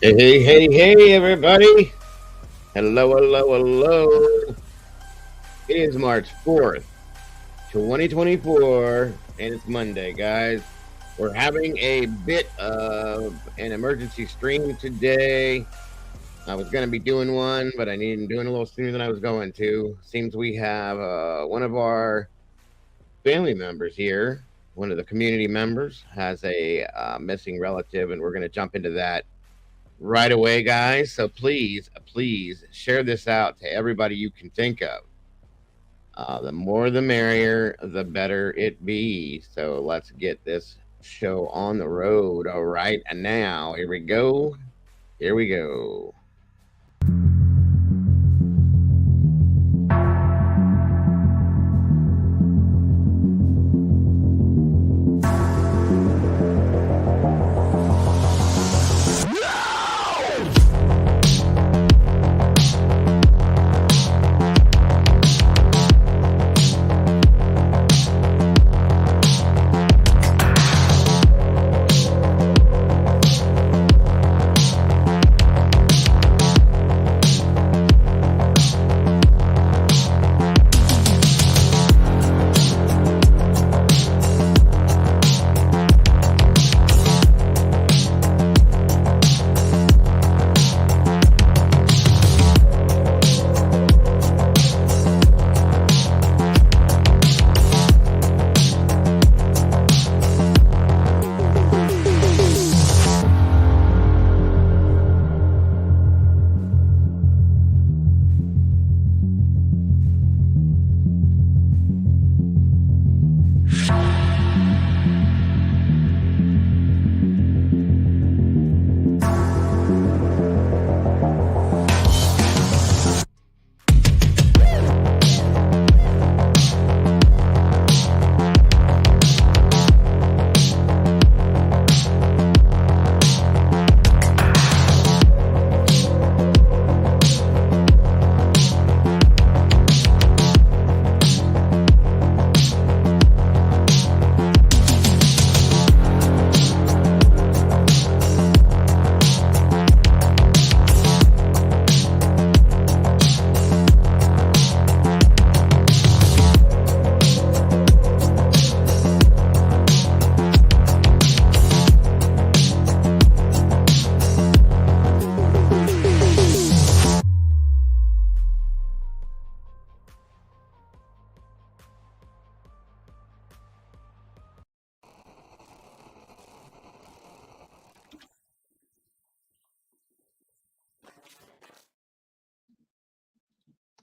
Hey, everybody. Hello. It is March 4th, 2024, and it's Monday, guys. We're having a bit of an emergency stream today. I was going to be doing one, but I needed doing a little sooner than I was going to. Seems we have one of our family members here, one of the community members, has a missing relative, and we're going to jump into that right away, guys. So please share this out to everybody you can think of. The more the merrier, the better it be. So let's get this show on the road. All right. And now, here we go.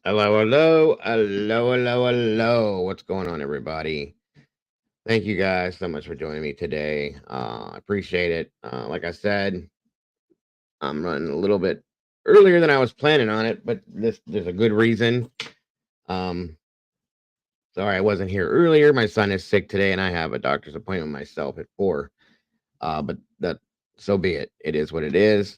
Hello. What's going on, everybody? Thank you guys so much for joining me today. I appreciate it. Like I said, I'm running a little bit earlier than I was planning on it, but there's a good reason. Um, Sorry I wasn't here earlier. My son is sick today, and I have a doctor's appointment myself at 4. But that so be it. It is what it is.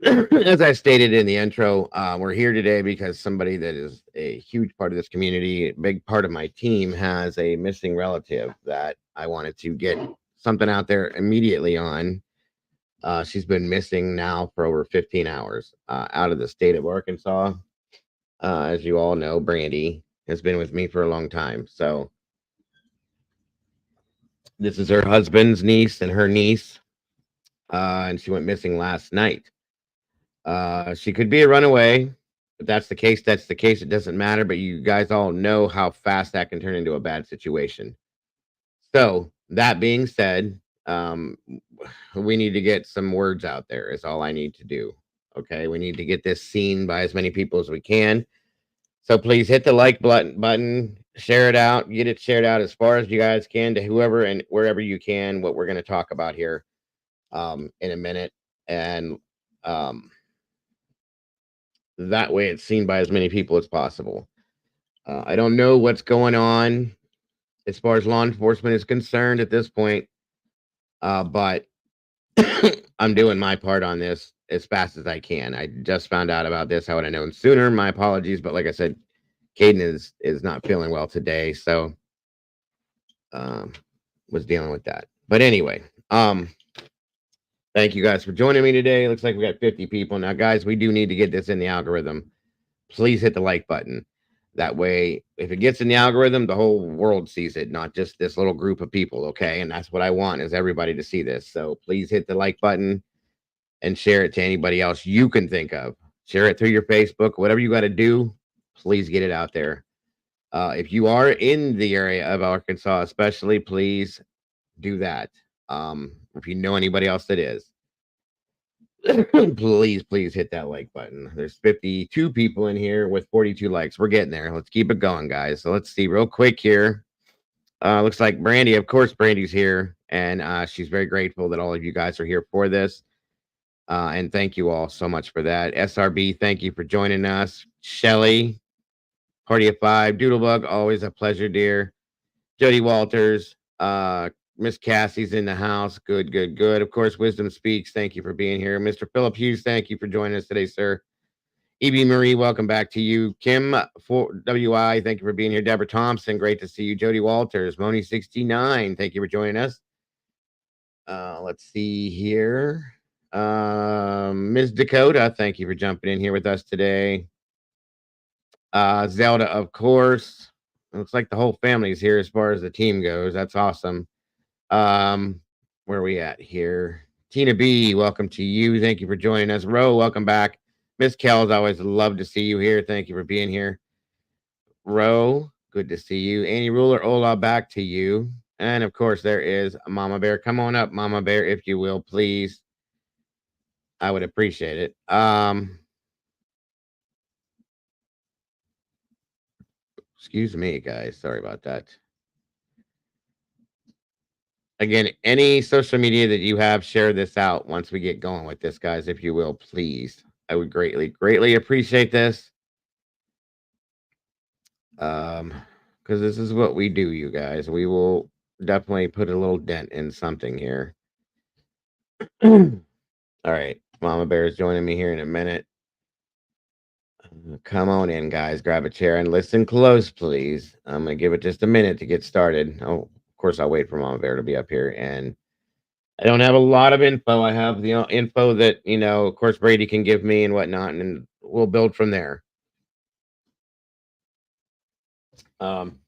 As I stated in the intro, we're here today because somebody that is a huge part of this community, a big part of my team, has a missing relative that I wanted to get something out there immediately on. She's been missing now for over 15 hours out of the state of Arkansas. As you all know, Brandy has been with me for a long time. So this is her husband's niece and her niece, and she went missing last night. She could be a runaway. If that's the case, that's the case. It doesn't matter. But you guys all know how fast that can turn into a bad situation. So that being said, we need to get some words out there. Is all I need to do. Okay, we need to get this seen by as many people as we can. So please hit the like button, share it out, get it shared out as far as you guys can to whoever and wherever you can. What we're going to talk about here in a minute, and that way it's seen by as many people as possible. I don't know what's going on as far as law enforcement is concerned at this point, but I'm doing my part on this as fast as I can. I just found out about this. I would have known sooner. My apologies, but like I said, Caden is not feeling well today, so was dealing with that. But anyway, Thank you guys for joining me today. Looks like we got 50 people. Now, guys, we do need to get this in the algorithm. Please hit the like button. That way, if it gets in the algorithm, the whole world sees it, not just this little group of people. Okay. And that's what I want is everybody to see this. So please hit the like button and share it to anybody else you can think of. Share it through your Facebook, whatever you got to do. Please get it out there. If you are in the area of Arkansas, especially, please do that. If you know anybody else that is, please hit that like button. There's 52 people in here with 42 likes. We're getting there. Let's keep it going, guys. So let's see real quick here. Looks like Brandy, of course, Brandy's here, and she's very grateful that all of you guys are here for this. And thank you all so much for that. SRB, thank you for joining us. Shelly, Party of Five, Doodlebug, always a pleasure, dear. Jody Walters, Miss Cassie's in the house. Good, good, good. Of course, Wisdom Speaks. Thank you for being here. Mr. Philip Hughes, thank you for joining us today, sir. EB Marie, welcome back to you. Kim for WI, thank you for being here. Deborah Thompson, great to see you. Jody Walters, Moni69, thank you for joining us. Let's see here. Ms. Dakota, thank you for jumping in here with us today. Zelda, of course. It looks like the whole family's here as far as the team goes. That's awesome. Um, where are we at here? Tina B, welcome to you. Thank you for joining us. Ro, welcome back. Miss Kells, always love to see you here. Thank you for being here. Ro, good to see you. Annie Ruler, Ola, back to you. And of course, there is Mama Bear. Come on up, Mama Bear, if you will, please. I would appreciate it. Excuse me, guys. Sorry about that. Again, any social media that you have, share this out once we get going with this, guys, if you will, please. I would greatly appreciate this. Because this is what we do, you guys. We will definitely put a little dent in something here. All right. Mama Bear is joining me here in a minute. Come on in, guys. Grab a chair and listen close, please. I'm going to give it just a minute to get started. Oh, of course, I'll wait for Mama Bear to be up here. And I don't have a lot of info. I have the info that, of course, Brady can give me and whatnot, and we'll build from there. Um,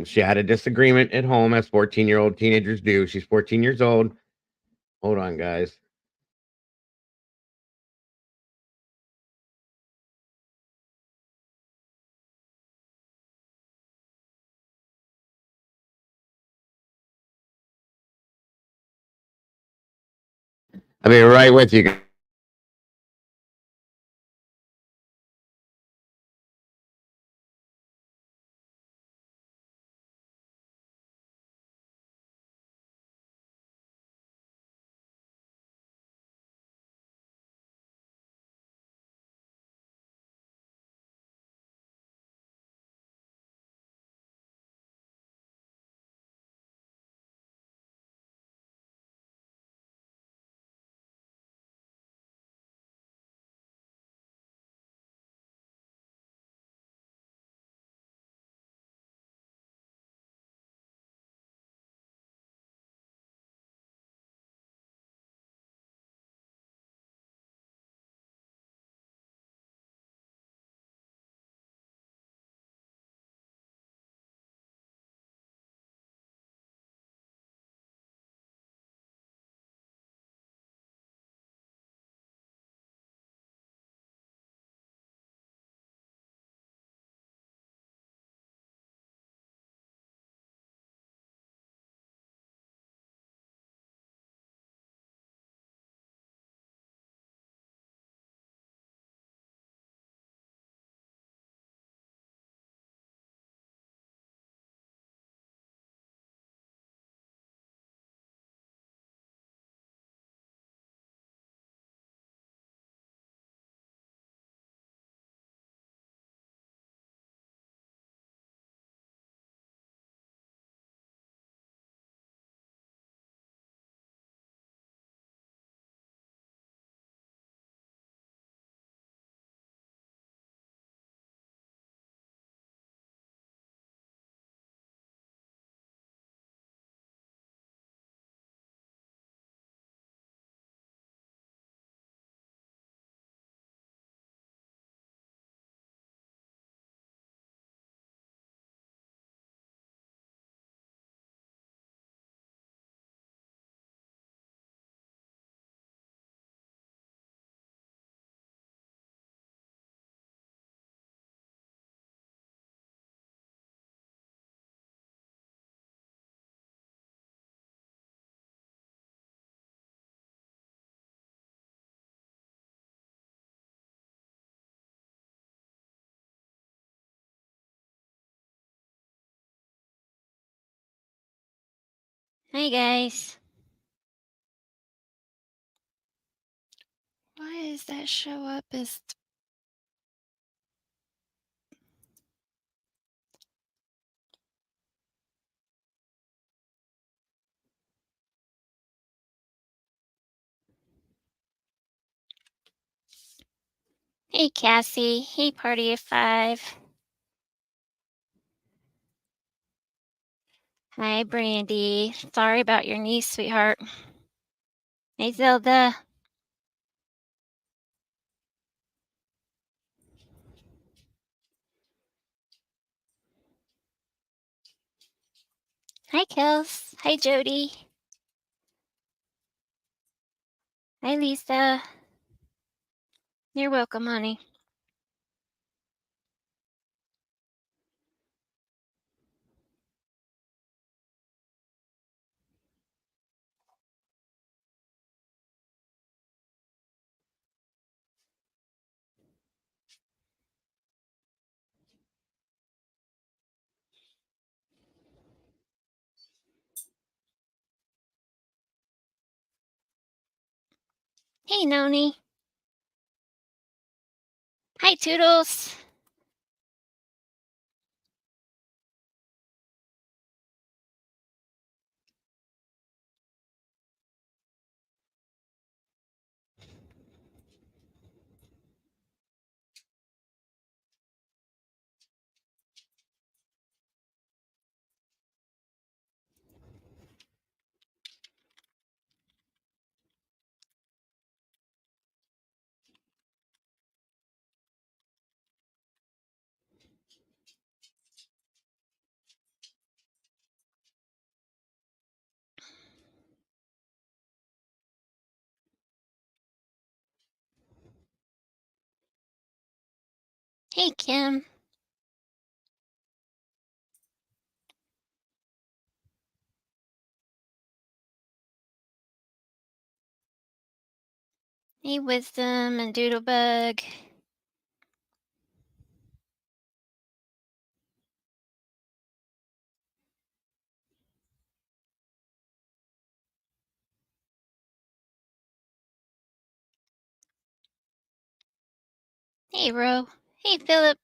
she had a disagreement at home, as 14-year-old teenagers do. She's 14 years old. Hold on, guys. I'll be right with you. Hi guys. Why does that show up as Hey Cassie. Hey Party of Five. Hi Brandy. Sorry about your niece, sweetheart. Hey Zelda. Hi Kels. Hi Jody. Hi Lisa. You're welcome, honey. Hey Noni. Hi Toodles. Hey Kim. Hey Wisdom and Doodlebug. Hey Ro. Hey Philip.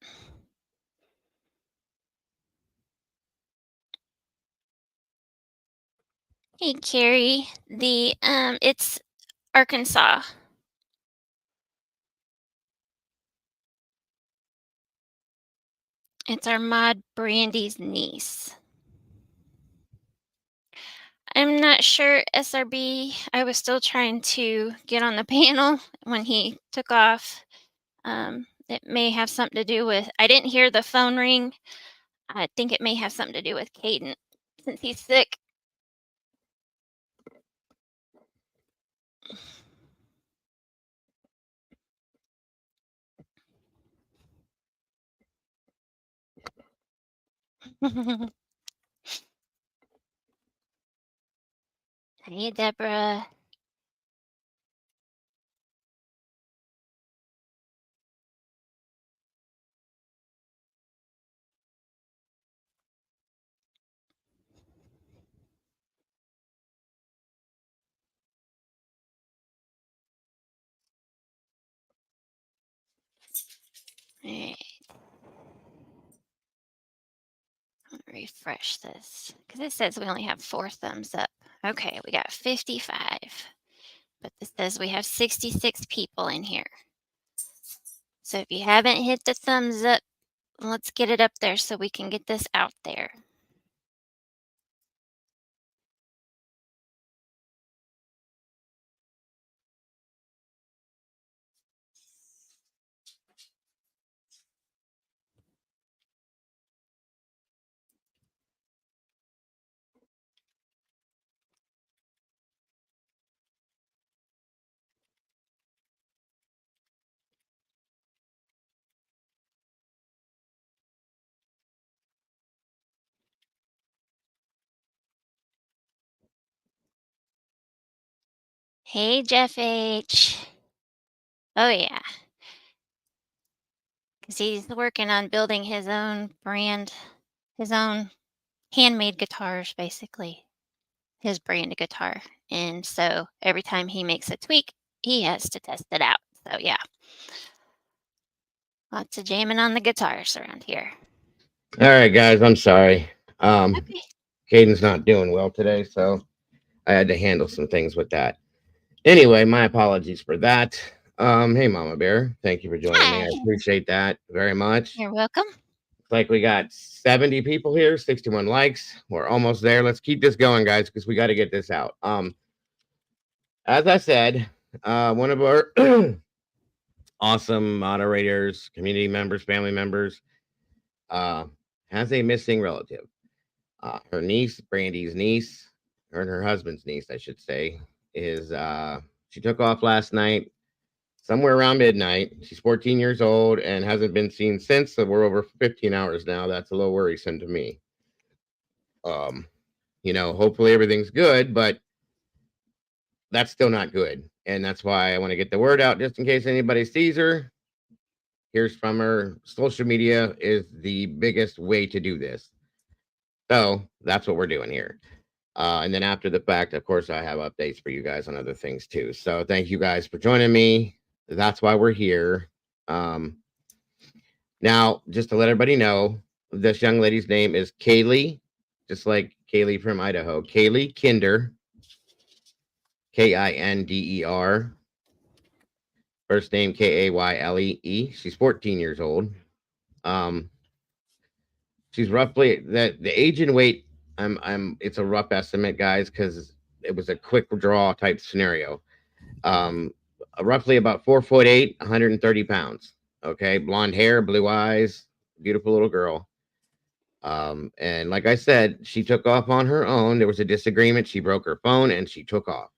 Hey Carrie. It's Arkansas. It's our mod Brandy's niece. I'm not sure, SRB. I was still trying to get on the panel when he took off. It may have something to do with, I didn't hear the phone ring. I think it may have something to do with Caden since he's sick. Hey, Deborah. All right. Refresh this because it says we only have 4 thumbs up. Okay, we got 55, but this says we have 66 people in here. So if you haven't hit the thumbs up, let's get it up there so we can get this out there. Hey, Jeff H. Oh, yeah. Because he's working on building his own brand, his own handmade guitars, basically. his brand guitar. And so every time he makes a tweak, he has to test it out. So yeah, lots of jamming on the guitars around here. All right, guys, I'm sorry. Okay. Caden's not doing well today, so I had to handle some things with that. Anyway, my apologies for that. Hey, Mama Bear, thank you for joining me. I Hi. appreciate that very much. You're welcome. Looks like we got 70 people here, 61 likes. We're almost there. Let's keep this going, guys, because we got to get this out. As I said, one of our awesome moderators, community members, family members, uh, has a missing relative. Her niece, Brandy's niece, her and her husband's niece, I should say, is she took off last night, somewhere around midnight. She's 14 years old and hasn't been seen since. So we're over 15 hours now. That's a little worrisome to me. Um, hopefully everything's good, but that's still not good. And that's why I want to get the word out just in case anybody sees her, hears from her. Social media is the biggest way to do this. So that's what we're doing here. And then after the fact, of course, I have updates for you guys on other things too. So thank you guys for joining me. That's why we're here. Now, just to let everybody know, this young lady's name is Kaylee, just like Kaylee from Idaho. Kaylee Kinder, Kinder. First name Kaylee. She's 14 years old. She's roughly the age and weight. It's a rough estimate, guys, because it was a quick draw type scenario. Um, Roughly about 4'8", 130 pounds. Okay, blonde hair, blue eyes, beautiful little girl. And like I said, she took off on her own. There was a disagreement. She broke her phone and she took off.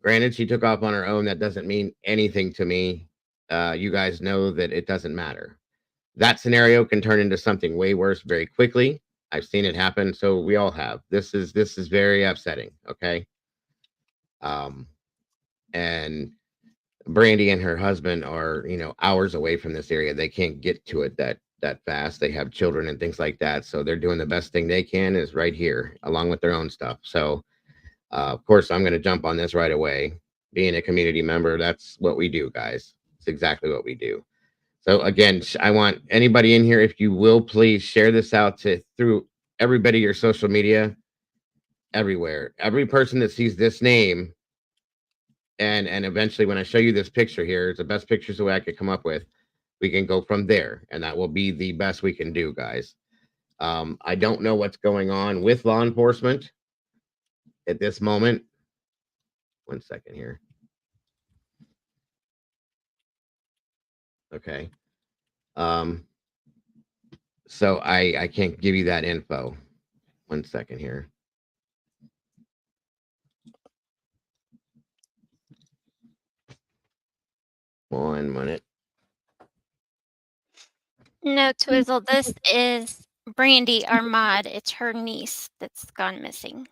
Granted, she took off on her own. That doesn't mean anything to me. You guys know that it doesn't matter. That scenario can turn into something way worse very quickly. I've seen it happen, so we all have. This is very upsetting. Okay. And Brandy and her husband are, hours away from this area. They can't get to it that fast. They have children and things like that, so they're doing the best thing they can is right here, along with their own stuff. So, of course, I'm going to jump on this right away. Being a community member, that's what we do, guys. It's exactly what we do. So again, I want anybody in here, if you will, please share this out through everybody, your social media, everywhere. Every person that sees this name, and eventually when I show you this picture here, it's the best pictures that I could come up with. We can go from there, and that will be the best we can do, guys. I don't know what's going on with law enforcement at this moment. One second here. Okay. So I can't give you that info. One second here. One minute. No, Twizzle, this is Brandy, our mod. It's her niece that's gone missing.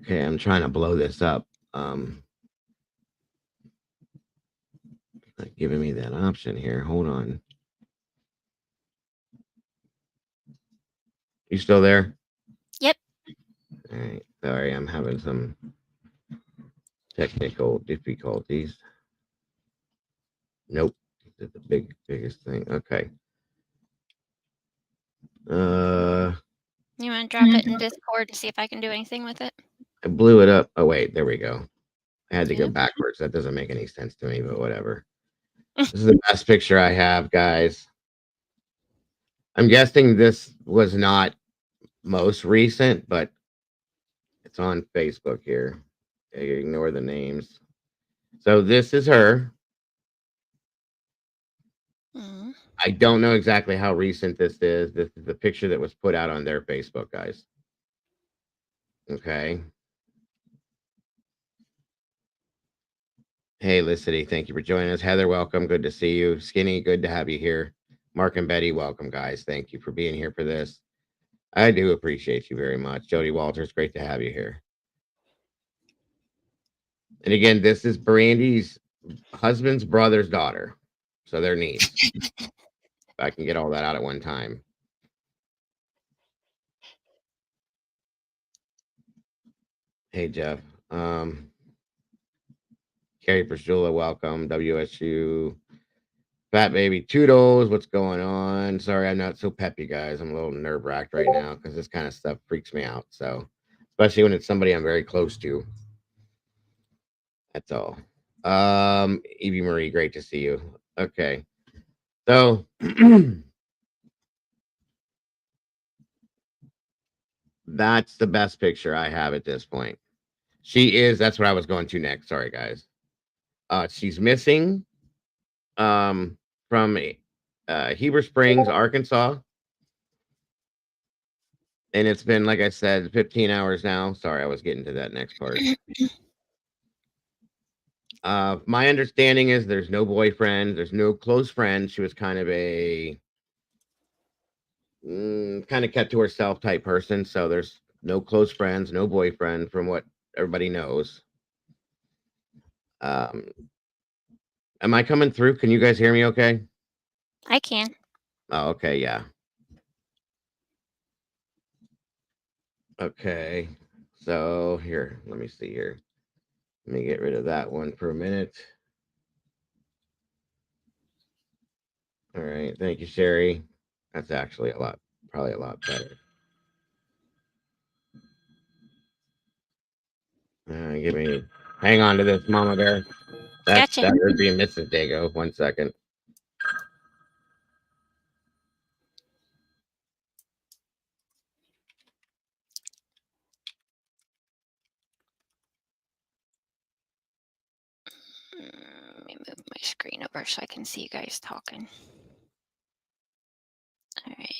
Okay, I'm trying to blow this up. Not giving me that option here. Hold on. You still there? Yep. All right. Sorry, I'm having some technical difficulties. Nope. This is the biggest thing. Okay. You want to drop it in Discord to see if I can do anything with it? I blew it up. Oh wait, there we go. I had to go Yep. backwards. That doesn't make any sense to me, but whatever. This is the best picture I have, guys. I'm guessing this was not most recent, but it's on Facebook here. Ignore the names. So this is her. Mm. I don't know exactly how recent this is. This is the picture that was put out on their Facebook, guys. Okay. Hey, Licity, thank you for joining us. Heather, welcome. Good to see you. Skinny, good to have you here. Mark and Betty, welcome, guys. Thank you for being here for this. I do appreciate you very much. Jody Walters, great to have you here. And again, this is Brandy's husband's brother's daughter. So their niece. If I can get all that out at one time. Hey, Jeff. Carrie Priscilla, welcome. WSU. Fat Baby Toodles, what's going on? Sorry, I'm not so peppy, guys. I'm a little nerve wracked right now because this kind of stuff freaks me out. So, especially when it's somebody I'm very close to. That's all. Evie Marie, great to see you. Okay. So, that's the best picture I have at this point. She is, that's what I was going to next. Sorry, guys. She's missing from Heber Springs, Arkansas. And it's been, like I said, 15 hours now. Sorry, I was getting to that next part. My understanding is there's no boyfriend, there's no close friend. She was kind of a kind of kept to herself type person. So there's no close friends, no boyfriend, from what everybody knows. Um, am I coming through? Can you guys hear me? Okay. I can. Oh, okay. Yeah. Okay. So here, let me see here. Let me get rid of that one for a minute. All right. Thank you, Sherry. That's actually probably a lot better. Hang on to this, Mama Bear. Gotcha. That would be Mrs. Dago. 1 second. Let me move my screen over so I can see you guys talking. All right.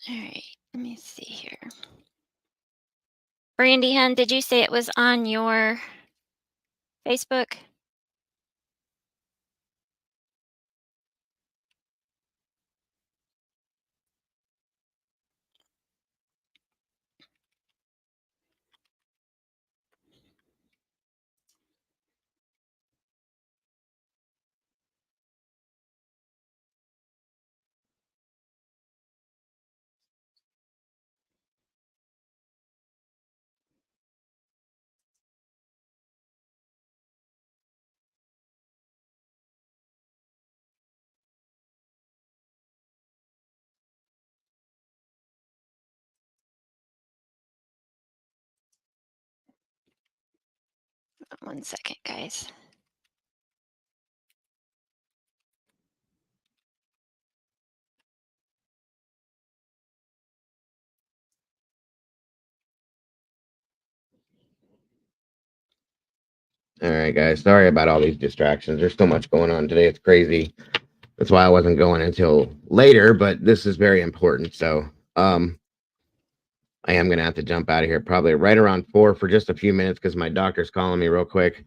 All right. Let me see here. Brandy Hun, did you say it was on your Facebook? One second, guys. All right, guys. Sorry about all these distractions. There's so much going on today. It's crazy. That's why I wasn't going until later, but this is very important. So, I am going to have to jump out of here probably right around 4 for just a few minutes because my doctor's calling me real quick.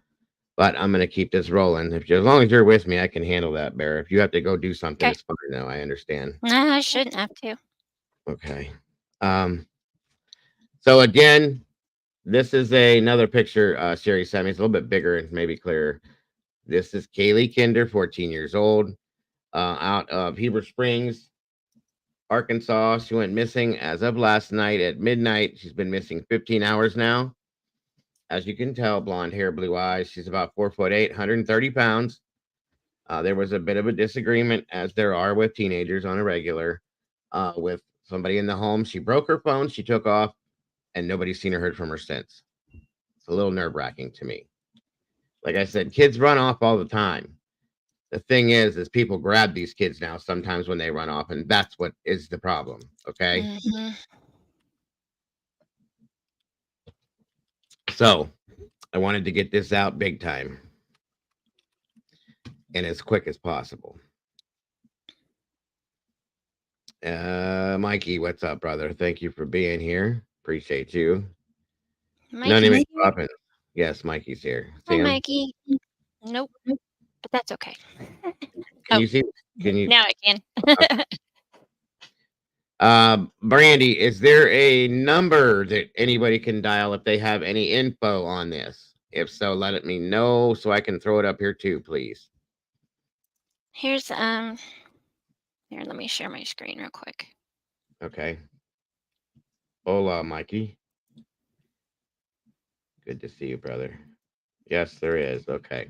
But I'm going to keep this rolling. As long as you're with me, I can handle that, Bear. If you have to go do something, Okay. it's fine, though. I understand. No, I shouldn't have to. Okay. So again, this is another picture Sherry sent me. It's a little bit bigger and maybe clearer. This is Kaylee Kinder, 14 years old, out of Heber Springs, Arkansas. She went missing as of last night at midnight. She's been missing 15 hours now. As you can tell, blonde hair, blue eyes. She's about 4'8", 130 pounds. There was a bit of a disagreement, as there are with teenagers on a regular, with somebody in the home. She broke her phone. She took off, and nobody's seen or heard from her since. It's a little nerve-wracking to me. Like I said, kids run off all the time. The thing is people grab these kids now sometimes when they run off, and that's what is the problem. Okay. Mm-hmm. So I wanted to get this out big time and as quick as possible. Mikey, what's up, brother? Thank you for being here. Appreciate you. None Mikey's even here. dropping. Yes, Mikey's here. Hi, See him? Mikey. Nope, but that's okay. Can Oh, you see? Can you? now I can. Brandy, is there a number that anybody can dial if they have any info on this? If so, let it me know so I can throw it up here too, please. Here's here, let me share my screen real quick. Okay. Hola, Mikey. Good to see you, brother. Yes, there is. Okay.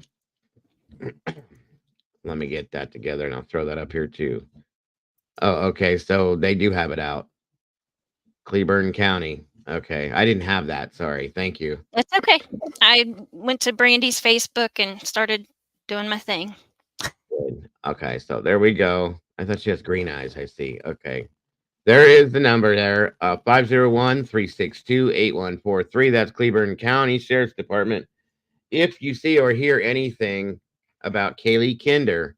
Let me get that together and I'll throw that up here too. Oh, okay. So they do have it out. Cleburne County. Okay. I didn't have that. Sorry. Thank you. That's okay. I went to Brandy's Facebook and started doing my thing. Good. Okay. So there we go. I thought she has green eyes. I see. Okay. There is the number there, 501-362-8143. That's Cleburne County Sheriff's Department. If you see or hear anything about Kaylee Kinder,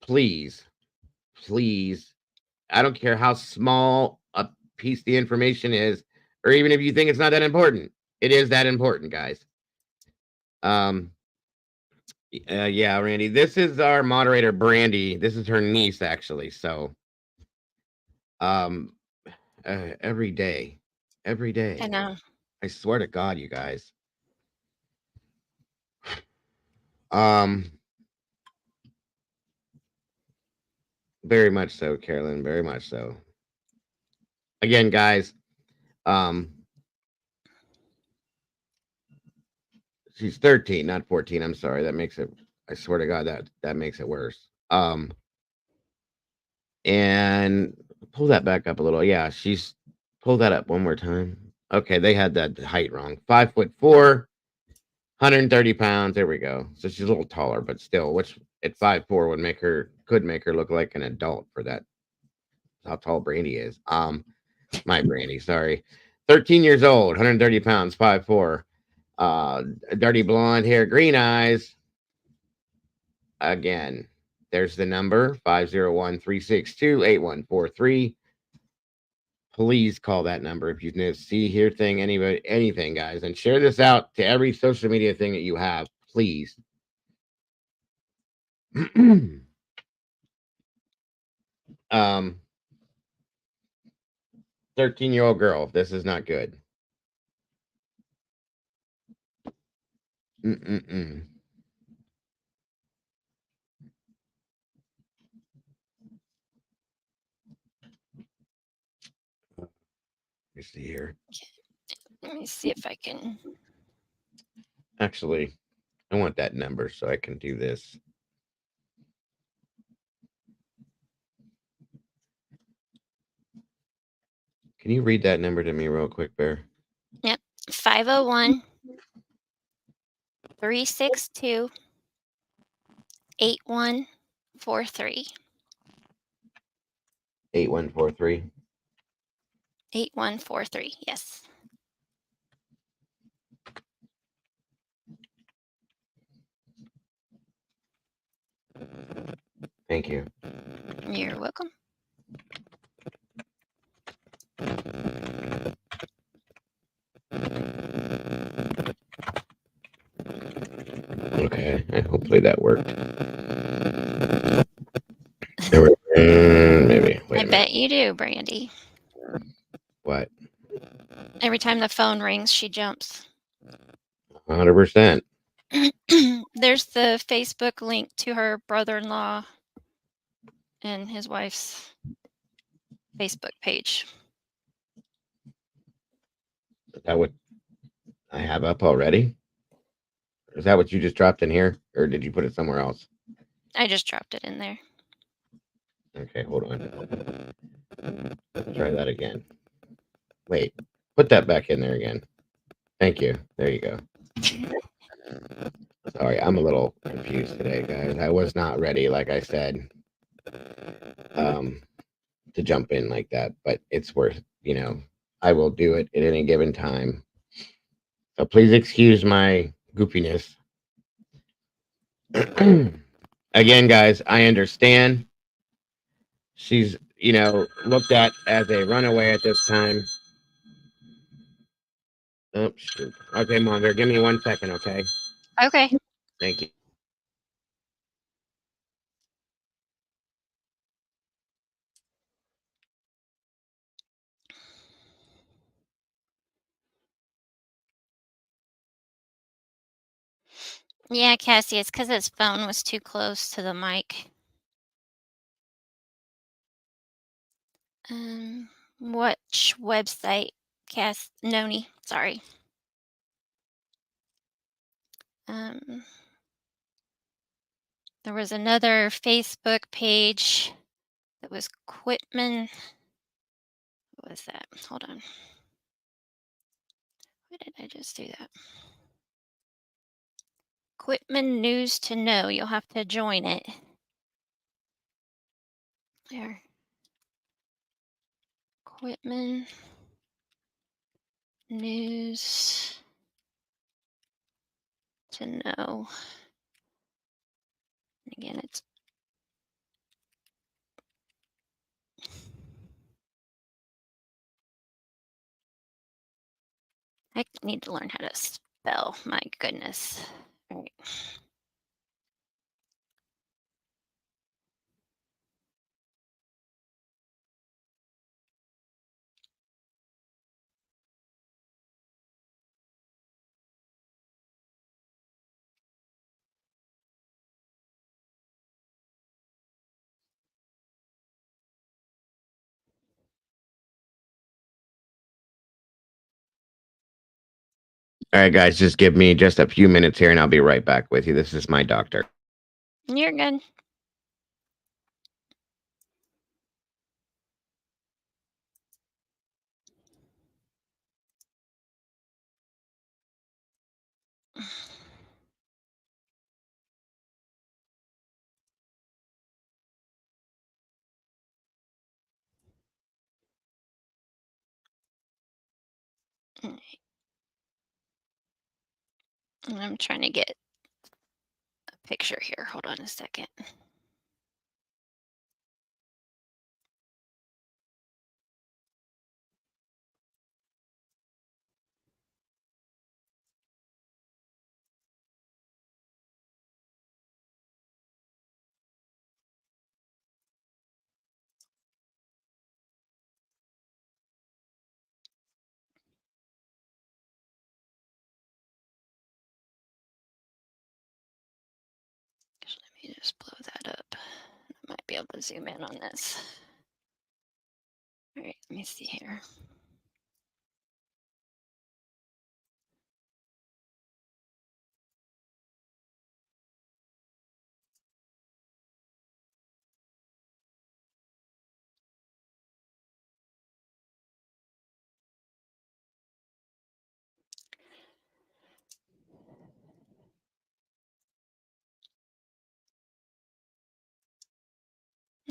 please, please, I don't care how small a piece the information is, or even if you think it's not that important, it is that important, guys. Yeah, Randy, this is our moderator, Brandy. This is her niece, actually. So, um, every day, every I day. know. I swear to God, you guys. Um, very much so, Carolyn. Very much so. Again, guys. Um, she's 13, not 14. I'm sorry. That makes it. I swear to God, that makes it worse. And pull that back up a little. Yeah, she's pull that up one more time. Okay, they had that height wrong. 5'4", 130 pounds. There we go. So she's a little taller, but still, which at 5'4" could make her look like an adult for that. How tall Brandy is. My Brandy, sorry. 13 years old, 130 pounds, 5'4". Dirty blonde hair, green eyes. Again, there's the number 501-362-8143. Please call that number if you see, hear thing, anybody, anything, guys, and share this out to every social media thing that you have, please. 13-year-old girl. This is not good. Mm-mm-mm. Let me see here. Let me see if I can. Actually, I want that number so I can do this. Can you read that number to me real quick, Bear? Yep. 501 362 8143. 8143. 8143. Yes. Thank you. You're welcome. Okay, hopefully that worked. Maybe. Wait I a minute. bet you do, Brandy. What? Every time the phone rings, she jumps. 100%. There's the Facebook link to her brother-in-law and his wife's Facebook page. Is that what I have up already? Is that what you just dropped in here? Or did you put it somewhere else? I just dropped it in there. Okay, hold on. Let's try that again. Wait, put that back in there again. Thank you. There you go. Sorry, I'm a little confused today, guys. I was not ready, like I said, to jump in like that, but it's worth, I will do it at any given time. So please excuse my goofiness. Again, guys, I understand. she's, looked at as a runaway at this time. Oh, shoot. Okay, Mother, give me 1 second, okay? Okay. Thank you. Yeah, Cassie, it's because his phone was too close to the mic. Which website, Noni? Sorry. Um, there was another Facebook page that was Quitman. What was that? Hold on. Why did I just do that? Quitman News to Know. You'll have to join it. There. Quitman News to Know. Again, it's I need to learn how to spell. My goodness. All right. All right, guys, just give me just a few minutes here and I'll be right back with you. This is my doctor. You're good. I'm trying to get a picture here. Hold on a second. Let me just blow that up. I might be able to zoom in on this. All right, let me see here.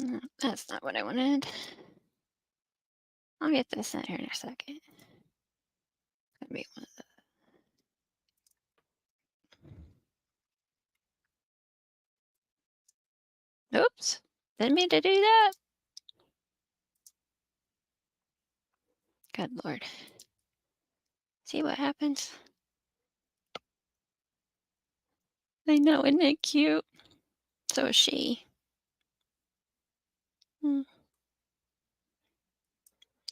No, that's not what I wanted. I'll get this in here in a second. It's gonna be one of the. Oops, didn't mean to do that. Good Lord. See what happens? I know, isn't it cute? So is she. Hmm.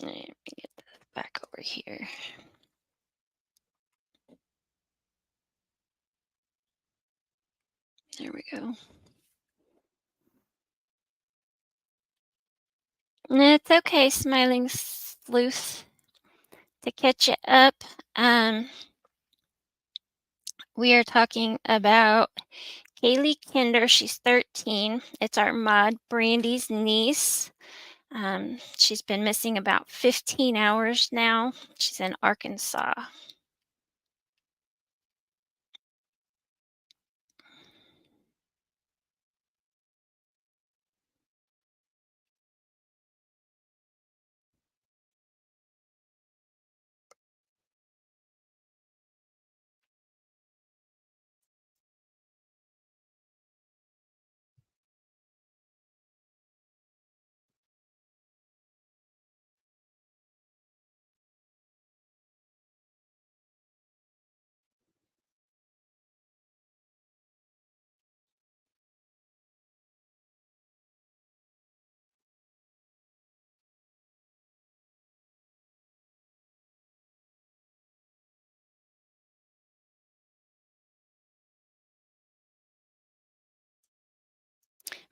Let me get this back over here. There we go. It's okay, smiling sleuth. To catch you up, we are talking about Kaylee Kinder. She's 13. It's our mod Brandy's niece. She's been missing about 15 hours now. She's in Arkansas.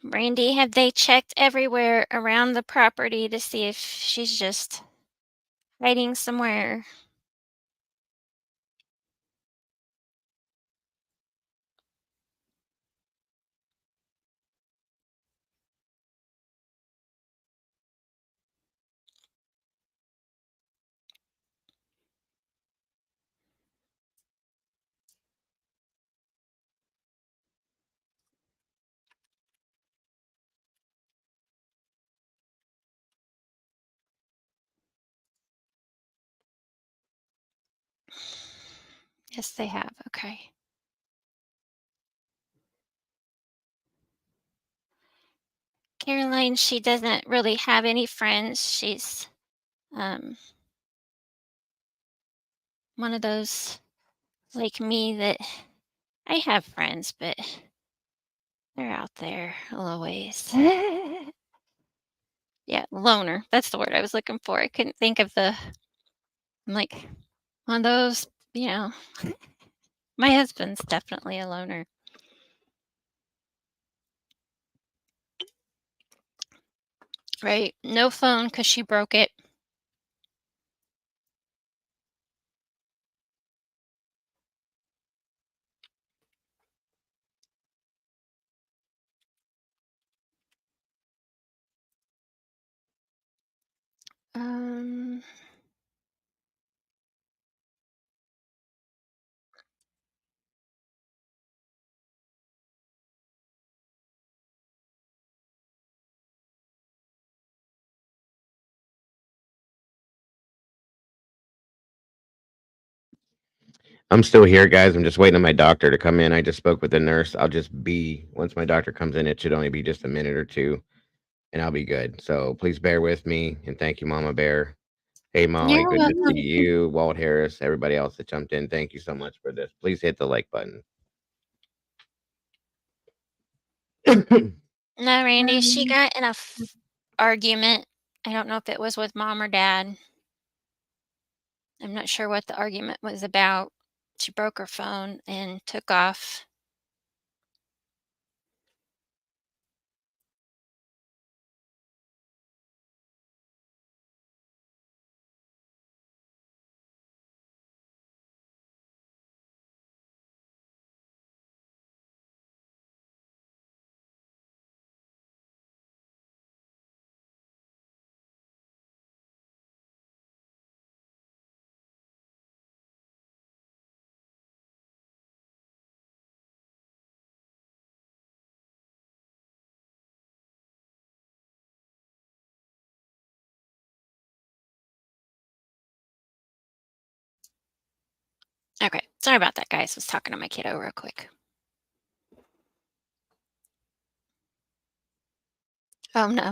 Brandy, have they checked everywhere around the property to see if she's just hiding somewhere? Yes, they have. Okay. Caroline, she doesn't really have any friends. She's um, one of those like me that I have friends, but they're out there a little ways. Yeah, loner. That's the word I was looking for. I couldn't think of the. I'm like one of those, you know. My husband's definitely a loner. Right. No phone because she broke it. Um, I'm still here, guys. I'm just waiting on my doctor to come in. I just spoke with the nurse. I'll just be once my doctor comes in, it should only be just a minute or two, and I'll be good. So please bear with me and thank you, Mama Bear. Hey, Molly, you're good to see welcome. you. Walt Harris, everybody else that jumped in, thank you so much for this. Please hit the like button. No, Randy, she got in a argument. I don't know if it was with mom or dad. I'm not sure what the argument was about. She broke her phone and took off. Okay, sorry about that, guys. Was talking to my kiddo real quick. Oh no,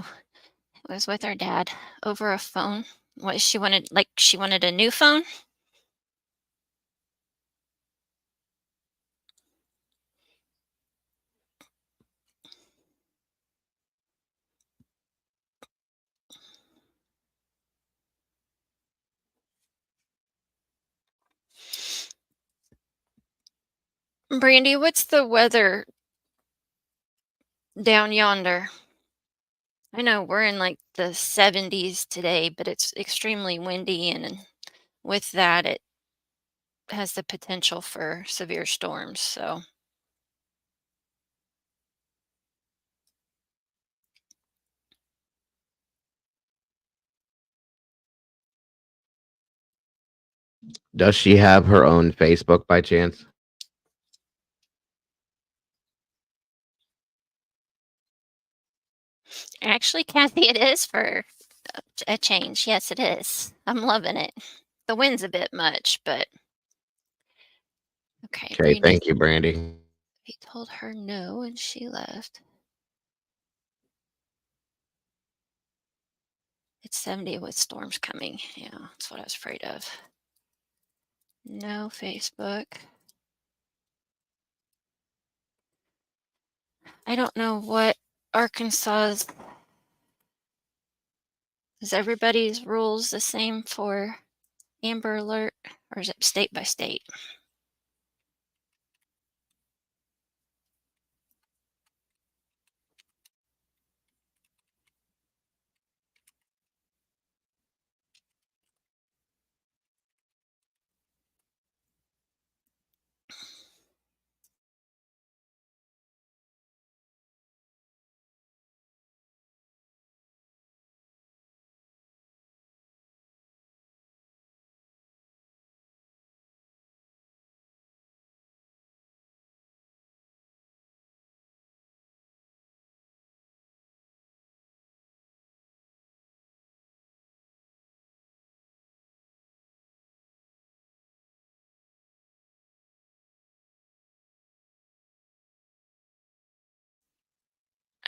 it was with her dad over a phone. What she wanted, like she wanted a new phone. Brandy, what's the weather down yonder? I know we're in like the 70s today, but it's extremely windy, and with that, it has the potential for severe storms. So, Does she have her own Facebook by chance? actually, Kathy, it is for a change. Yes, it is. I'm loving it. The wind's a bit much, but okay. Okay, Brandy, thank you, Brandy. he told her no, and she left. It's 70 with storms coming. Yeah, that's what I was afraid of. No Facebook. I don't know what Arkansas's is everybody's rules the same for Amber Alert, or is it state by state?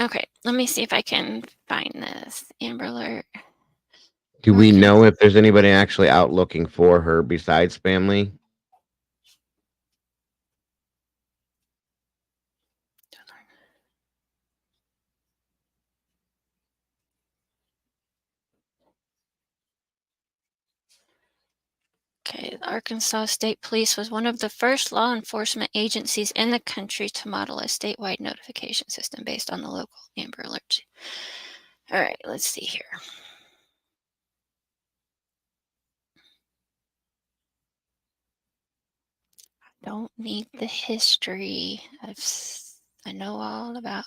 Okay, let me see if I can find this. Amber Alert. Do we Arkansas. know if there's anybody actually out looking for her besides family? Okay, the Arkansas State Police was one of the first law enforcement agencies in the country to model a statewide notification system based on the local Amber Alert. All right, let's see here. Don't need the history. I know all about.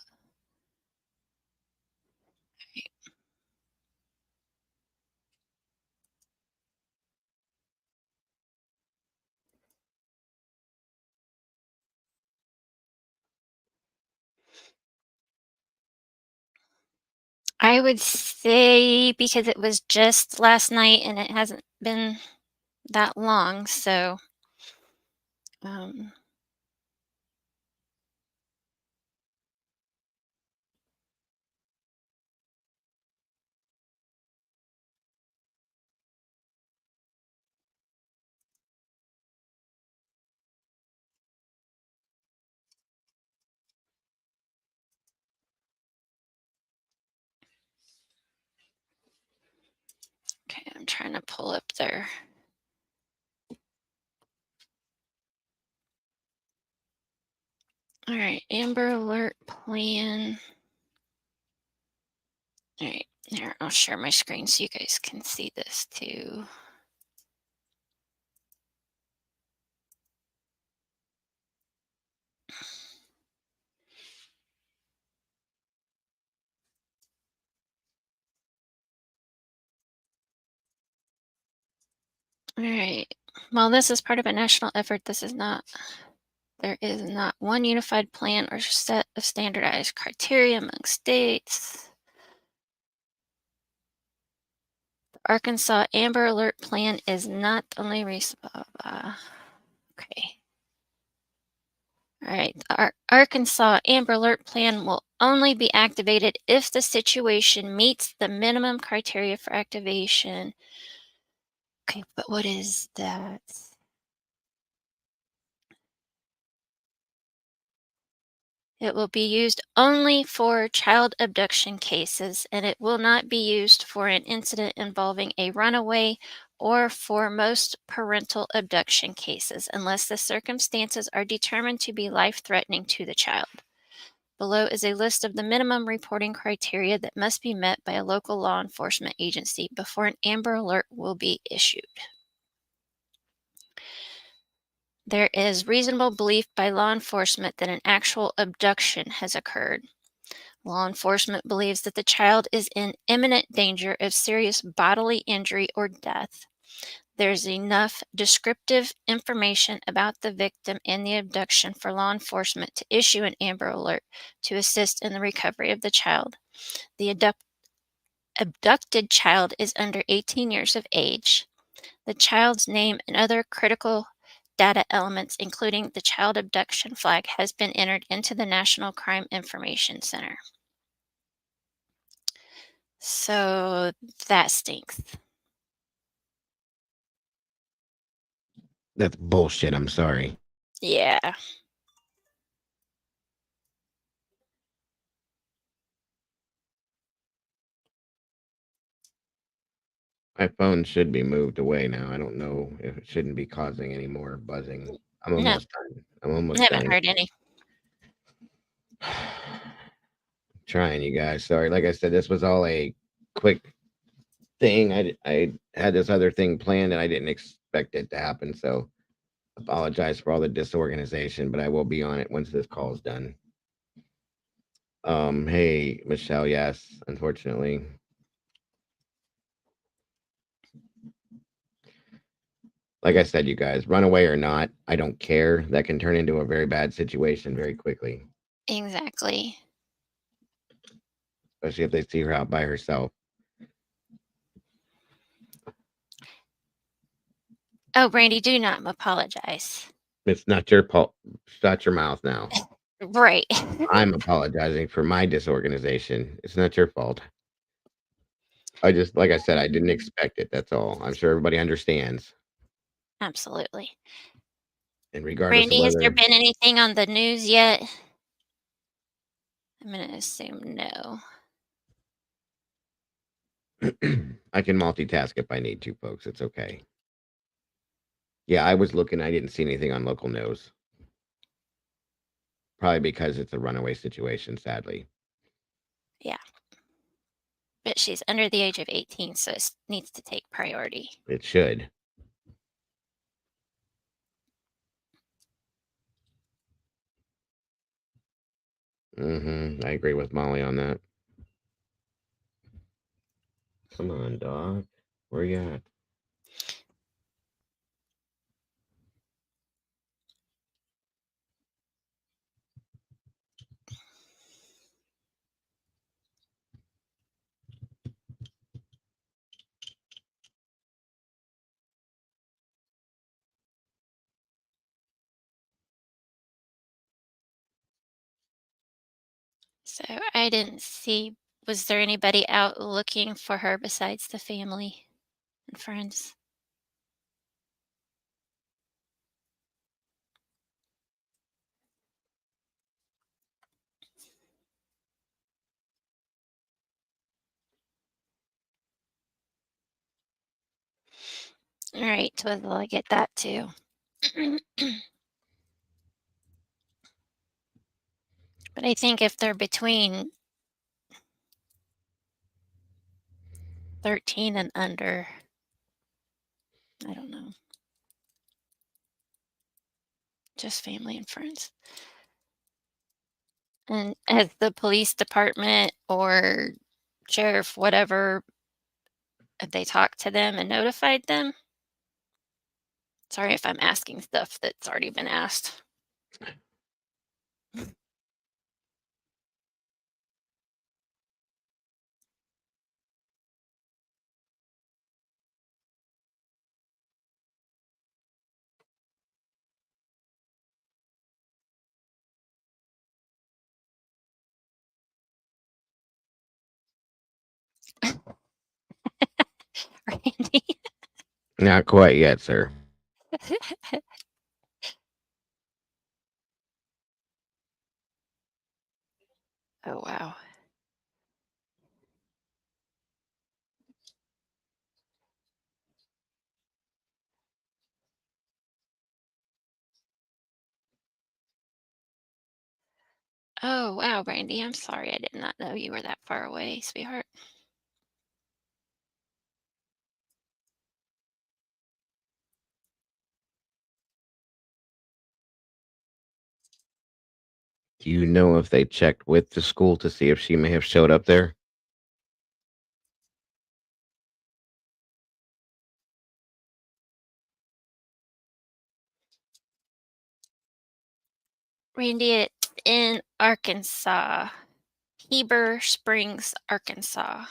I would say because it was just last night and it hasn't been that long, so um, okay, I'm trying to pull up there. All right, Amber Alert plan. All right, here, I'll share my screen so you guys can see this too. All right. While this is part of a national effort, there is not one unified plan or set of standardized criteria among states. The Arkansas Amber Alert Plan is not the only reason. Blah, blah, blah. Okay. All right. The Arkansas Amber Alert Plan will only be activated if the situation meets the minimum criteria for activation. Okay, but what is that? It will be used only for child abduction cases, and it will not be used for an incident involving a runaway or for most parental abduction cases unless the circumstances are determined to be life-threatening to the child. Below is a list of the minimum reporting criteria that must be met by a local law enforcement agency before an Amber Alert will be issued. There is reasonable belief by law enforcement that an actual abduction has occurred. Law enforcement believes that the child is in imminent danger of serious bodily injury or death. There's enough descriptive information about the victim and the abduction for law enforcement to issue an Amber Alert to assist in the recovery of the child. The abducted child is under 18 years of age. The child's name and other critical data elements, including the child abduction flag, has been entered into the National Crime Information Center. So that stinks. That's bullshit. I'm sorry. Yeah. My phone should be moved away now. I don't know if it shouldn't be causing any more buzzing. I'm No, almost done. I'm almost haven't done. heard any. Trying, you guys. Sorry. Like I said, this was all a quick thing. I had this other thing planned and I didn't expect it to happen. So apologize for all the disorganization, but I will be on it once this call is done. Hey, Michelle, yes, unfortunately. Like I said, you guys, run away or not, I don't care. That can turn into a very bad situation very quickly, Exactly. especially if they see her out by herself. Oh, Brandy, do not apologize. It's not your fault. Shut your mouth now. Right. I'm apologizing for my disorganization. It's not your fault. I just like I said, I didn't expect it, that's all. I'm sure everybody understands, Absolutely. and regardless of Brandy, has there whether been anything on the news yet? I'm gonna assume no. I can multitask if I need to, folks, it's okay. Yeah, I was looking, I didn't see anything on local news, probably because it's a runaway situation, sadly. Yeah, but she's under the age of 18, so it needs to take priority. It should. Mhm, I agree with Molly on that. Come on, dog. Where you at? So I didn't see, was there anybody out looking for her besides the family and friends? All right, well, I get that too. But I think if they're between 13 and under, I don't know, just family and friends. And has the police department or sheriff, whatever, have they talked to them and notified them? Sorry if I'm asking stuff that's already been asked. Randy. Not quite yet, sir. Oh, wow. Oh, wow, Randy, I'm sorry. I did not know you were that far away, sweetheart. Do you know if they checked with the school to see if she may have showed up there? Randy, it's in Arkansas, Heber Springs, Arkansas.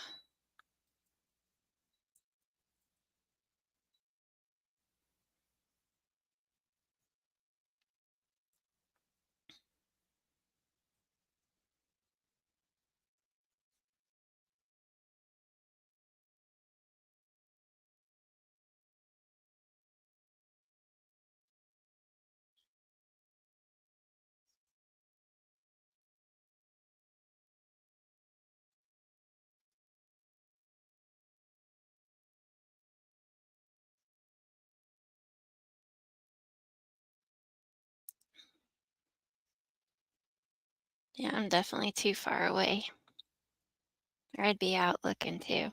Yeah, I'm definitely too far away. Or I'd be out looking too.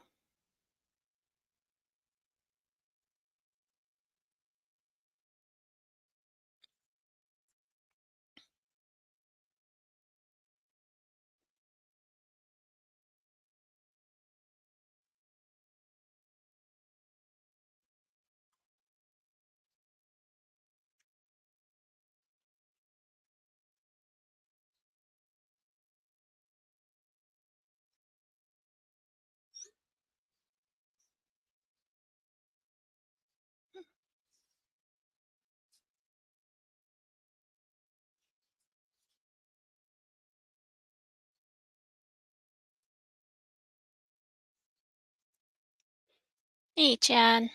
Hey, Chad.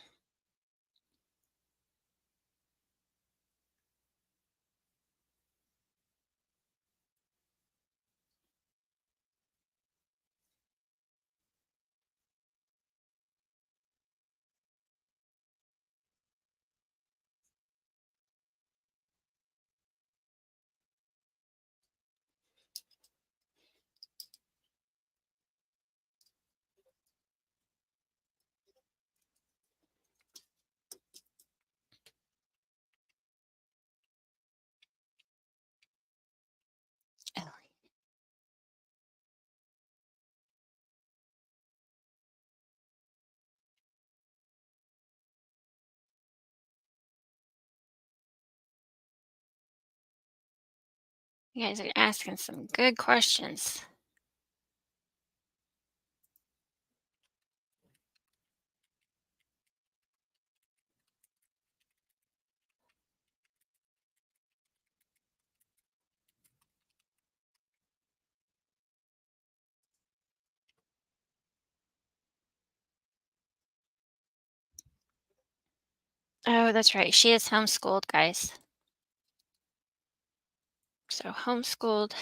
Oh, you guys are asking some good questions. Oh, that's right. She is homeschooled, guys. So homeschooled.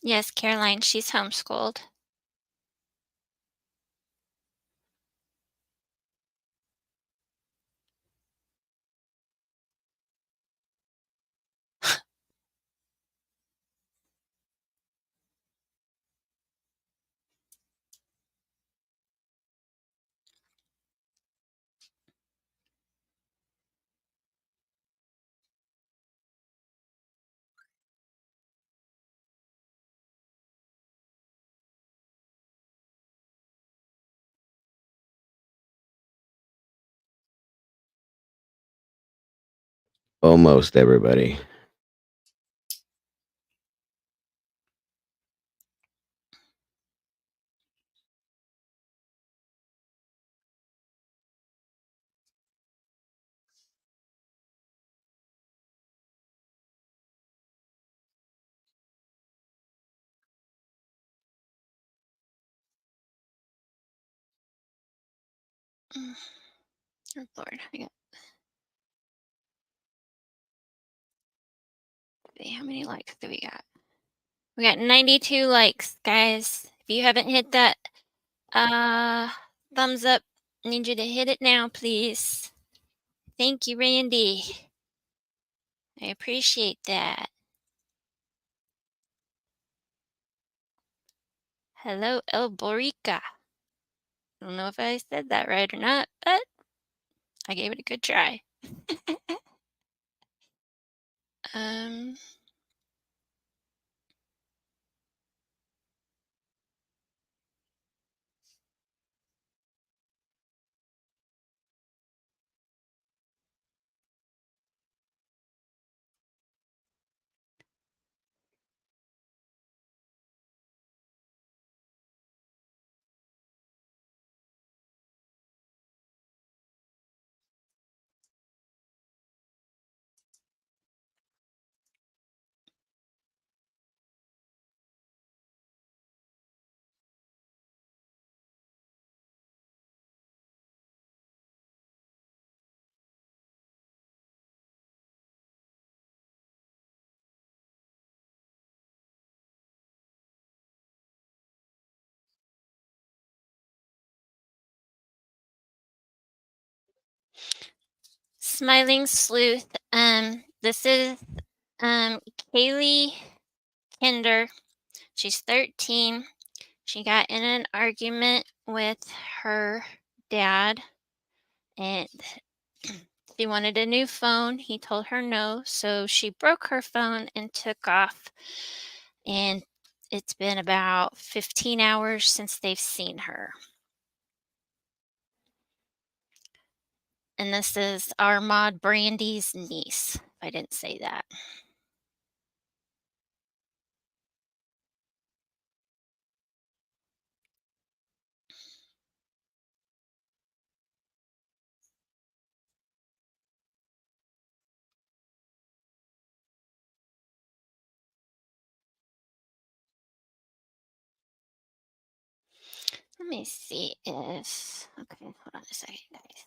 Yes, Caroline, she's homeschooled. Almost everybody. Mm, oh, Lord. How many likes do we got? We got 92 likes, guys. If you haven't hit that uh thumbs up, I need you to hit it now, please. Thank you, Randy. I appreciate that. Hello, El Borica. I don't know if I said that right or not, but I gave it a good try. um, Smiling Sleuth. This is Kaylee Kinder. She's 13. She got in an argument with her dad, and she wanted a new phone. He told her no, so she broke her phone and took off. And it's been about 15 hours since they've seen her. And this is our mod Brandy's niece, if I didn't say that. Let me see if, okay, hold on a second, guys.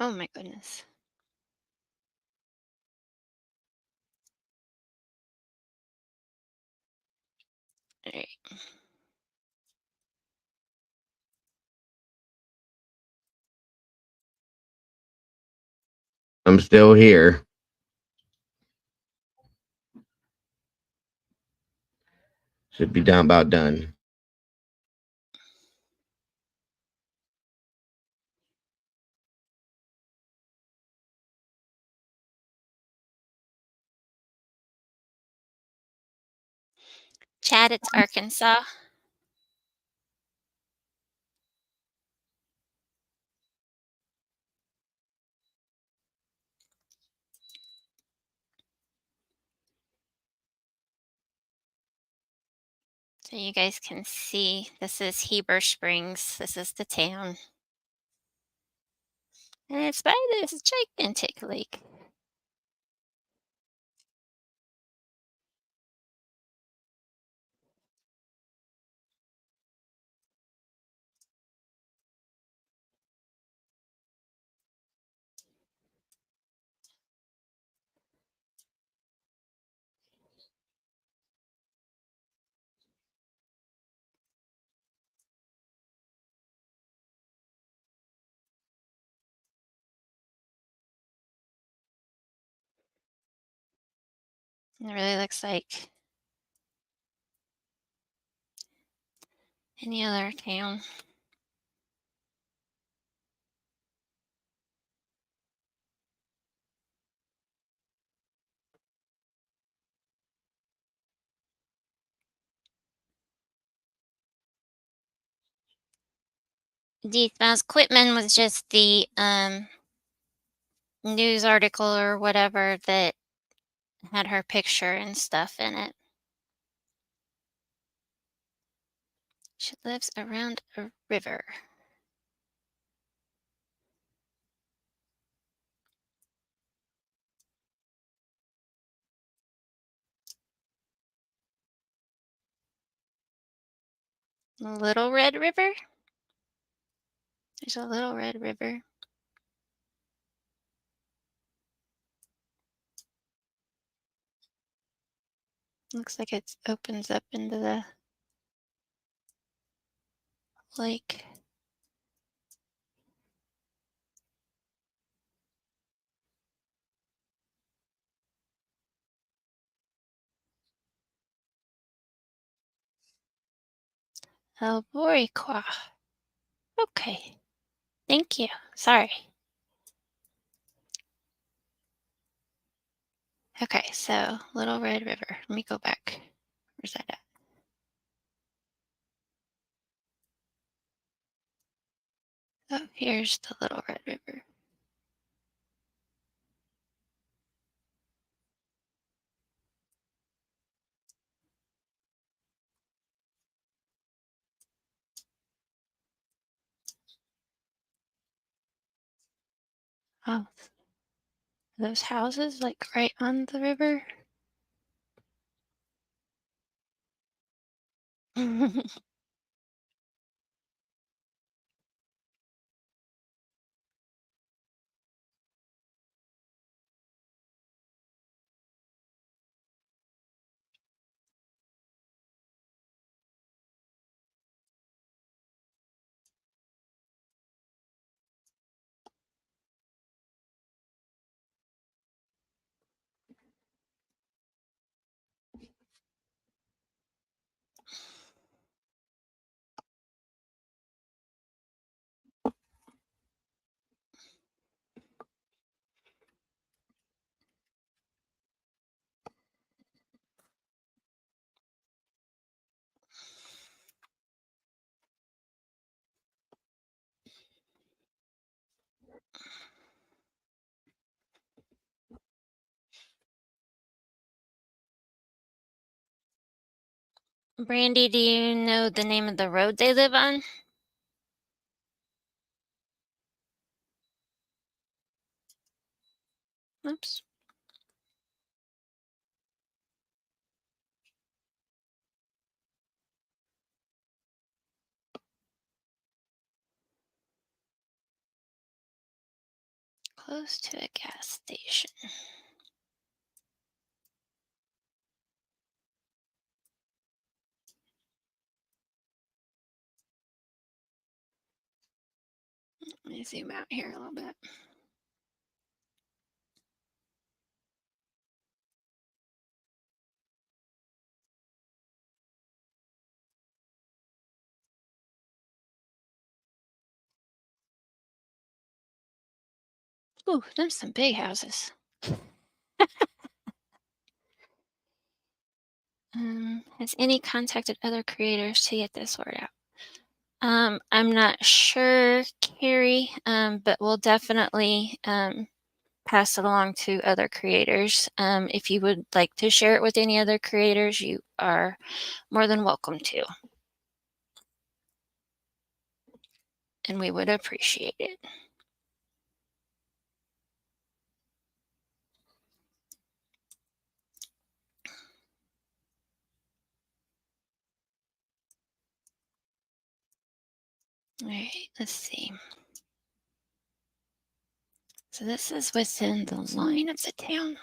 Oh my goodness. All right. I'm still here. Should be down about done. Chad, it's Arkansas. So you guys can see this is Heber Springs. This is the town. And it's by this gigantic lake. It really looks like any other town. Mouse Quitman was just the news article or whatever that had her picture and stuff in it. She lives around a river. Little Red River? There's a Little Red River. Looks like it opens up into the lake. Alboriqua. Okay. Thank you. Sorry. Okay, so Little Red River. Let me go back. Where's that at? Oh, here's the Little Red River. Oh, those houses like right on the river? Brandy, do you know the name of the road they live on? Oops. Close to a gas station. Let me zoom out here a little bit. Ooh, there's some big houses. Has any contacted other creators to get this word out? I'm not sure, Carrie, but we'll definitely pass it along to other creators. If you would like to share it with any other creators, you are more than welcome to. And we would appreciate it. All right, let's see. So this is within the line of the town.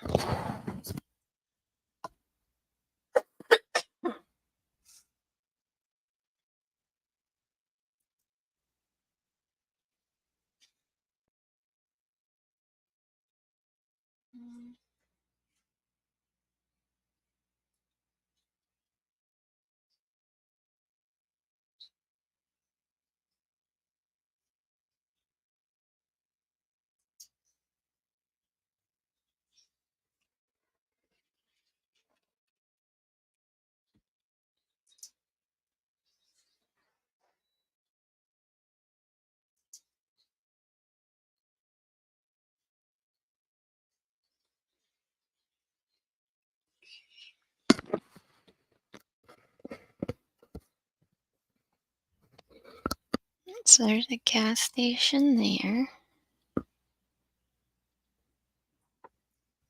So there's a gas station there.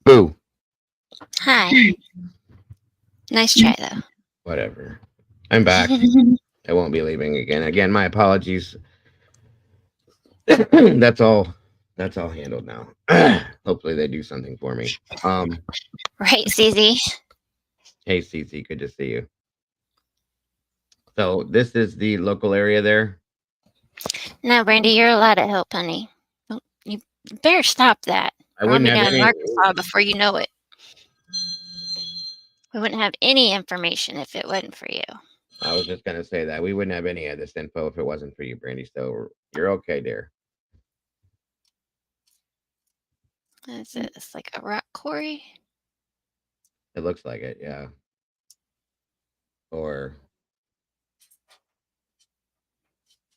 Boo. Hi. Nice try though. Whatever. I'm back. I won't be leaving again. Again, my apologies. That's all. That's all handled now. Hopefully they do something for me. Right, CZ. Hey CC, good to see you. So this is the local area there. No, Brandy, you're allowed to help, honey. You better stop that. I Or I'll wouldn't be have down in any. Arkansas before you know it. We wouldn't have any information if it wasn't for you. I was just gonna say that we wouldn't have any of this info if it wasn't for you, Brandy. So you're okay, dear. Is it? It's like a rock quarry. It looks like it, yeah. Or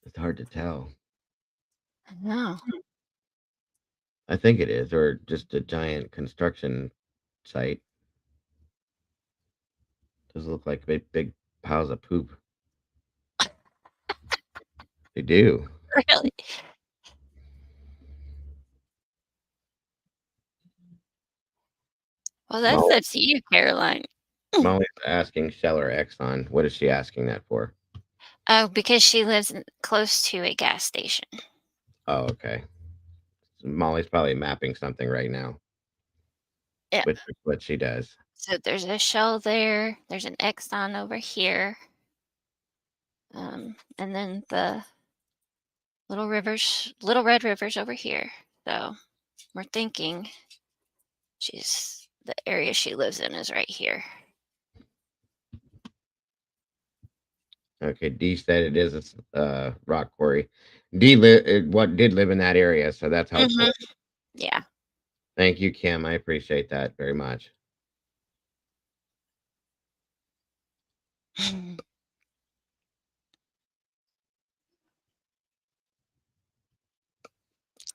it's hard to tell. No. I think it is, or just a giant construction site. Those look like big piles of poop. They do. Really? Well, that's Molly, up to you, Caroline. Molly's asking Sheller X on. What is she asking that for? Oh, because she lives close to a gas station. Oh, okay. So Molly's probably mapping something right now, Yeah. which is what she does. So there's a Shell there. There's an Exxon over here. And then the Little Red Rivers over here. So we're thinking the area she lives in is right here. Okay, D said it is a rock quarry. What did live in that area, so that's helpful. Mhm. Yeah. Thank you, Kim. I appreciate that very much.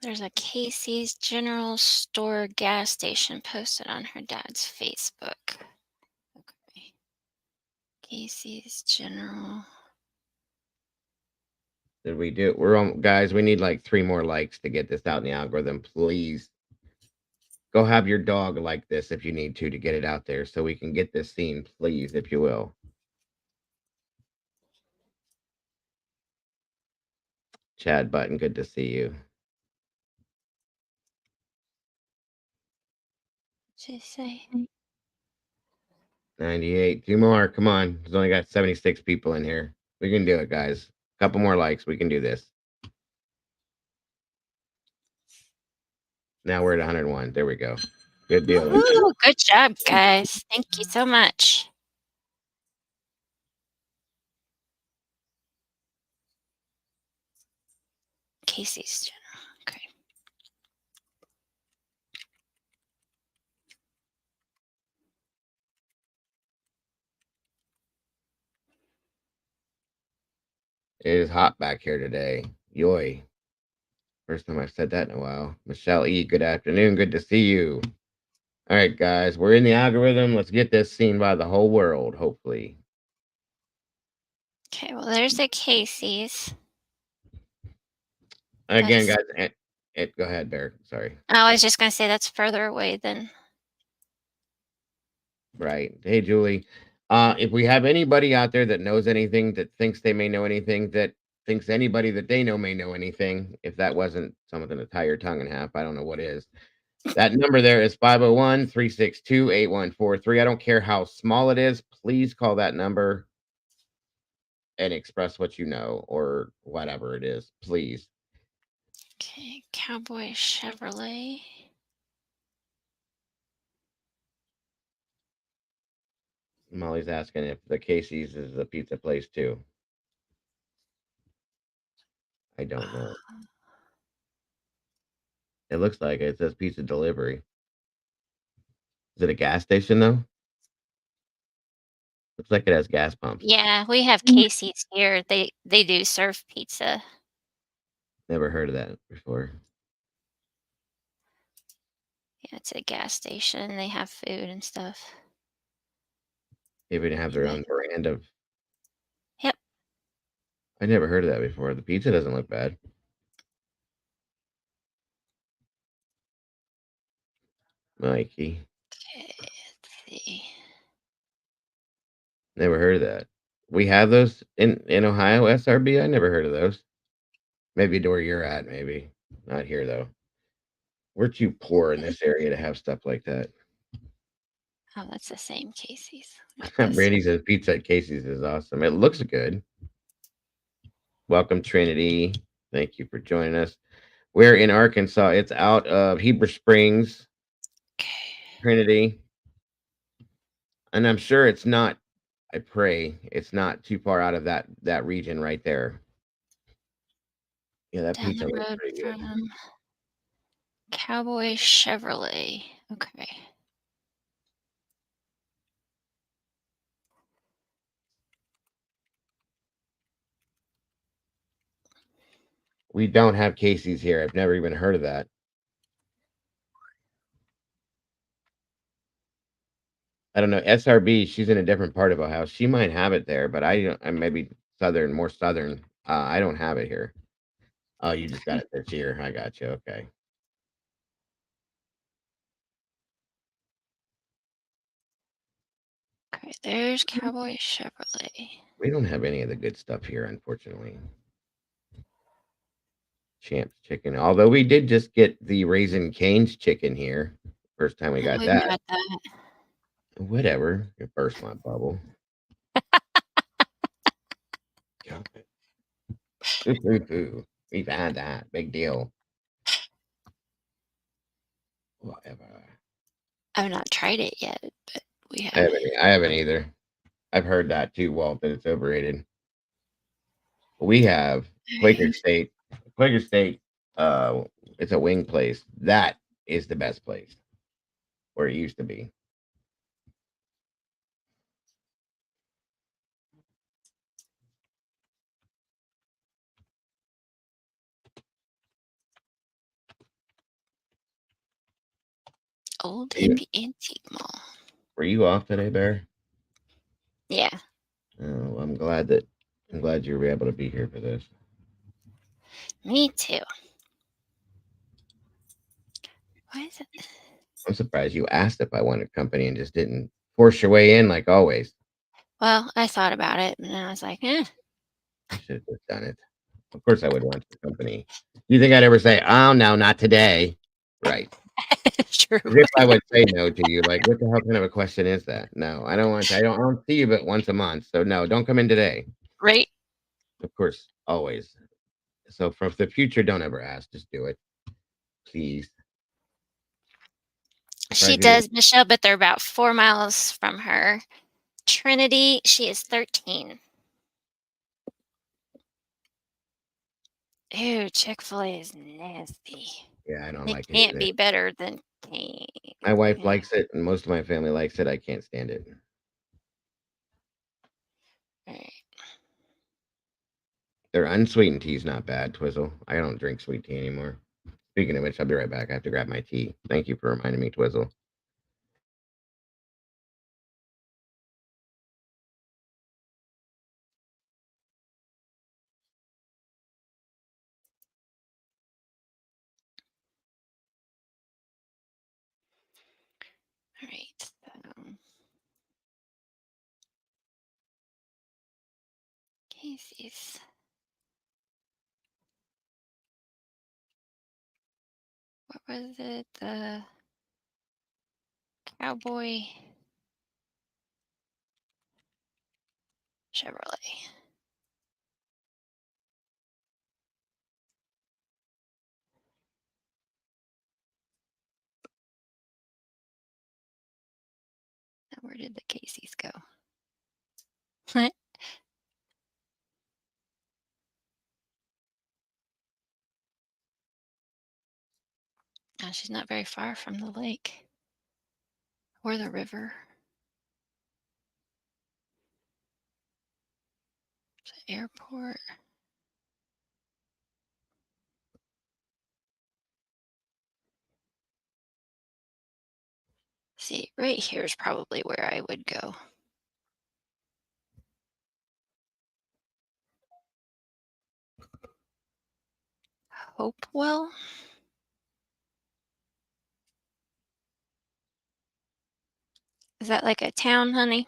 There's a Casey's General Store gas station posted on her dad's Facebook. Okay. Casey's General. Did we do? We're on, guys. We need like 3 more likes to get this out in the algorithm. Please go have your dog like this if you need to get it out there, so we can get this scene. Please, if you will. Chad Button, good to see you. Did you say? 98. 2 more. Come on. There's only got 76 people in here. We can do it, guys. Couple more likes. We can do this. Now we're at 101. There we go. Good deal. Woohoo! Good job, guys. Thank you so much. Casey's General. Okay. It is hot back here today. Yoy. First time I've said that in a while. Michelle E., good afternoon. Good to see you. All right, guys. We're in the algorithm. Let's get this seen by the whole world, hopefully. Okay, well, there's the Casey's. Again, That's, guys. Go ahead, Bear. Sorry. I was just going to say that's further away than. Right. Hey, Julie. If we have anybody out there that knows anything, that thinks they may know anything, that thinks anybody that they know may know anything, if that wasn't something to tie your tongue in half, I don't know what is. That number there is 501-362-8143. I don't care how small it is. Please call that number and express what you know or whatever it is. Please. Okay, Cowboy Chevrolet. Molly's asking if the Casey's is a pizza place too. I don't know. It looks like it says pizza delivery. Is it a gas station though? Looks like it has gas pumps. Yeah, we have Casey's here. They do serve pizza. Never heard of that before. Yeah, it's a gas station. They have food and stuff. They even have their own brand of. Yep. I never heard of that before. The pizza doesn't look bad. Mikey. Okay, let's see. Never heard of that. We have those in Ohio, SRB. I never heard of those. Maybe to where you're at, maybe. Not here though. We're too poor in this area to have stuff like that. Oh, that's the same Casey's. Brandy says pizza at Casey's is awesome. It looks good. Welcome, Trinity. Thank you for joining us. We're in Arkansas. It's out of Heber Springs, Okay. Trinity. And I'm sure it's not, I pray it's not too far out of that region right there. Yeah, that Down pizza the looks road pretty good. from Cowboy Chevrolet. Okay. We don't have Casey's here. I've never even heard of that. I don't know. SRB, she's in a different part of Ohio. She might have it there, but I'm maybe more southern. I don't have it here. Oh, you just got it this year. I got you. Okay. Okay, there's Cowboy Chevrolet. We don't have any of the good stuff here, unfortunately. Champs chicken. Although we did just get the Raisin Cane's chicken here. First time we got We've that. got that. Whatever. You burst my bubble. God. We've had that. Big deal. Whatever. I've not tried it yet, but we have. I haven't either. I've heard that too, Walt, that it's overrated. We have Quaker State. Quaker State, it's a wing place. That is the best place where it used to be. Old Hippie Antique Mall. Were you off today, Bear? Yeah. Oh, I'm glad you were able to be here for this. Me too. Why is it? I'm surprised you asked if I wanted company and just didn't force your way in like always. Well, I thought about it, and I was like, eh. You should have just done it. Of course, I would want your company. You think I'd ever say, "Oh no, not today"? Right? True. As if I would say no to you. Like, what the hell kind of a question is that? No, I don't want to. I don't see you but once a month, so no, don't come in today. Right? Of course, always. So for the future, don't ever ask. Just do it, please. She Surprised you didn't. does, Michelle, but they're about 4 miles from her. Trinity, she is 13. Ew, Chick-fil-A is nasty. Yeah, I don't It like it can't either. be better than King. My wife likes it, and most of my family likes it. I can't stand it. Right. Their unsweetened tea's not bad, Twizzle. I don't drink sweet tea anymore. Speaking of which, I'll be right back. I have to grab my tea. Thank you for reminding me, Twizzle. All right. So, Casey's. What was it? The Cowboy Chevrolet. Now, where did the Casey's go? What? Oh, she's not very far from the lake or the river. The airport. See, right here is probably where I would go. Hopewell? Is that like a town, honey?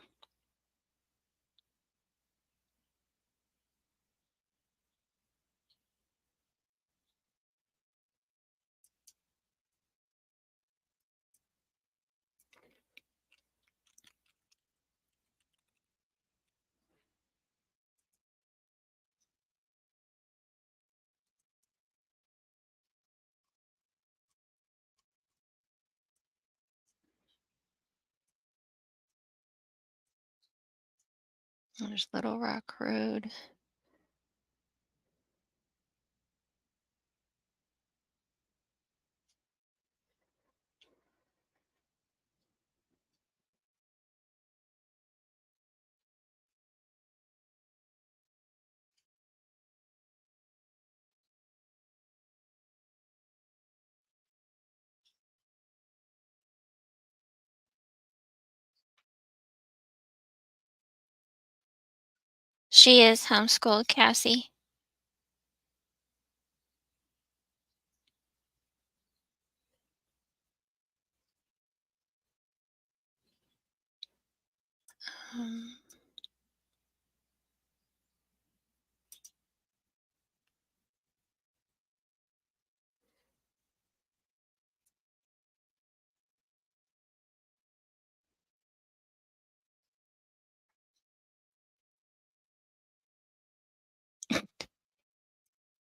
There's Little Rock Road. She is homeschooled, Cassie. Um,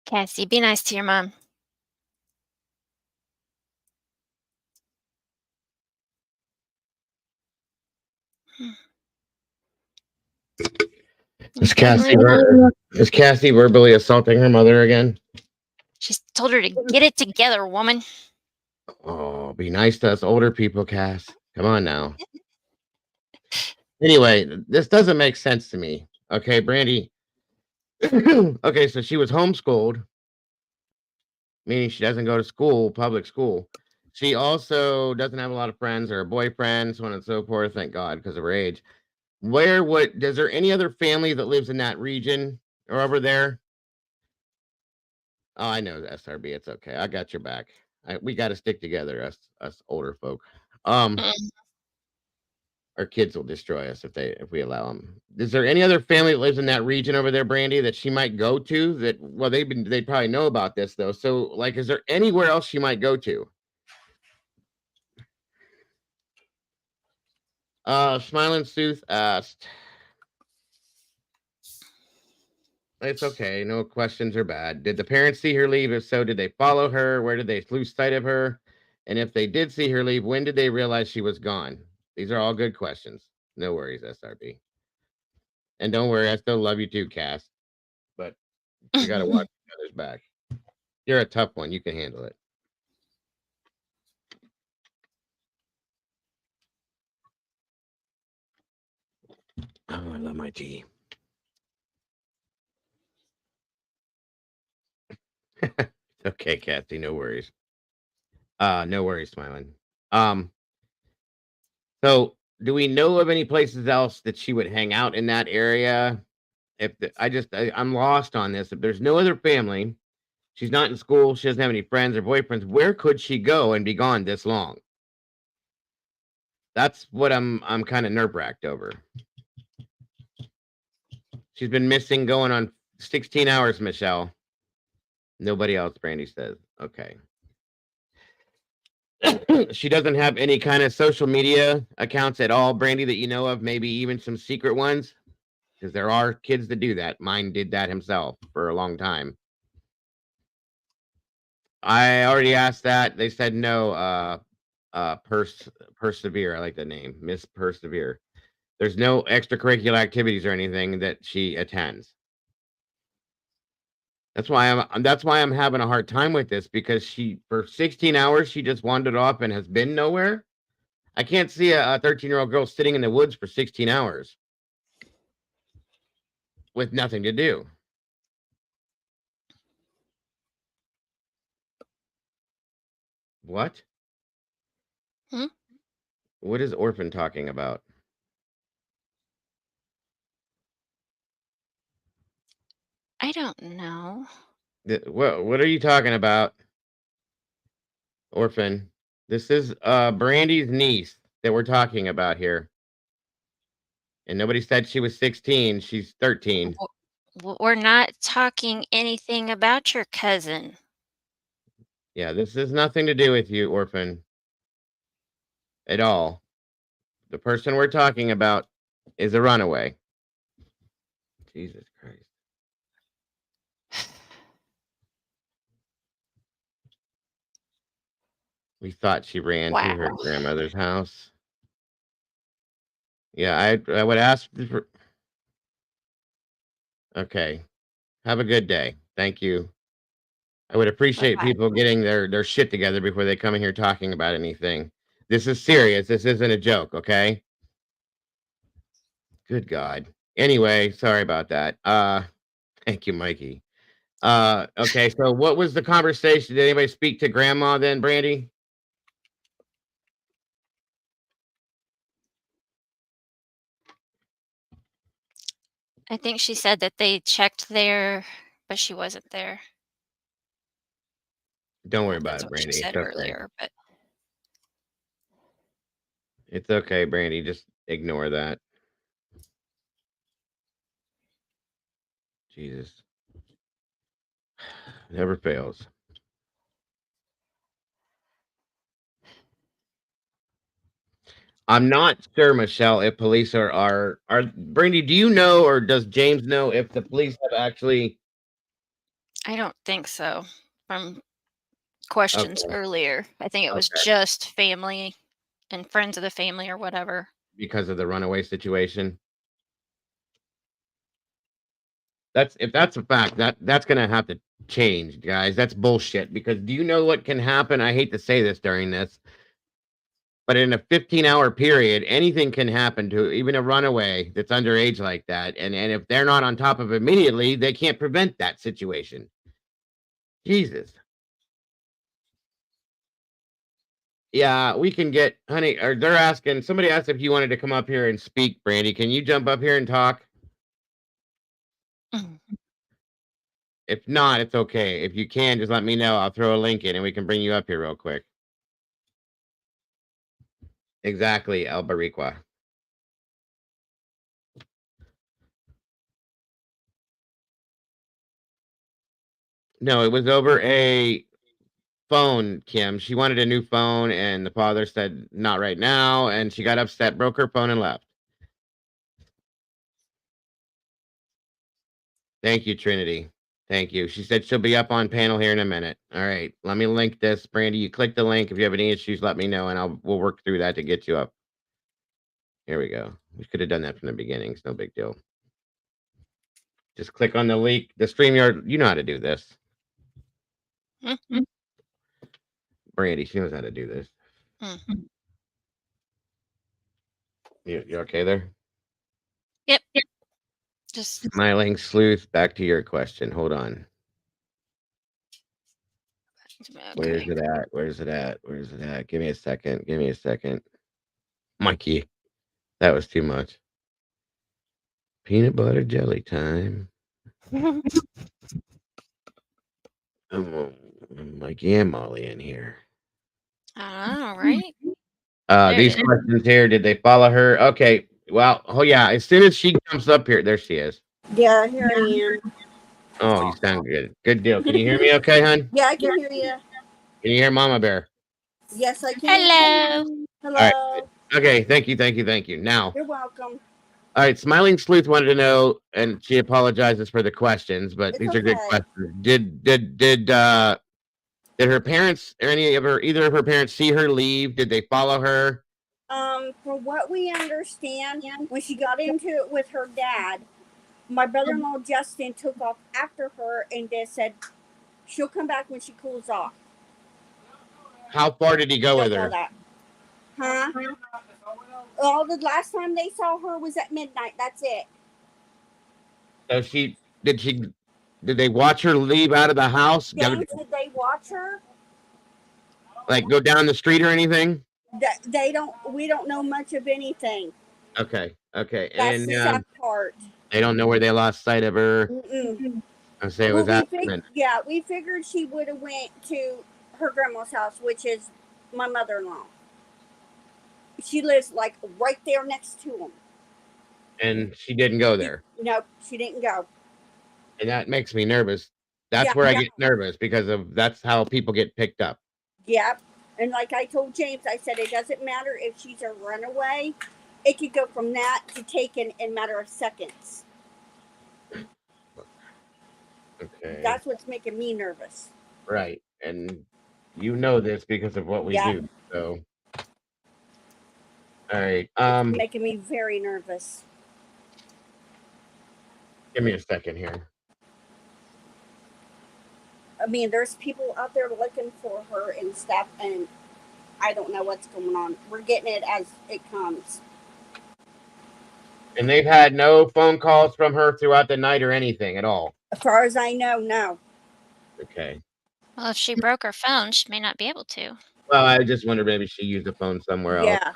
Cassie, be nice to your mom. Hmm. Is Apparently, Cassie verbally assaulting her mother again? she's told her to get it together, woman. Oh, be nice to us older people, Cass. Come on now. Anyway, this doesn't make sense to me. Okay, Brandy. Okay, so she was homeschooled, meaning she doesn't go to school, public school. She also doesn't have a lot of friends or a boyfriend, so on and so forth. Thank God, because of her age. Does there any other family that lives in that region or over there? Oh, I know the SRB. It's okay. I got your back. We got to stick together, us older folk. Um, Mm. our kids will destroy us if we allow them. Is there any other family that lives in that region over there, Brandy, that she might go to? That well, they'd probably know about this though. So, like, is there anywhere else she might go to? Smiling Sooth asked. It's okay. No questions are bad. Did the parents see her leave? If so, did they follow her? Where did they lose sight of her? And if they did see her leave, when did they realize she was gone? These are all good questions. No worries, SRB. And don't worry, I still love you too, Cass. But we got to watch each other's back. You're a tough one. You can handle it. Oh, I love my tea. Okay, Cassie. No worries. No worries, smiling. Um, so do we know of any places else that she would hang out in that area? I'm lost on this. If there's no other family, she's not in school, she doesn't have any friends or boyfriends, where could she go and be gone this long? That's what I'm kind of nerve-wracked over. She's been missing going on 16 hours, Michelle. Nobody else, Brandy says. Okay. She doesn't have any kind of social media accounts at all, Brandy, that you know of, maybe even some secret ones, because there are kids that do that. Mine did that himself for a long time. I already asked that. They said no. Persevere. I like the name, Miss Persevere. There's no extracurricular activities or anything that she attends. That's why I'm having a hard time with this, because she for 16 hours she just wandered off and has been nowhere. I can't see a 13-year-old girl sitting in the woods for 16 hours with nothing to do. What? Hmm? What is Orphan talking about? I don't know. What are you talking about, Orphan? This is Brandy's niece that we're talking about here. And nobody said she was 16. She's 13. We're not talking anything about your cousin. Yeah, this has nothing to do with you, Orphan, at all. The person we're talking about is a runaway. Jesus Christ. We thought she ran to her Wow. grandmother's house. Yeah, I would ask for. Okay. Have a good day. Thank you. I would appreciate Bye-bye. people getting their shit together before they come in here talking about anything. This is serious. This isn't a joke, okay? Good God. Anyway, sorry about that. Thank you, Mikey. Okay, so what was the conversation? Did anybody speak to grandma then, Brandy? I think she said that they checked there, but she wasn't there. Don't worry about That's it, what she Brandy. It's said okay. earlier, but It's okay, Brandy. Just ignore that. Jesus. Never fails. I'm not sure, Michelle, if police are Brandy, do you know, or does James know if the police have actually I don't think so. From questions okay, earlier, I think it was okay, just family and friends of the family or whatever. because of the runaway situation? That's if that's a fact, that's gonna have to change, guys. That's bullshit. Because do you know what can happen? I hate to say this during this, but in a 15-hour period, anything can happen to even a runaway that's underage like that. And if they're not on top of it immediately, they can't prevent that situation. Jesus. Yeah, we can get, honey, or they're asking, somebody asked if you wanted to come up here and speak, Brandy. Can you jump up here and talk? Mhm. If not, it's okay. If you can, just let me know. I'll throw a link in and we can bring you up here real quick. Exactly, Albariqua. No, it was over a phone, Kim. She wanted a new phone, and the father said, not right now. And she got upset, broke her phone, and left. Thank you, Trinity. Thank you. She said she'll be up on panel here in a minute. All right. Let me link this. Brandy, you click the link. If you have any issues, let me know, and we'll work through that to get you up. Here we go. We could have done that from the beginning. It's no big deal. Just click on the link. The StreamYard, you know how to do this. Mhm. Brandy, she knows how to do this. Mhm. You okay there? Yep. Just Smiling Sleuth, back to your question. Hold on. Where's okay. it at? Where's it at? Where's it at? Give me a second. Give me a second. Mikey, that was too much. Peanut butter jelly time. I'm Mikey and Molly in here. All right. There These it is. questions here, did they follow her? Okay. Well, oh yeah, as soon as she comes up here, there she is. Yeah, here I am. Oh, you sound good. Good deal. Can you hear me okay, hon? Yeah, I can hear you. Can you hear Mama Bear? Yes, I can. Hello. All right. Hello. Okay, thank you, thank you, thank you. Now, You're welcome. all right, Smiling Sleuth wanted to know, and she apologizes for the questions, but It's these are good okay. questions. Did her parents or either of her parents see her leave? Did they follow her? From what we understand, when she got into it with her dad, my brother-in-law Justin took off after her and they said she'll come back when she cools off. How far did he go with Don't know her? that. Huh? Well, the last time they saw her was at midnight. That's it. So did they watch her leave out of the house? James, did they watch her? Like go down the street or anything? They don't. We don't know much of anything. Okay, okay. That's And the sad part. they don't know where they lost sight of her. Mm-mm. I say it Well, was after. we figured she would have went to her grandma's house, which is my mother-in-law. She lives like right there next to them. And she didn't go there. No, she didn't go. And that makes me nervous. That's Yeah, where I get nervous because that's how people get picked up. yeah. And like I told James, I said it doesn't matter if she's a runaway. It could go from that to taken in a matter of seconds. Okay. That's what's making me nervous. Right. And you know this because of what we do. So all right. It's making me very nervous. Give me a second here. I mean, there's people out there looking for her and stuff, and I don't know what's going on. We're getting it as it comes. And they've had no phone calls from her throughout the night or anything at all. As far as I know, no. Okay. Well, if she broke her phone, she may not be able to. Well, I just wondered maybe she used a phone somewhere else. Yeah.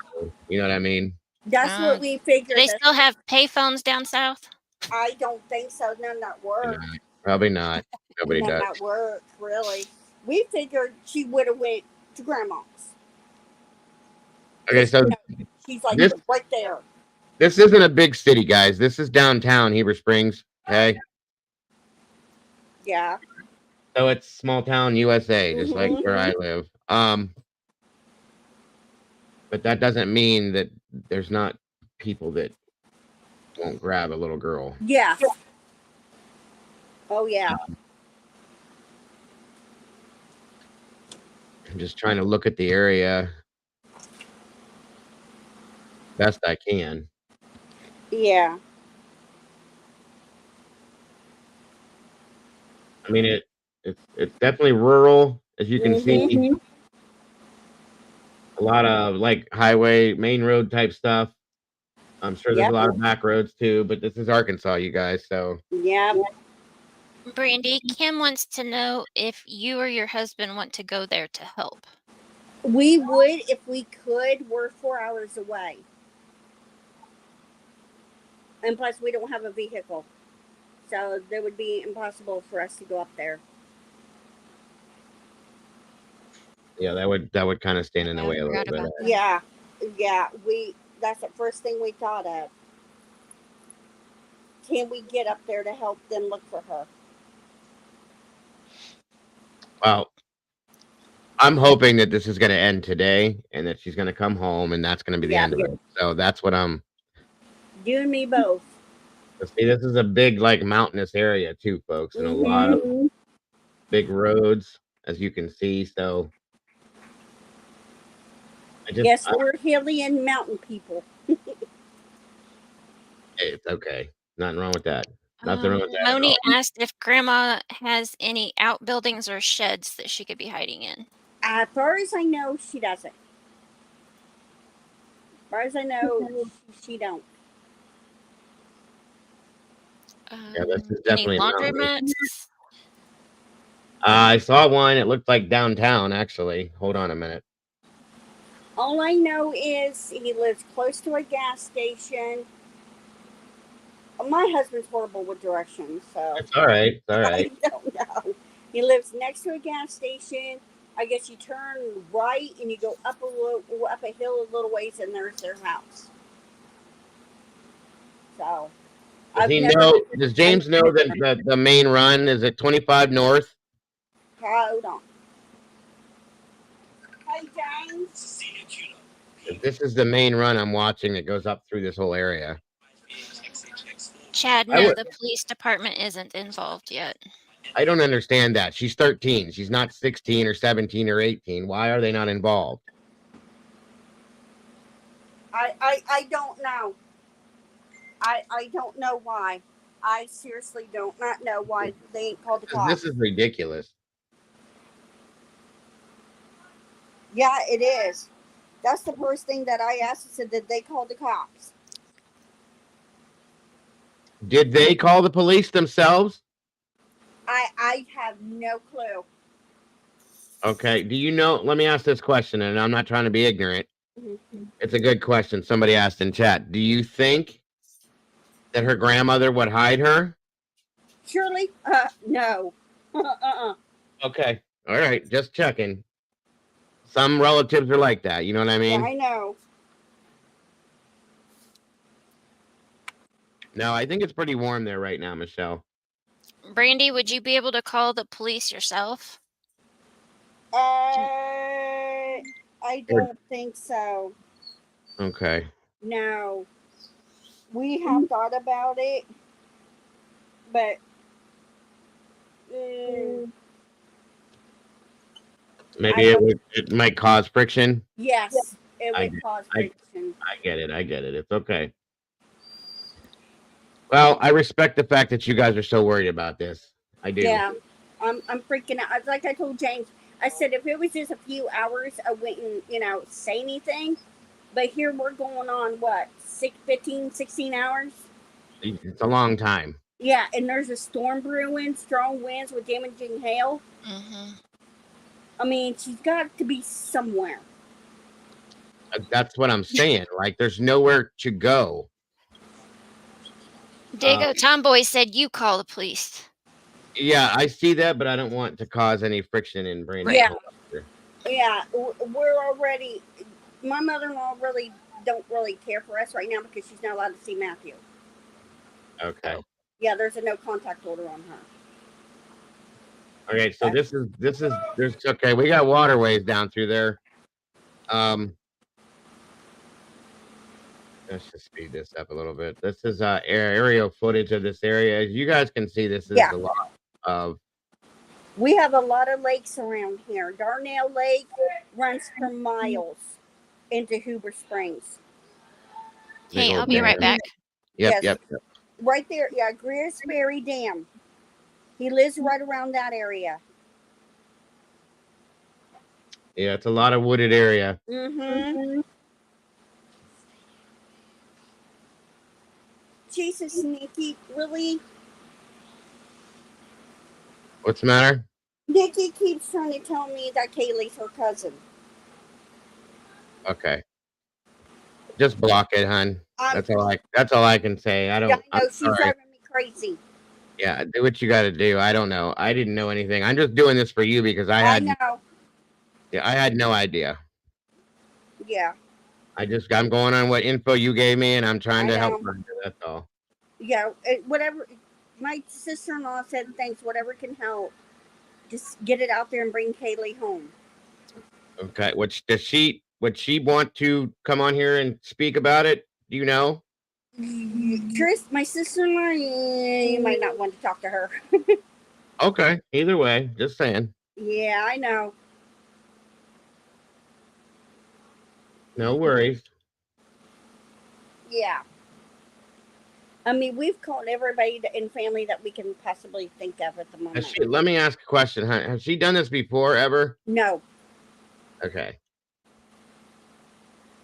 You know what I mean? That's what we Do figured. they still have pay phones down south? I don't think so. None that work. Probably not. Nobody None does. that work, really. We figured she would have went to grandma's. Okay, so she's like right there. This isn't a big city, guys. This is downtown Heber Springs. Okay. Yeah. So it's small town USA, just like where I live. But that doesn't mean that there's not people that won't grab a little girl. Yeah. Oh yeah. I'm just trying to look at the area best I can. Yeah. I mean it's definitely rural, as you can see. A lot of like highway, main road type stuff. I'm sure there's a lot of back roads too, but this is Arkansas, you guys. So yeah. Brandy, Kim wants to know if you or your husband want to go there to help. We would if we could. We're 4 hours away. And plus, we don't have a vehicle. So it would be impossible for us to go up there. Yeah, that would kind of stand in the Yeah, way a little forgot bit. about that. Yeah. That's the first thing we thought of. Can we get up there to help them look for her? Well, I'm hoping that this is going to end today and that she's going to come home and that's going to be the end of it. So that's what I'm. You and me both. See, this is a big, like, mountainous area too, folks, and a lot of big roads, as you can see. So Yes, we're hilly and mountain people. it's okay. Nothing wrong with that. Nothing wrong with that at Moni all. asked if Grandma has any outbuildings or sheds that she could be hiding in. As far as I know, she doesn't. As far as I know, she don't. Yeah, this is Any definitely a mountain. laundromats? I saw one. It looked like downtown, actually. Hold on a minute. All I know is he lives close to a gas station. My husband's horrible with directions, so It's all right. It's all right. I don't know. He lives next to a gas station. I guess you turn right and you go up a hill a little ways, and there's their house. So, Does James know that the main run is at 25 north? Hold on. Hey, James. This is the main run I'm watching that goes up through this whole area. Chad, no, the police department isn't involved yet. I don't understand that. She's 13. She's not 16 or 17 or 18. Why are they not involved? I don't know. I don't know why. I seriously don't not know why they ain't called the cops. This is ridiculous. Yeah, it is. That's the first thing that I asked. I said, did they call the cops? Did they call the police themselves? I have no clue. Okay. Do you know? Let me ask this question, and I'm not trying to be ignorant. Mm-hmm. It's a good question. Somebody asked in chat. Do you think that her grandmother would hide her? Surely? No. Okay. All right. Just checking. Some relatives are like that. You know what I mean? Yeah, I know. No, I think it's pretty warm there right now, Michelle. Brandy, would you be able to call the police yourself? I don't think so. Okay. No. We have thought about it, but maybe it might cause friction. Yes, it would cause friction. I get it. It's okay. Well, I respect the fact that you guys are so worried about this. I do. Yeah, I'm freaking out. Like I told James, I said if it was just a few hours, I wouldn't, say anything. But here we're going on, 15, 16 hours? It's a long time. Yeah, and there's a storm brewing, strong winds with damaging hail. Mm-hmm. I mean, she's got to be somewhere. That's what I'm saying. Like, there's nowhere to go. Dago Tomboy said you call the police. Yeah, I see that, but I don't want to cause any friction in brain. Yeah, we're already. My mother-in-law don't really care for us right now because she's not allowed to see Matthew. Okay. Yeah, there's a no contact order on her. Okay, so this is there's okay. We got waterways down through there. Let's just speed this up a little bit. This is aerial footage of this area. As you guys can see, this is a lot of. We have a lot of lakes around here. Darnell Lake runs for miles into Hoover Springs. Hey, I'll be right back. Yep. Right there, Greer's Ferry Dam. He lives right around that area. Yeah, it's a lot of wooded area. Mm-hmm. Jesus, Nikki, really? What's the matter? Nikki keeps trying to tell me that Kaylee's her cousin. Okay. Just block it, hun. I'm, That's all I can say. I I'm know she's sorry. driving me crazy. Yeah, do what you got to do. I don't know. I didn't know anything. I'm just doing this for you because I know. I had no idea. Yeah. I'm going on what info you gave me, and I'm trying I to help know. her. That's all. Yeah. Whatever. My sister-in-law said, thanks. Whatever can help. Just get it out there and bring Kaylee home. Okay. Would she want to come on here and speak about it? Do you know? Tris, my sister-in-law, you might not want to talk to her. Okay. Either way, just saying. Yeah, I know. No worries. Yeah. I mean, we've called everybody in family that we can possibly think of at the moment. Let me ask a question, huh? Has she done this before ever? No. Okay.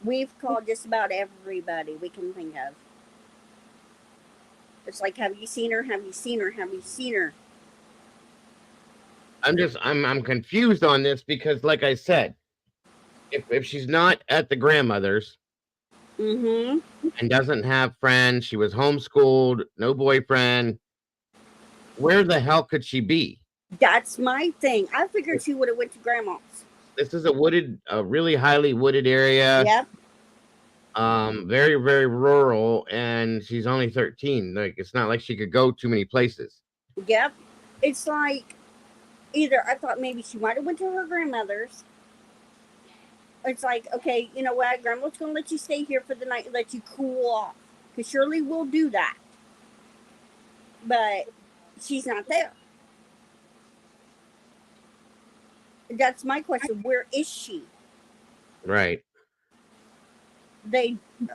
We've called just about everybody we can think of. It's like, have you seen her? Have you seen her? Have you seen her? I'm confused on this because, like I said, if she's not at the grandmother's Mm-hmm. and doesn't have friends, she was homeschooled, no boyfriend, where the hell could she be? That's my thing. I figured she would have went to grandma's. This is a really highly wooded area. Yep. Very, very rural, and she's only 13. Like, it's not like she could go too many places. Yep. It's like either I thought maybe she might have went to her grandmother's. It's like, okay, you know what? Grandma's going to let you stay here for the night and let you cool off. Because Shirley will do that. But she's not there. That's my question. Where is she? Right.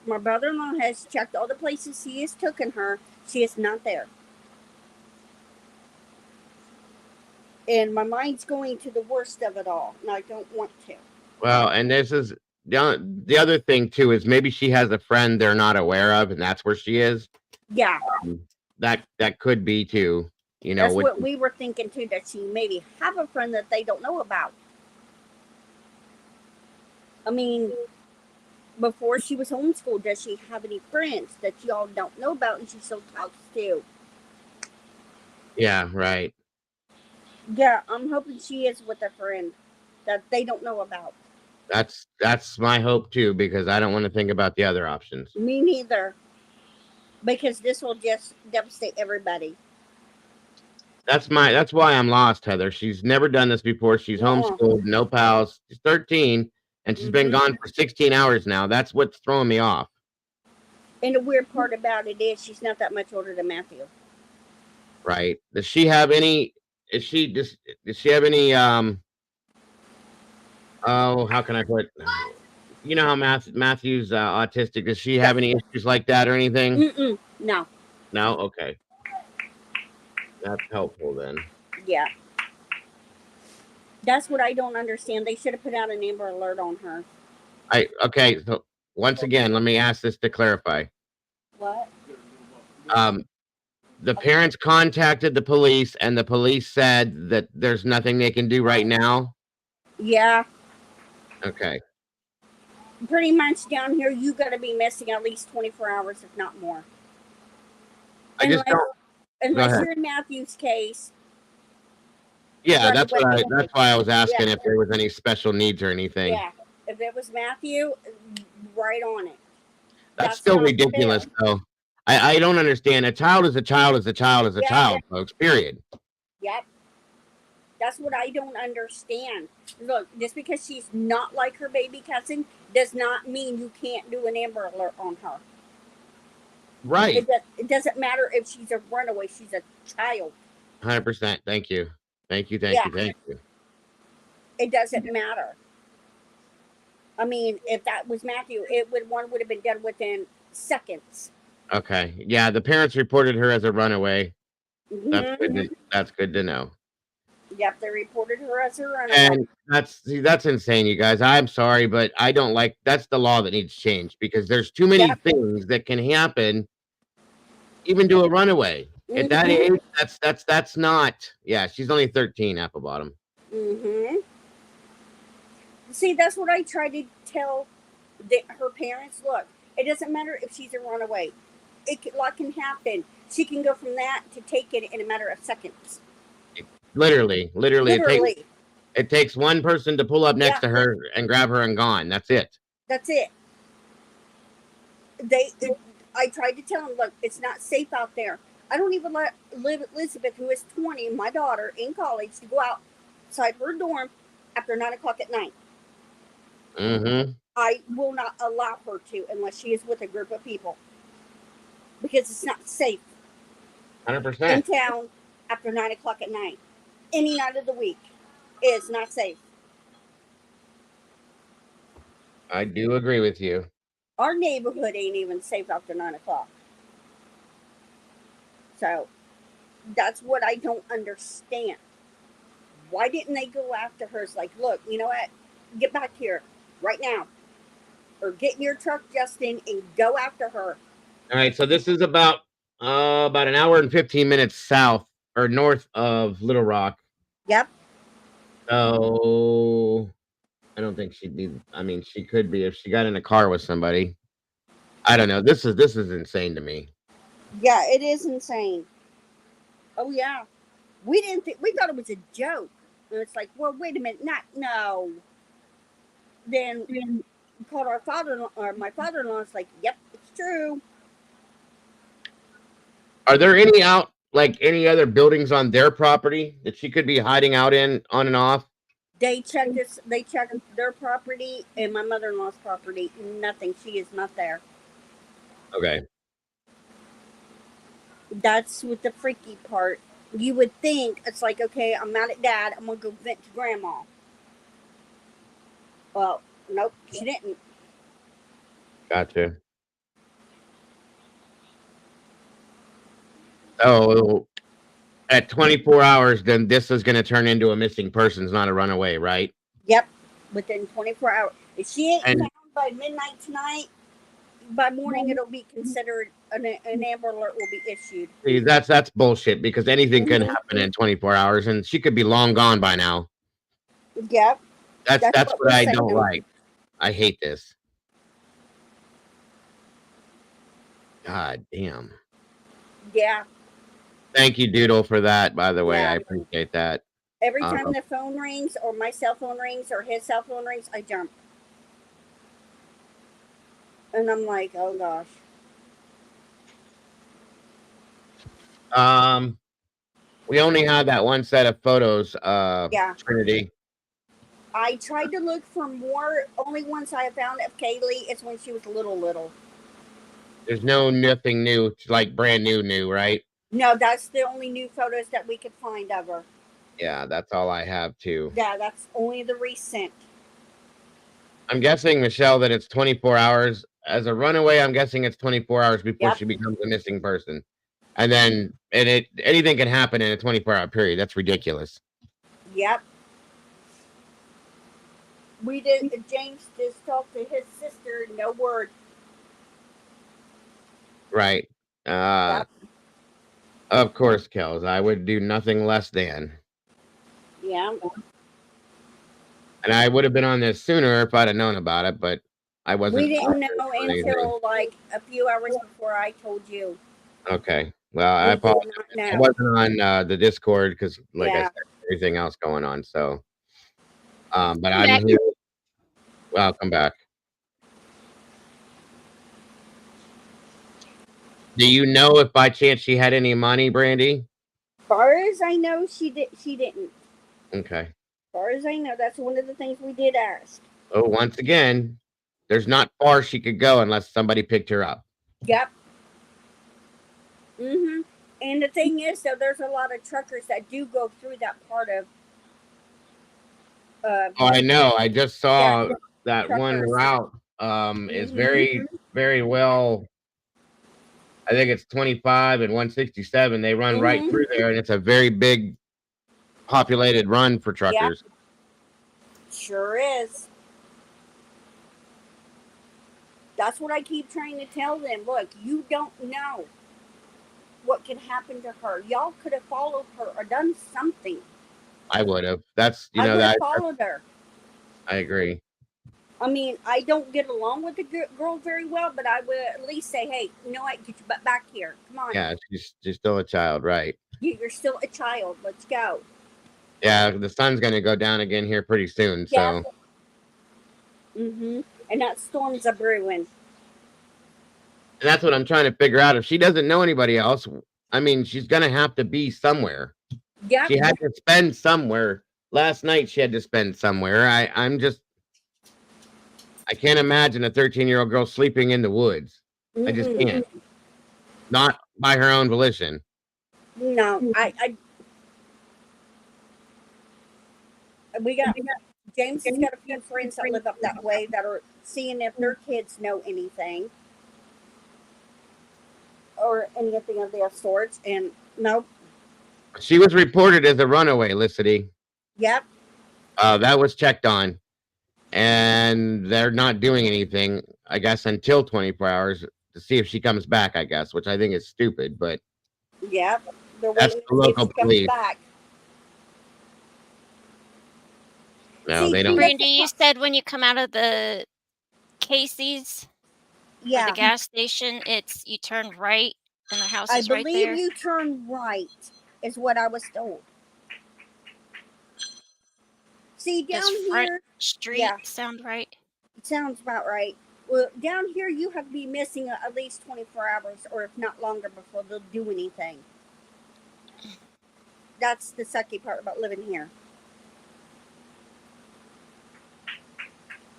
My brother-in-law has checked all the places he has taken her. She is not there. And my mind's going to the worst of it all. And I don't want to. Well, and this is the other thing too is maybe she has a friend they're not aware of, and that's where she is. Yeah. That could be too. You know, that's what we were thinking too. That she maybe have a friend that they don't know about. I mean, before she was homeschooled, does she have any friends that y'all don't know about and she still talks to? Yeah. Right. Yeah, I'm hoping she is with a friend that they don't know about. That's my hope too, because I don't want to think about the other options. Me neither. Because this will just devastate everybody. That's why I'm lost, Heather. She's never done this before. She's homeschooled, no pals. She's 13, and she's been gone for 16 hours now. That's what's throwing me off. And the weird part about it is she's not that much older than Matthew. Right. Does she have any? Does she have any? Oh, how can I put? You know how Matthew's autistic. Does she have any issues like that or anything? No. No. Okay. That's helpful then. Yeah. That's what I don't understand. They should have put out an Amber Alert on her. Okay. So once again, let me ask this to clarify. What? The parents contacted the police, and the police said that there's nothing they can do right now. Yeah. Okay. Pretty much down here, you got to be missing at least 24 hours, if not more. Unless you're in Matthew's case. Yeah, that's why I was asking if there was any special needs or anything. Yeah, if it was Matthew, right on it. That's still ridiculous, though. I don't understand. A child is a child is a child is a child, folks. Period. Yep. That's what I don't understand. Look, just because she's not like her baby cousin does not mean you can't do an Amber Alert on her. Right. It doesn't matter if she's a runaway. She's a child. 100%. Thank you. Thank you. It doesn't matter. I mean, if that was Matthew, one would have been done within seconds. Okay. Yeah, the parents reported her as a runaway. That's good to know. Yep, they reported her as a runaway. And that's insane, you guys. I'm sorry, but I don't like. That's the law that needs changed because there's too many things that can happen, even to a runaway. At that age, that's not. Yeah, she's only 13, Applebottom. See, that's what I try to tell Her parents, look, it doesn't matter if she's a runaway. A lot can happen. She can go from that to take it in a matter of seconds. Literally, Literally. it takes one person to pull up next Yeah. to her and grab her and gone. That's it. That's it. I tried to tell them, look, it's not safe out there. I don't even let Elizabeth, who is 20, my daughter, in college, to go outside her dorm after 9 o'clock at night. Mm-hmm. I will not allow her to unless she is with a group of people, because it's not safe 100%. in town after 9 o'clock at night. Any night of the week is not safe. I do agree with you. Our neighborhood ain't even safe after 9 o'clock. So that's what I don't understand. Why didn't they go after her? It's like, look, you know what? Get back here right now. Or get in your truck, Justin, and go after her. All right, so this is about an hour and 15 minutes south or north of Little Rock. Yep. So I don't think she'd be. I mean, she could be if she got in a car with somebody. I don't know. This is insane to me. Yeah, it is insane. Oh yeah, we didn't think, we thought it was a joke, and it's like, well, wait a minute, no. Then we called our father-in-law, or my father-in-law. It's like, yep, it's true. Are there any other buildings on their property that she could be hiding out in on and off? They checked this. They checked their property and my mother-in-law's property. Nothing. She is not there. Okay. That's with the freaky part. You would think it's like, okay, I'm mad at Dad. I'm gonna go vent to Grandma. Well, nope, she didn't. Gotcha. Oh, at 24 hours, then this is going to turn into a missing persons, not a runaway, right? Yep, within 24 hours. If she ain't found by midnight tonight, by morning it'll be considered an Amber Alert will be issued. See, that's bullshit, because anything can happen in 24 hours, and she could be long gone by now. Yep. That's what I don't like. I hate this. God damn. Yeah. Thank you, Doodle, for that, by the way. Yeah. I appreciate that. Every time the phone rings, or my cell phone rings, or his cell phone rings, I jump. And I'm like, oh gosh. We only had that one set of photos, Yeah. Trinity. I tried to look for more. Only ones I have found of Kaylee is when she was little. There's nothing new, like brand new, right? No, that's the only new photos that we could find of her. Yeah, that's all I have too. Yeah, that's only the recent. I'm guessing, Michelle, that it's 24 hours. As a runaway, I'm guessing it's 24 hours before she becomes a missing person. And then anything can happen in a 24-hour period. That's ridiculous. Yep. We did. James just talked to his sister. No word. Right. Yep. Of course, Kels. I would do nothing less than. Yeah. And I would have been on this sooner if I'd have known about it, but I wasn't. We didn't know until like a few hours before I told you. Okay. Well, I apologize. I wasn't on the Discord because, like I said, everything else going on. So, but I'm here. Welcome back. Do you know if by chance she had any money, Brandy? As far as I know, she didn't. Okay. As far as I know, that's one of the things we did ask. Oh, once again, there's not far she could go unless somebody picked her up. Yep. And the thing is, though, there's a lot of truckers that do go through that part of. Oh, I know. I just saw that truckers. One route is very, very well. I think it's 25 and 167. They run right through there, and it's a very big populated run for truckers. Yep. Sure is. That's what I keep trying to tell them. Look, you don't know what could happen to her. Y'all could have followed her or done something. I would have. That's, I would have followed her. I agree. I mean, I don't get along with the girl very well, but I would at least say, hey, you know what? Get your butt back here. Come on. Yeah, she's still a child, right? You're still a child. Let's go. Yeah, the sun's gonna go down again here pretty soon, so. And that storm's a brewing. And that's what I'm trying to figure out. If she doesn't know anybody else, I mean, she's gonna have to be somewhere. Yeah. She had to spend somewhere. Last night she had to spend somewhere. I can't imagine a 13-year-old girl sleeping in the woods. I just can't. Not by her own volition. No, James has got a few friends that live up that way that are seeing if their kids know anything or anything of their sorts, and nope. She was reported as a runaway, Licity. Yep. That was checked on, and they're not doing anything, I guess, until 24 hours to see if she comes back, I guess, which I think is stupid, but yep. They're that's waiting the to see if local she comes police. back. No, See, they don't. Brandy, you said when you come out of the Casey's, Yeah, the gas station, you turn right, and the house I is right believe there. you turn right, is what I was told. See, down Does front here, street sound right? it sounds about right. Well, down here, you have to be missing at least 24 hours, or if not longer, before they'll do anything. That's the sucky part about living here.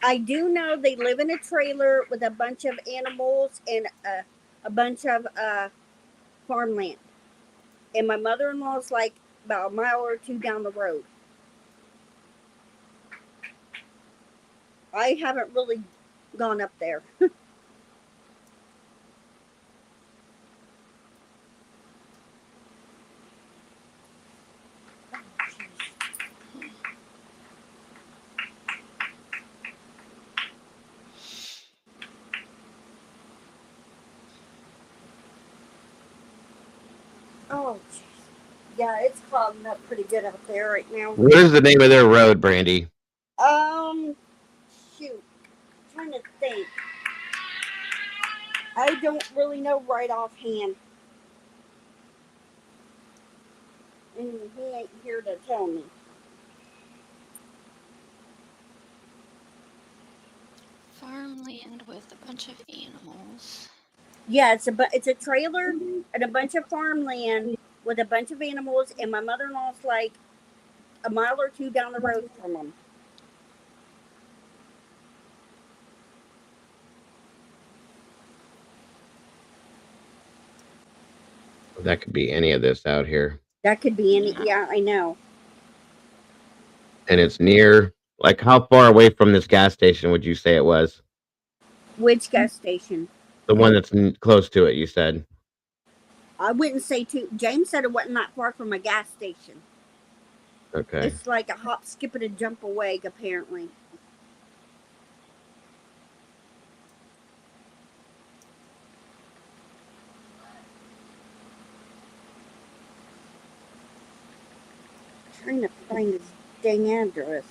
I do know they live in a trailer with a bunch of animals and a bunch of farmland. And my mother-in-law's like about a mile or two down the road. I haven't really gone up there. Oh, jeez. Yeah, it's clogging up pretty good out there right now. What is the name of their road, Brandy? Shoot. I'm trying to think. I don't really know right offhand. And he ain't here to tell me. Farmland with a bunch of animals. Yeah, it's a trailer and a bunch of farmland with a bunch of animals, and my mother-in-law's like a mile or two down the road from them. That could be any of this out here. That could be any. Yeah, I know. And it's near, like, how far away from this gas station would you say it was? Which gas station? The one that's close to it, you said. I wouldn't say too. James said it wasn't that far from a gas station. Okay. It's like a hop, skip, and a jump away, apparently. I'm trying to find this dang address.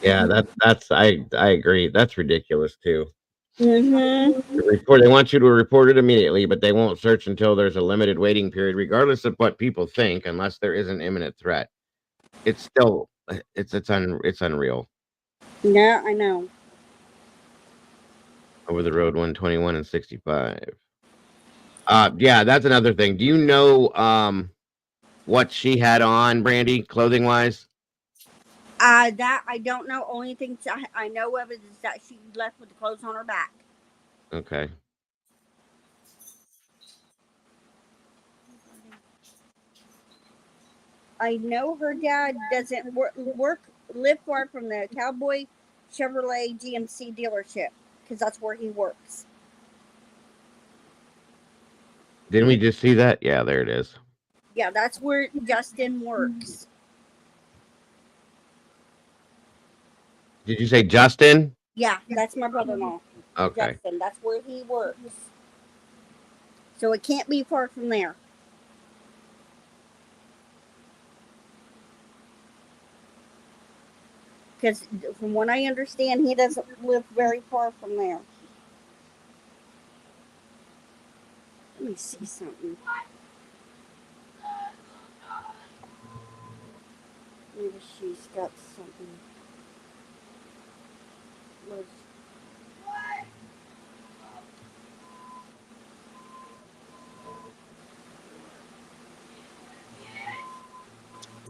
Yeah, that's I agree. That's ridiculous too. Mm-hmm. They want you to report it immediately, but they won't search until there's a limited waiting period, regardless of what people think, unless there is an imminent threat. It's still it's unreal. Yeah, I know. Over the road 121 and 65. Yeah, that's another thing. Do you know what she had on, Brandy, clothing wise? That I don't know. Only thing I know of is that she left with the clothes on her back. Okay. I know her dad doesn't live far from the Cowboy Chevrolet GMC dealership because that's where he works. Didn't we just see that? Yeah, there it is. Yeah, that's where Justin works. Did you say Justin? Yeah, that's my brother-in-law. Okay. Justin. That's where he works. So it can't be far from there. Because from what I understand, he doesn't live very far from there. Let me see something. Maybe she's got something.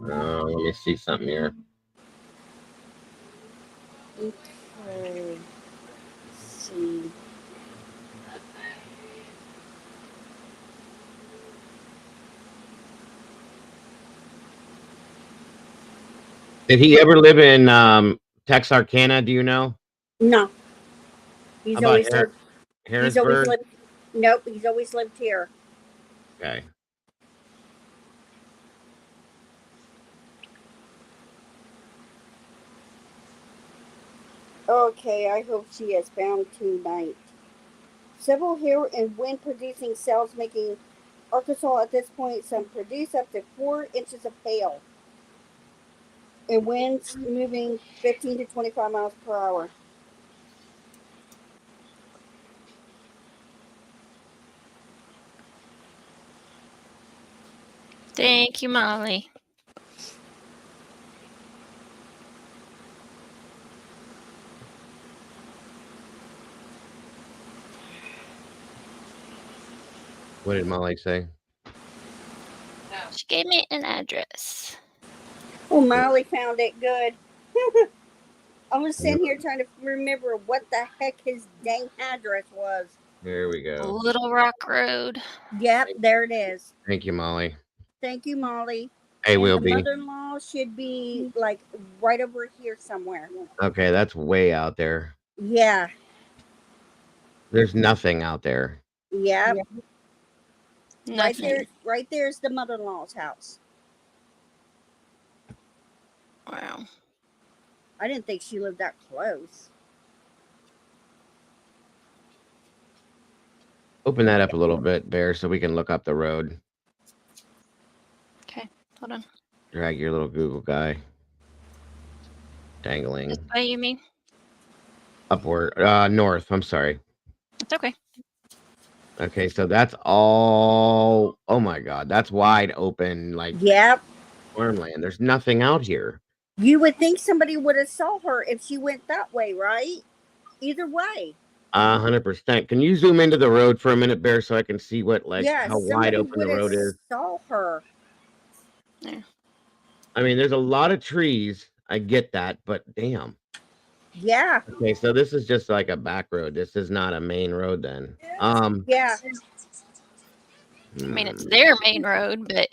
Let me see something here. Okay. Let's see. Did he ever live in Texarkana? Do you know? No. How He's about always lived. He's always Harrisburg? lived. Nope. He's always lived here. Okay. Okay. I hope she is found tonight. Several hair and wind producing cells making Arkansas at this point some produce up to 4 inches of hail. And winds moving 15 to 25 miles per hour. Thank you, Molly. What did Molly say? She gave me an address. Oh, Molly found it good. I was sitting here trying to remember what the heck his dang address was. Here we go. Little Rock Road. Yep, there it is. Thank you, Molly. Thank you, Molly. Hey, and will the be. mother-in-law should be like right over here somewhere. Okay, that's way out there. Yeah. There's nothing out there. Yep. Nothing. Right there's the mother-in-law's house. Wow. I didn't think she lived that close. Open that up a little bit, Bear, so we can look up the road. Okay, hold on. Drag your little Google guy. Dangling. This way, you mean? Upward. North. I'm sorry. It's okay. Okay, so that's all. Oh my God, that's wide open, like Yep. farmland. There's nothing out here. You would think somebody would have saw her if she went that way, right? Either way. 100%. Can you zoom into the road for a minute, Bear, so I can see what how wide open the road is? Saw her. There. I mean, there's a lot of trees. I get that, but damn. Yeah. Okay, so this is just like a back road. This is not a main road then. Yeah. I mean, it's their main road, but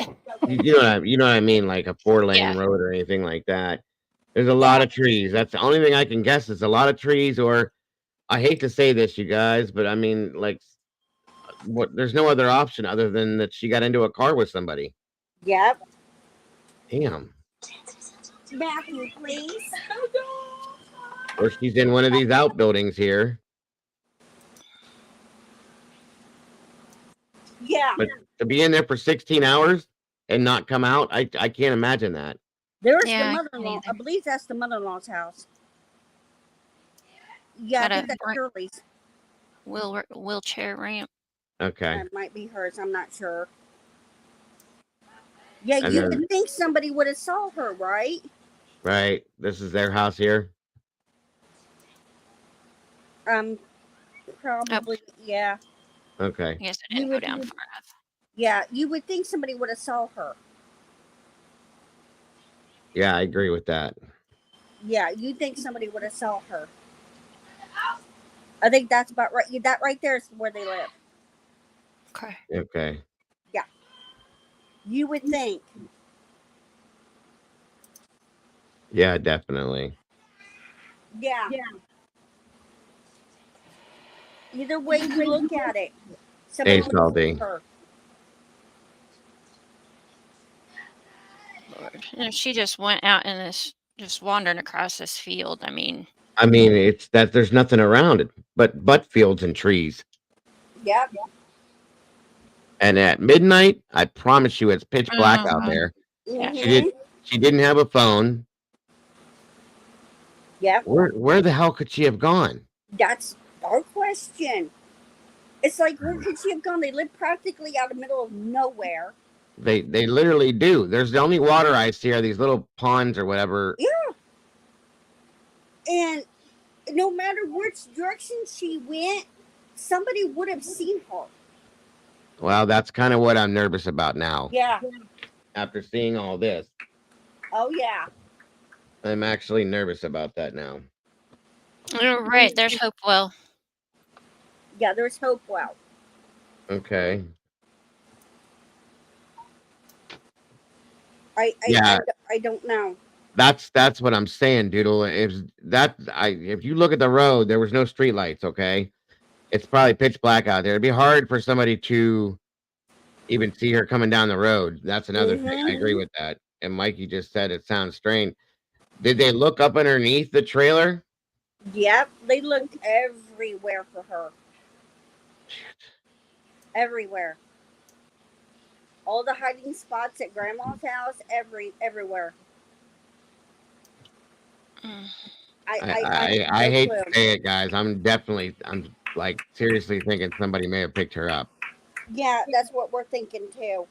you know what I mean, like a 4-lane road or anything like that. There's a lot of trees. That's the only thing I can guess is a lot of trees, or I hate to say this, you guys, but I mean, like, what? There's no other option other than that she got into a car with somebody. Yep. Damn. Matthew, please. Or she's in one of these outbuildings here. Yeah. But to be in there for 16 hours and not come out, I can't imagine that. There's the mother-in-law. I believe that's the mother-in-law's house. Yeah, I think that's Shirley's. Wheelchair ramp. Okay. That might be hers. I'm not sure. Yeah, you would think somebody would have saw her, right? Right. This is their house here. Probably. Yeah. Okay. I guess I didn't go down far enough. Yeah, you would think somebody would have saw her. Yeah, I agree with that. Yeah, you'd think somebody would have saw her. I think that's about right. That right there is where they live. Okay. Okay. Yeah. You would think. Yeah, definitely. Yeah. Either way you look at it. Hey, Salty. Lord. And she just went out in this just wandering across this field. I mean, it's that there's nothing around it but fields and trees. Yep. And at midnight, I promise you, it's pitch black out mhm, there. yeah. Mhm. She didn't have a phone. Yep. Where the hell could she have gone? That's our question. It's like, where could she have gone? They live practically out of the middle of nowhere. They literally do. There's the only water I see are these little ponds or whatever. Yeah. And no matter which direction she went, somebody would have seen her. Well, that's kind of what I'm nervous about now. Yeah. After seeing all this, Oh, yeah. I'm actually nervous about that now. You're right. There's Hopewell. Yeah, there's Hopewell. Okay. I Yeah. I don't know. That's what I'm saying, Doodle. If you look at the road, there was no street lights, okay? It's probably pitch black out there. It'd be hard for somebody to even see her coming down the road. That's another thing. I agree with that. And Mikey just said it sounds strange. Did they look up underneath the trailer? Yep, they looked everywhere for her. Everywhere. All the hiding spots at Grandma's house, everywhere. Mm. I hate to say it, guys. I'm like seriously thinking somebody may have picked her up. Yeah, that's what we're thinking too.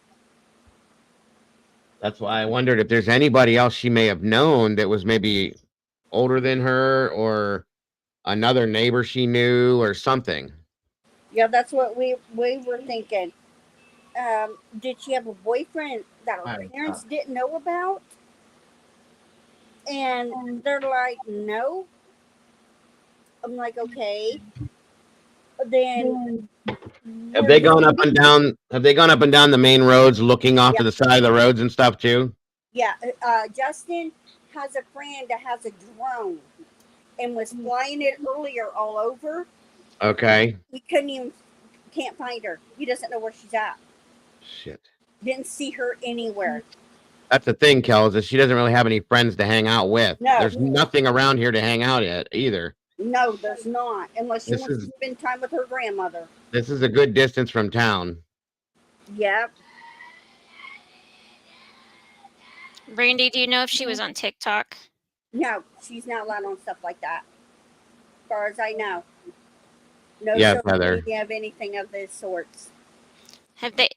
That's why I wondered if there's anybody else she may have known that was maybe older than her or another neighbor she knew or something. Yeah, that's what we were thinking. Did she have a boyfriend that her parents didn't know about? And they're like, no. I'm like, okay. Then Have they gone up and down? Have they gone up and down the main roads, looking off to the side of the roads and stuff too? Yeah, Justin has a friend that has a drone and was flying it earlier all over. Okay. He can't find her. He doesn't know where she's at. Shit. Didn't see her anywhere. That's the thing, Kels, is she doesn't really have any friends to hang out with. No. There's nothing around here to hang out at either. No, there's not, unless she wants to spend time with her grandmother. This is a good distance from town. Yep. Brandy, do you know if she was on TikTok? No, she's not allowed on stuff like that. As far as I know. No social media of anything of this sorts. Have they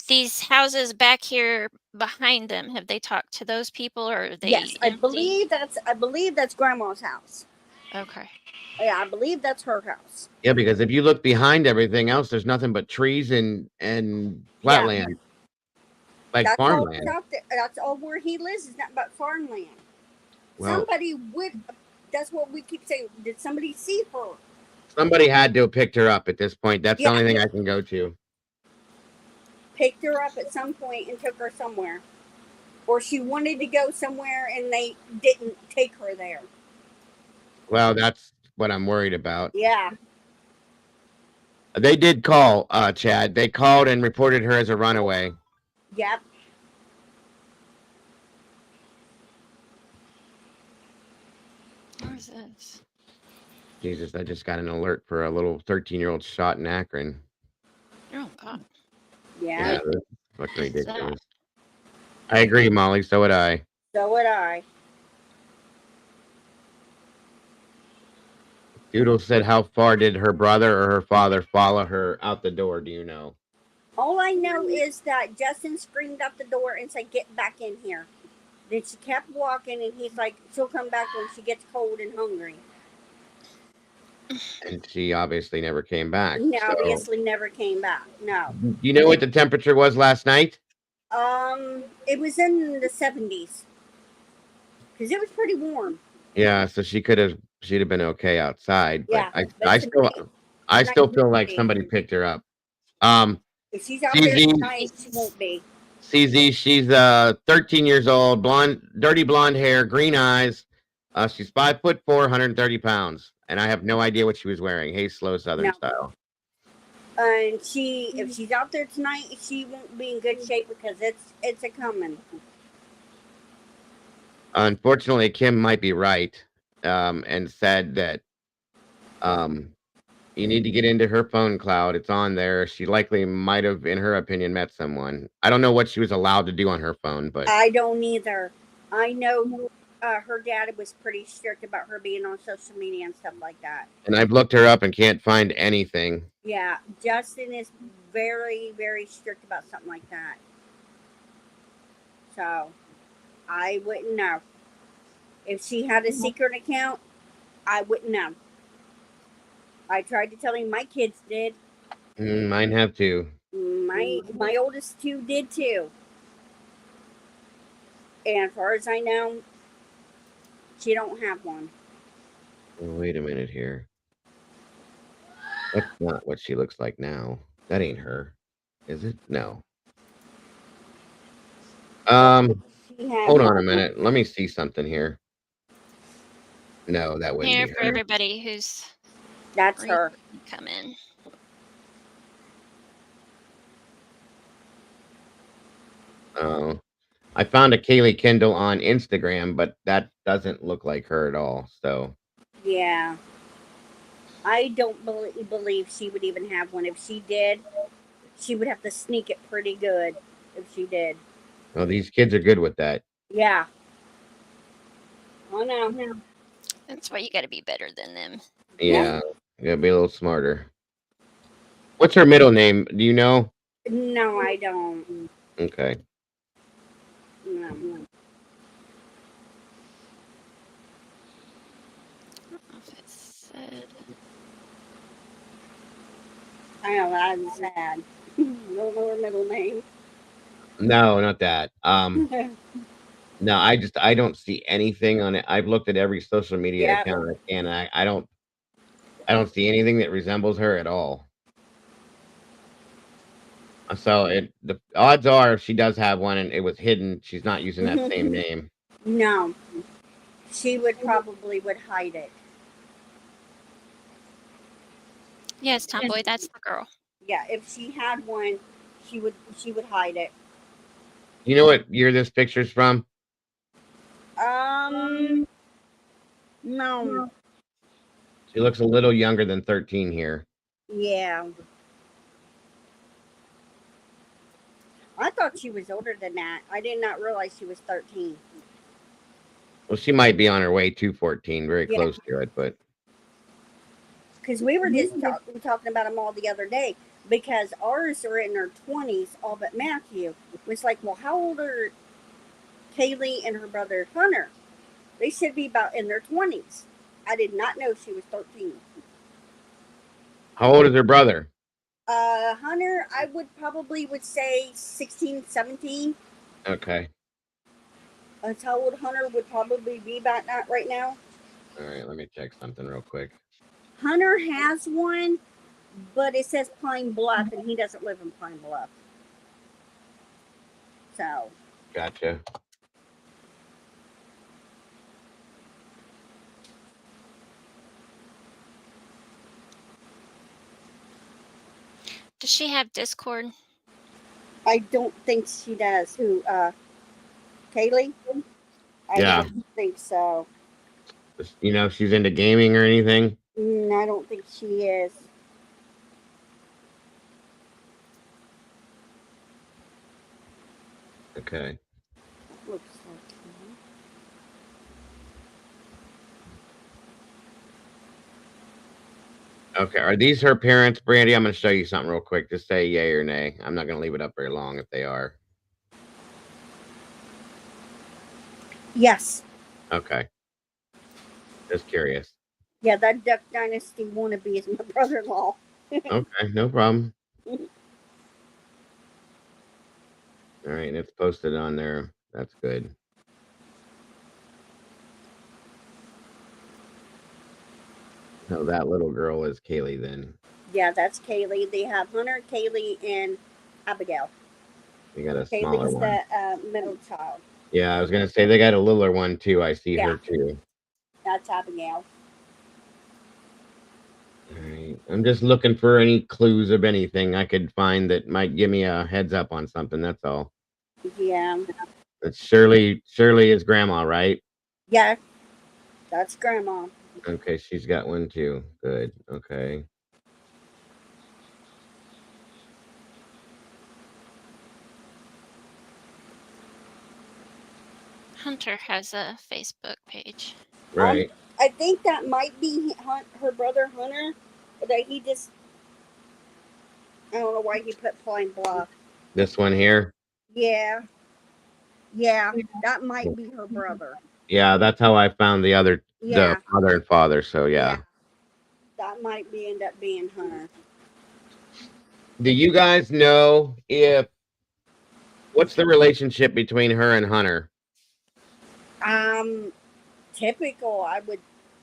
these houses back here behind them? Have they talked to those people, or are they? Yes, I believe that's Grandma's house. Okay. Yeah, I believe that's her house. Yeah, because if you look behind everything else, there's nothing but trees and flatland, like that's farmland. That's all where he lives is not but farmland. Well, somebody would. That's what we keep saying. Did somebody see her? Somebody had to have picked her up at this point. That's the only thing I can go to. Picked her up at some point and took her somewhere, or she wanted to go somewhere and they didn't take her there. Well, that's what I'm worried about. Yeah. They did call, Chad. They called and reported her as a runaway. Yep. Where's this? Jesus, I just got an alert for a little 13-year-old shot in Akron. Oh, God. Yeah. That's fucking ridiculous. I agree, Molly. So would I. So would I. Doodle said, how far did her brother or her father follow her out the door? Do you know? All I know is that Justin screamed out the door and said, "Get back in here." Then she kept walking, and he's like, "She'll come back when she gets cold and hungry." And she obviously never came back. Obviously never came back. No. You know what the temperature was last night? It was in the 70s. Because it was pretty warm. Yeah, so she'd have been okay outside. But Yeah, I still feel like somebody picked her up. If she's out there tonight, she won't be. CZ, she's 13 years old, dirty blonde hair, green eyes. She's 5'4", 130 pounds, and I have no idea what she was wearing. Hey, slow Southern style. And if she's out there tonight, she won't be in good shape because it's a coming. Unfortunately, Kim might be right, and said that, um, you need to get into her phone cloud. It's on there. She likely might have, in her opinion, met someone. I don't know what she was allowed to do on her phone, but I don't either. I know her dad was pretty strict about her being on social media and stuff like that. and I've looked her up and can't find anything. Yeah, Justin is very, very strict about something like that. So I wouldn't know. If she had a secret account, I wouldn't know. I tried to tell him my kids did. Mine have too. My oldest two did too. And as far as I know, she don't have one. Oh, wait a minute here. That's not what she looks like now. That ain't her, is it? No. She had Hold on a one. minute. Let me see something here. No, that wouldn't Here be for her. everybody who's That's her. come in. Oh, I found a Kaylee Kendall on Instagram, but that doesn't look like her at all. So Yeah. I don't believe she would even have one. If she did, she would have to sneak it pretty good if she did. well, these kids are good with that. Yeah. Oh no. That's why you got to be better than them. Yeah, you gotta be a little smarter. What's her middle name? Do you know? No, I don't. Okay. No. I don't know if it said. I know that's sad. No more middle name. No, not that. No, I don't see anything on it. I've looked at every social media Yeah. account I can. I don't see anything that resembles her at all. So the odds are if she does have one and it was hidden, she's not using that same name. No. She would probably would hide it. Yes, Tomboy, that's the girl. Yeah, if she had one, she would hide it. You know what year this picture's from? No. She looks a little younger than 13 here. Yeah. I thought she was older than that. I did not realize she was 13. Well, she might be on her way to 14, very Yeah. close to it, but Because we were just talking about them all the other day. Because ours are in their 20s, all but Matthew. It was like, well, how old are Kaylee and her brother Hunter? They should be about in their 20s. I did not know she was 13. how old is her brother? Hunter, I would say 16, 17. Okay. That's how old Hunter would probably be about that right now. All right, let me check something real quick. Hunter has one, but it says Pine Bluff, and he doesn't live in Pine Bluff. So. Gotcha. Does she have Discord? I don't think she does. Who, Kaylee? I Yeah. don't think so. You know if she's into gaming or anything? I don't think she is. Okay. Looks like Okay. Are these her parents, Brandy? I'm going to show you something real quick. Just say yay or nay. I'm not going to leave it up very long if they are. Yes. Okay. Just curious. Yeah, that Duck Dynasty wannabe is my brother-in-law. Okay, no problem. All right, it's posted on there. That's good. So that little girl is Kaylee then. Yeah, that's Kaylee. They have Hunter, Kaylee, and Abigail. They got a smaller Kaylee's one. the middle child. Yeah, I was going to say they got a littler one too. I see her too. That's Abigail. All right. I'm just looking for any clues of anything I could find that might give me a heads up on something. That's all. Yeah. It's Shirley is grandma, right? Yeah, that's grandma. Okay, she's got one too. Good. Okay. Hunter has a Facebook page. Right. I think that might be her brother Hunter, but that he just, I don't know why he put Pine Bluff. This one here. Yeah, yeah, that might be her brother. Yeah, that's how I found the Yeah, mother and father. So yeah. that might end up being Hunter. Do you guys know what's the relationship between her and Hunter? Typical, I would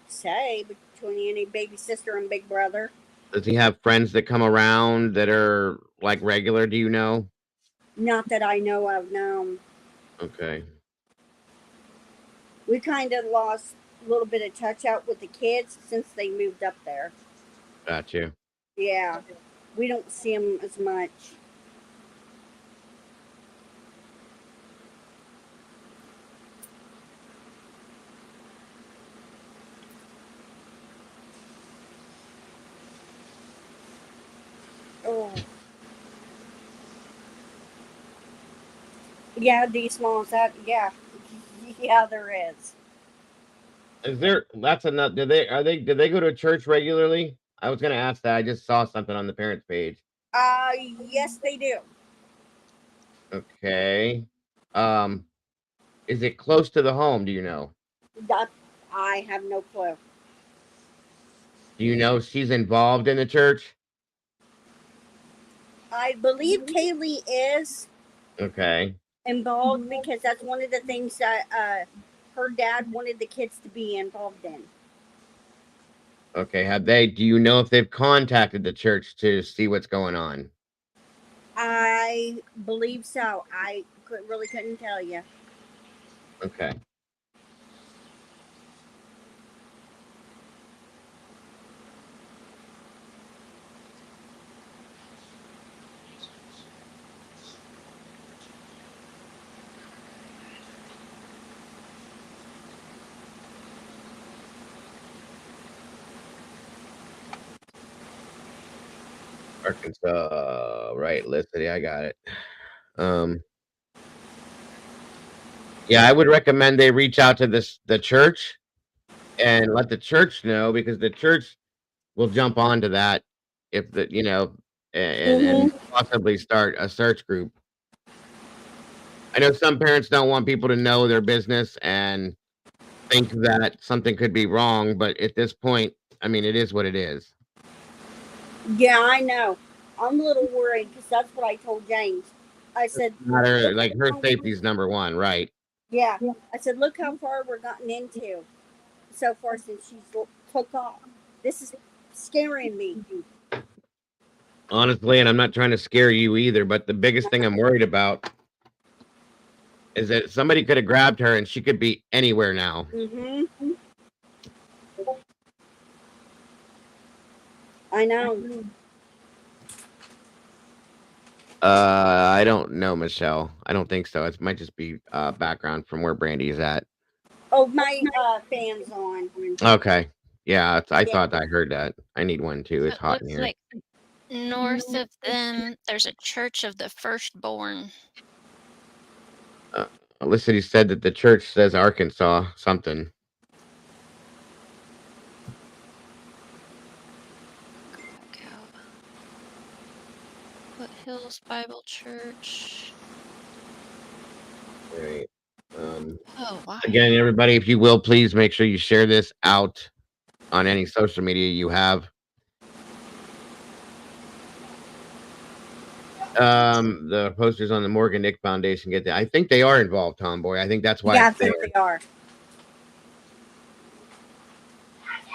say, between any baby sister and big brother. Does he have friends that come around that are like regular? Do you know? Not that I know of, no. Okay. We kind of lost a little bit of touch out with the kids since they moved up there. Got you. Yeah, we don't see them as much. Oh. Yeah, D Smalls, that, yeah. Yeah, there is. Is there? That's enough. Do they go to church regularly? I was gonna ask that. I just saw something on the parents page. Yes, they do. Okay. Um, is it close to the home? Do you know? That, I have no clue. Do you know she's involved in the church? I believe Kaylee is Okay. involved because that's one of the things that her dad wanted the kids to be involved in. Okay. Do you know if they've contacted the church to see what's going on? I believe so. I really couldn't tell you. Okay. Arkansas, right? Listed. I got it. Um, yeah, I would recommend they reach out to the church and let the church know because the church will jump onto that if and possibly start a search group. I know some parents don't want people to know their business and think that something could be wrong, but at this point, I mean, it is what it is. Yeah, I know. I'm a little worried because that's what I told James. I said, Like her safety is number one, right? yeah. I said, look how far we're gotten into so far since she took off. This is scaring me. Honestly, and I'm not trying to scare you either, but the biggest thing I'm worried about is that somebody could have grabbed her and she could be anywhere now. Mm-hmm. I know. I don't know, Michelle. I don't think so. It might just be background from where Brandy is at. Oh, my fan's on. Okay. Yeah, I thought I heard that. I need one too. It's It hot in looks here. like north of them, there's a church of the firstborn. Felicity said that the church says Arkansas something. Foothills Bible Church. Right. Oh, wow. Again, everybody, if you will, please make sure you share this out on any social media you have. The posters on the Morgan Nick Foundation get that. I think they are involved, Tomboy. I think that's why Yeah, I it's there. think they are.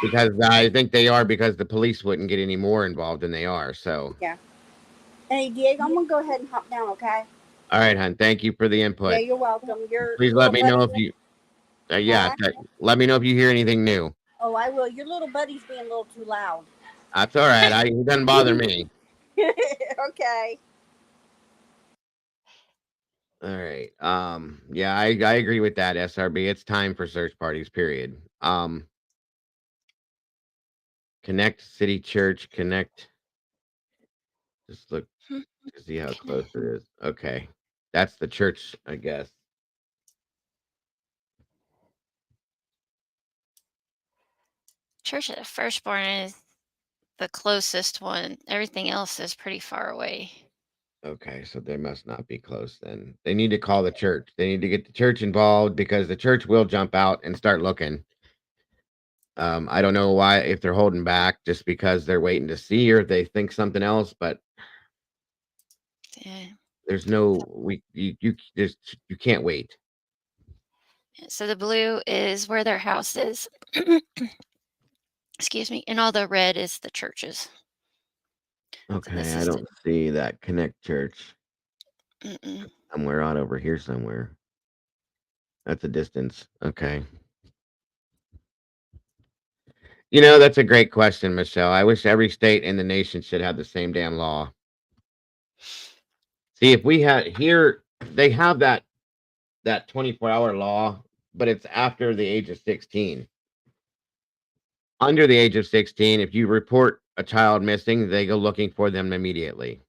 Because I think they are because the police wouldn't get any more involved than they are. So Yeah. Hey, Diego, I'm gonna go ahead and hop down, okay? all right, hon. Thank you for the input. Yeah, you're welcome. Please let me know if you let me know if you hear anything new. Oh, I will. Your little buddy's being a little too loud. That's all right. It doesn't bother me. Okay. All right. Yeah, I agree with that, SRB. It's time for search parties, period. Connect City Church, connect. Just look Hmm, to see how can I- close it is. Okay. That's the church, I guess. Church of the Firstborn is the closest one. Everything else is pretty far away. Okay, so they must not be close then. They need to call the church. They need to get the church involved because the church will jump out and start looking. I don't know why if they're holding back just because they're waiting to see or if they think something else, but Yeah. there's no you can't wait. So the blue is where their house is. Excuse me. And all the red is the churches. So Okay, this I is the. don't see that Connect Church Mm-mm. somewhere out over here somewhere. That's a distance. Okay. That's a great question, Michelle. I wish every state in the nation should have the same damn law. See, if we had here, they have that 24-hour law, but it's after the age of 16. Under the age of 16, if you report a child missing, they go looking for them immediately.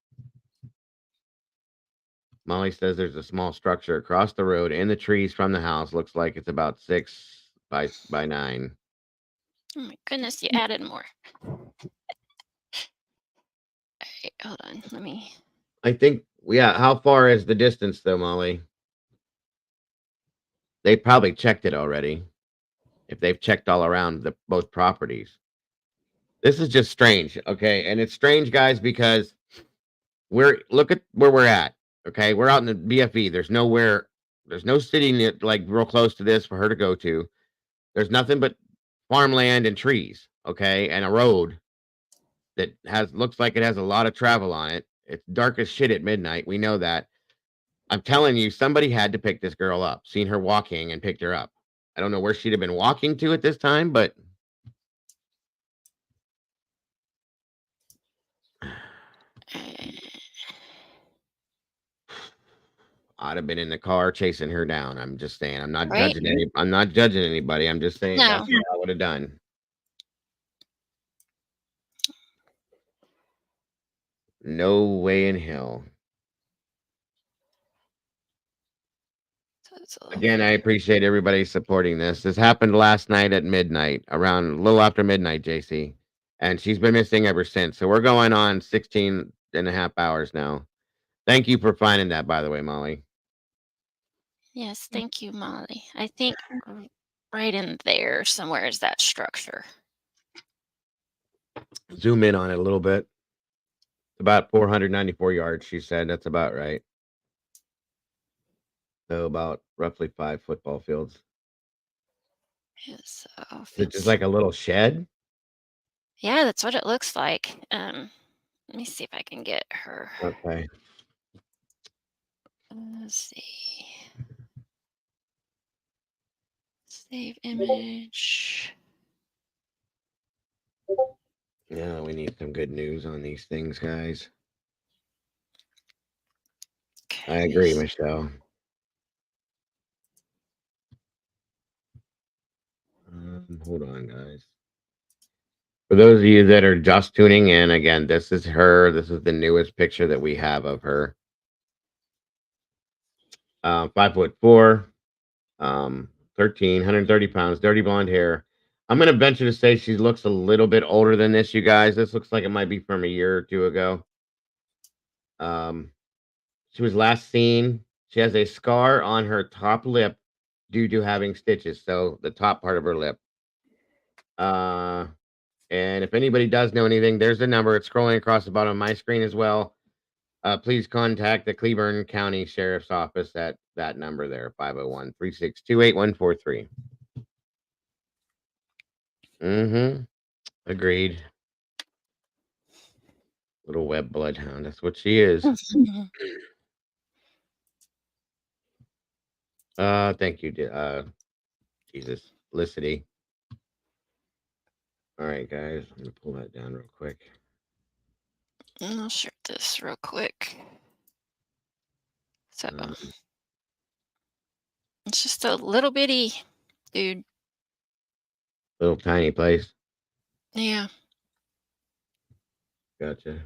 Molly says there's a small structure across the road in the trees from the house. Looks like it's about 6 by 9. Oh my goodness, you added more. Alright, hold on. Let me. I think, yeah. How far is the distance, though, Molly? They probably checked it already. If they've checked all around the both properties, this is just strange. Okay, and it's strange, guys, because look at where we're at. Okay, we're out in the BFE. There's no city like real close to this for her to go to. There's nothing but farmland and trees. Okay, and a road that looks like it has a lot of travel on it. It's dark as shit at midnight. We know that. I'm telling you, somebody had to pick this girl up, seen her walking and picked her up. I don't know where she'd have been walking to at this time, but I'd have been in the car chasing her down. I'm just saying. Right? I'm not judging anybody. I'm just saying No. that's what I would have done. No way in hell. So it's a little Again, I further. appreciate everybody supporting this. This happened last night at midnight, around a little after midnight, JC. And she's been missing ever since. So we're going on 16 and a half hours now. Thank you for finding that, by the way, Molly. Yes, thank you, Molly. I think right in there somewhere is that structure. Zoom in on it a little bit. About 494 yards, she said. That's about right. So about roughly 5 football fields. Yes, Is it just like a little shed? yeah, that's what it looks like. Let me see if I can get her. Okay. Let's see. Save image. Yeah, we need some good news on these things, guys. I Okay. agree, Michelle. Hold on, guys. For those of you that are just tuning in, again, this is her. This is the newest picture that we have of her. 5'4", 130 pounds, dirty blonde hair. I'm gonna venture to say she looks a little bit older than this, you guys. This looks like it might be from a year or two ago. Um, she was last seen. She has a scar on her top lip due to having stitches, so the top part of her lip. Uh, and if anybody does know anything, there's the number. It's scrolling across the bottom of my screen as well. Please contact the Cleburne County Sheriff's Office at that number there, 501-362-8143. Mm-hmm. Agreed. Little web bloodhound. That's what she is. Thank you, Jesus. Felicity. All right, guys. I'm gonna pull that down real quick. I'll share this real quick. So, Um, It's just a little bitty dude. Little tiny place. Yeah. Gotcha.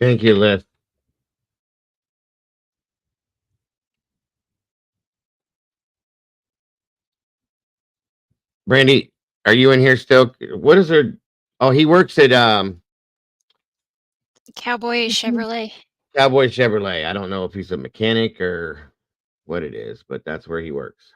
Thank you, Liz. Brandy, are you in here still? What is her? Oh, he works at Cowboy Chevrolet. Cowboy Chevrolet. I don't know if he's a mechanic or what it is, but that's where he works.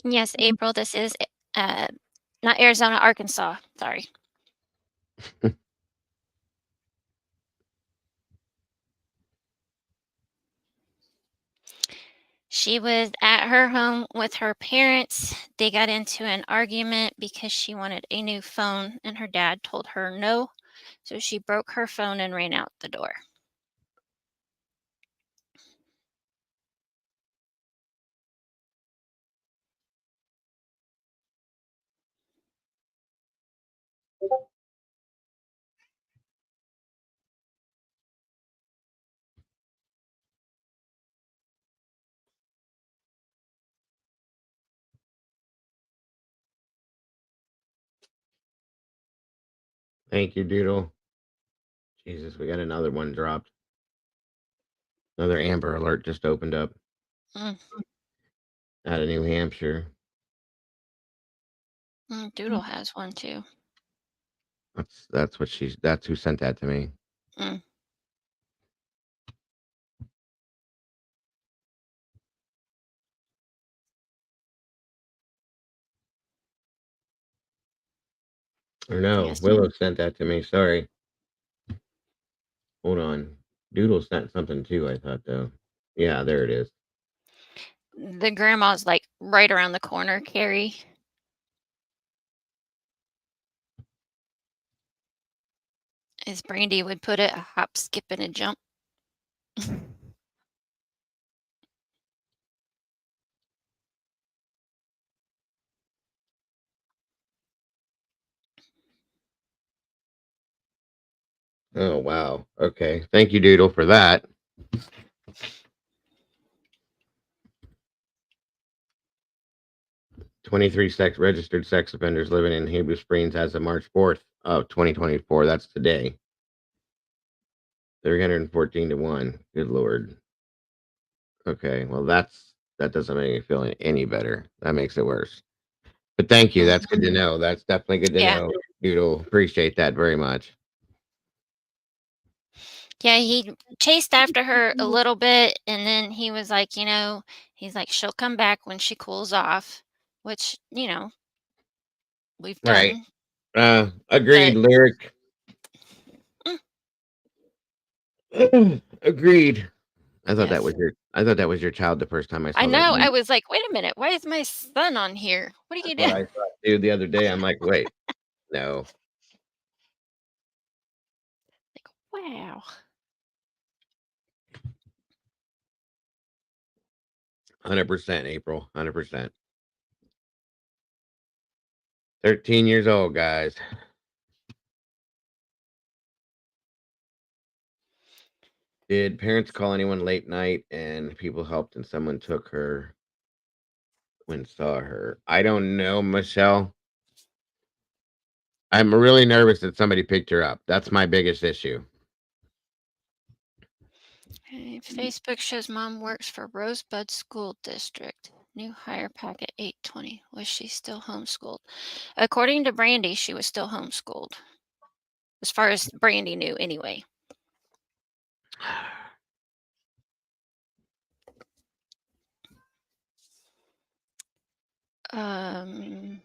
Yes, April. This is not Arizona, Arkansas. Sorry. She was at her home with her parents. They got into an argument because she wanted a new phone and her dad told her no. So she broke her phone and ran out the door. Thank you, Doodle. Jesus, we got another one dropped. Another Amber Alert just opened up Mm, out of New Hampshire. Doodle has one too. That's who sent that to me. Mm. Or no, Yes. Willow sent that to me. Sorry. Hold on. Doodle sent something too, I thought though. Yeah, there it is. The grandma's like right around the corner, Carrie. As Brandy would put it, a hop, skip, and a jump. Oh wow. Okay. Thank you, Doodle, for that. 23 registered sex offenders living in Hebrew Springs as of March 4th of 2024. That's today. 314 to 1. Good Lord. Okay. Well, that doesn't make me feel any better. That makes it worse. But thank you. That's good to know. That's definitely good to Yeah. know, Doodle. Appreciate that very much. Yeah, he chased after her a little bit, and then he was like, he's like, she'll come back when she cools off, which, we've Right. done. Agreed, But Lyric. mm, Agreed. yes. I thought that was your child the first time I I saw that. know. I was like, wait a minute. Why is my son on here? What are you That's what doing? I thought, dude, the other day. I'm like, wait, no. Wow. 100%, April. 100%. 13 years old, guys. Did parents call anyone late night and people helped and someone took her when saw her? I don't know, Michelle. I'm really nervous that somebody picked her up. That's my biggest issue. Okay, Facebook shows mom works for Rosebud School District. New hire packet 820. Was she still homeschooled? According to Brandy, she was still homeschooled. As far as Brandy knew, anyway. Let's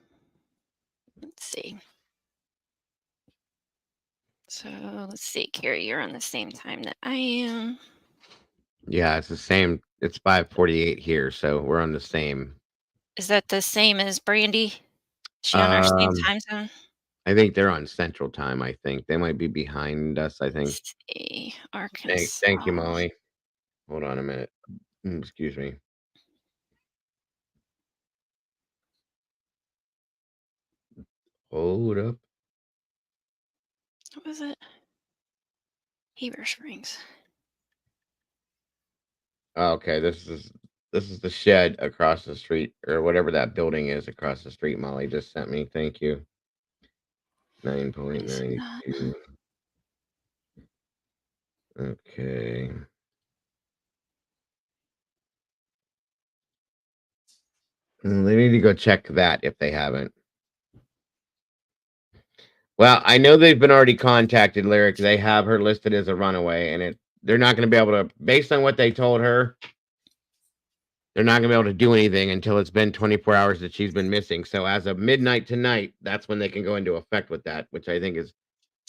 see. So let's see, Carrie, you're on the same time that I am. Yeah, it's the same. It's 5:48 here, so we're on the same. Is that the same as Brandy? Is she on our same Um, time zone? I think they're on Central Time. I think they might be behind us. I think. Let's see. Thank you, Arkansas. Molly. Hold on a minute. Excuse me. Hold up. What was it? Heber Springs. Okay, this is the shed across the street, or whatever that building is across the street. Molly just sent me. Thank you. It's not. 9.92. Okay. They need to go check that if they haven't. Well, I know they've been already contacted, Lyric. They have her listed as a runaway, and they're not going to be able to, based on what they told her, they're not going to be able to do anything until it's been 24 hours that she's been missing. So as of midnight tonight, that's when they can go into effect with that, which I think is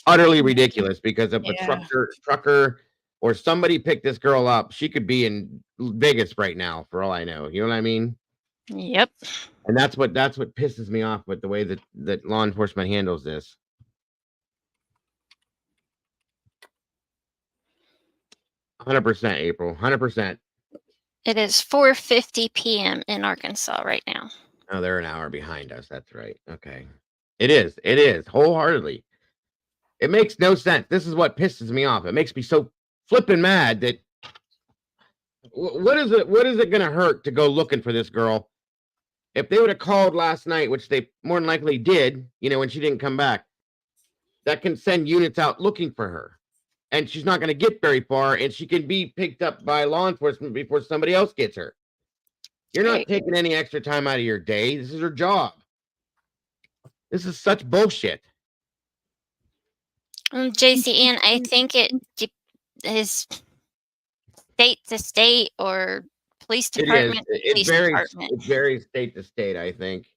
utterly ridiculous, because if a Yeah. trucker or somebody picked this girl up, she could be in Vegas right now for all I know. You know what I mean? Yep. And that's what pisses me off with the way that law enforcement handles this. 100%, April. 100%. It is 4:50 p.m. in Arkansas right now. Oh, they're an hour behind us. That's right. Okay. It is. It is wholeheartedly. It makes no sense. This is what pisses me off. It makes me so flipping mad that what is it? What is it going to hurt to go looking for this girl? If they would have called last night, which they more than likely did, when she didn't come back, that can send units out looking for her. And she's not going to get very far, and she can be picked up by law enforcement before somebody else gets her. You're not taking any extra time out of your day. This is her job. This is such bullshit. JCN, I think it is state to state or police department. It varies state to state, I think.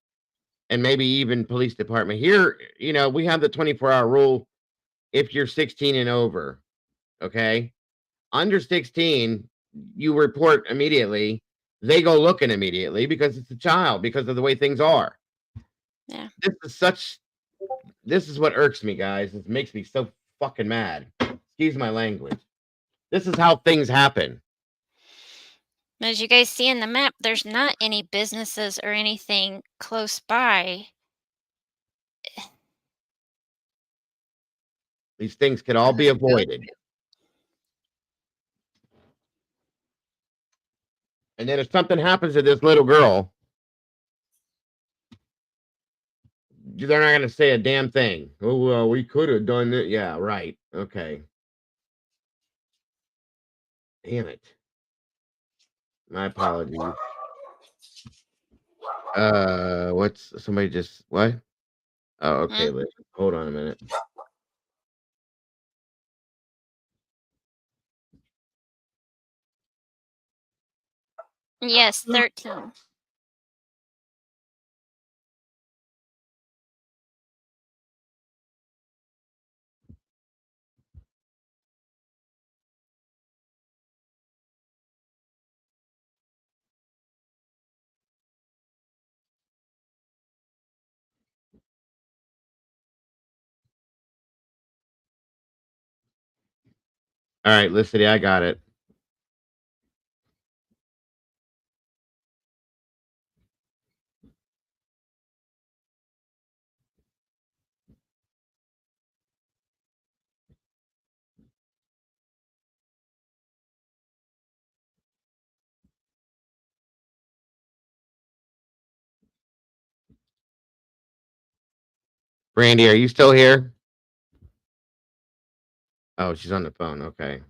And maybe even police department. Here, we have the 24-hour rule if you're 16 and over. Okay. Under 16, you report immediately. They go looking immediately because it's a child, because of the way things are. Yeah. This is what irks me, guys. This makes me so fucking mad. Excuse my language. This is how things happen. As you guys see in the map, there's not any businesses or anything close by. These things can all be avoided. And then if something happens to this little girl, they're not going to say a damn thing. Oh, well, we could have done it. Yeah, right. Okay. Damn it. My apologies. What? Oh, okay. Hold on a minute. Yes, 13. All right, Felicity, I got it. Brandy, are you still here? Oh, she's on the phone. Okay.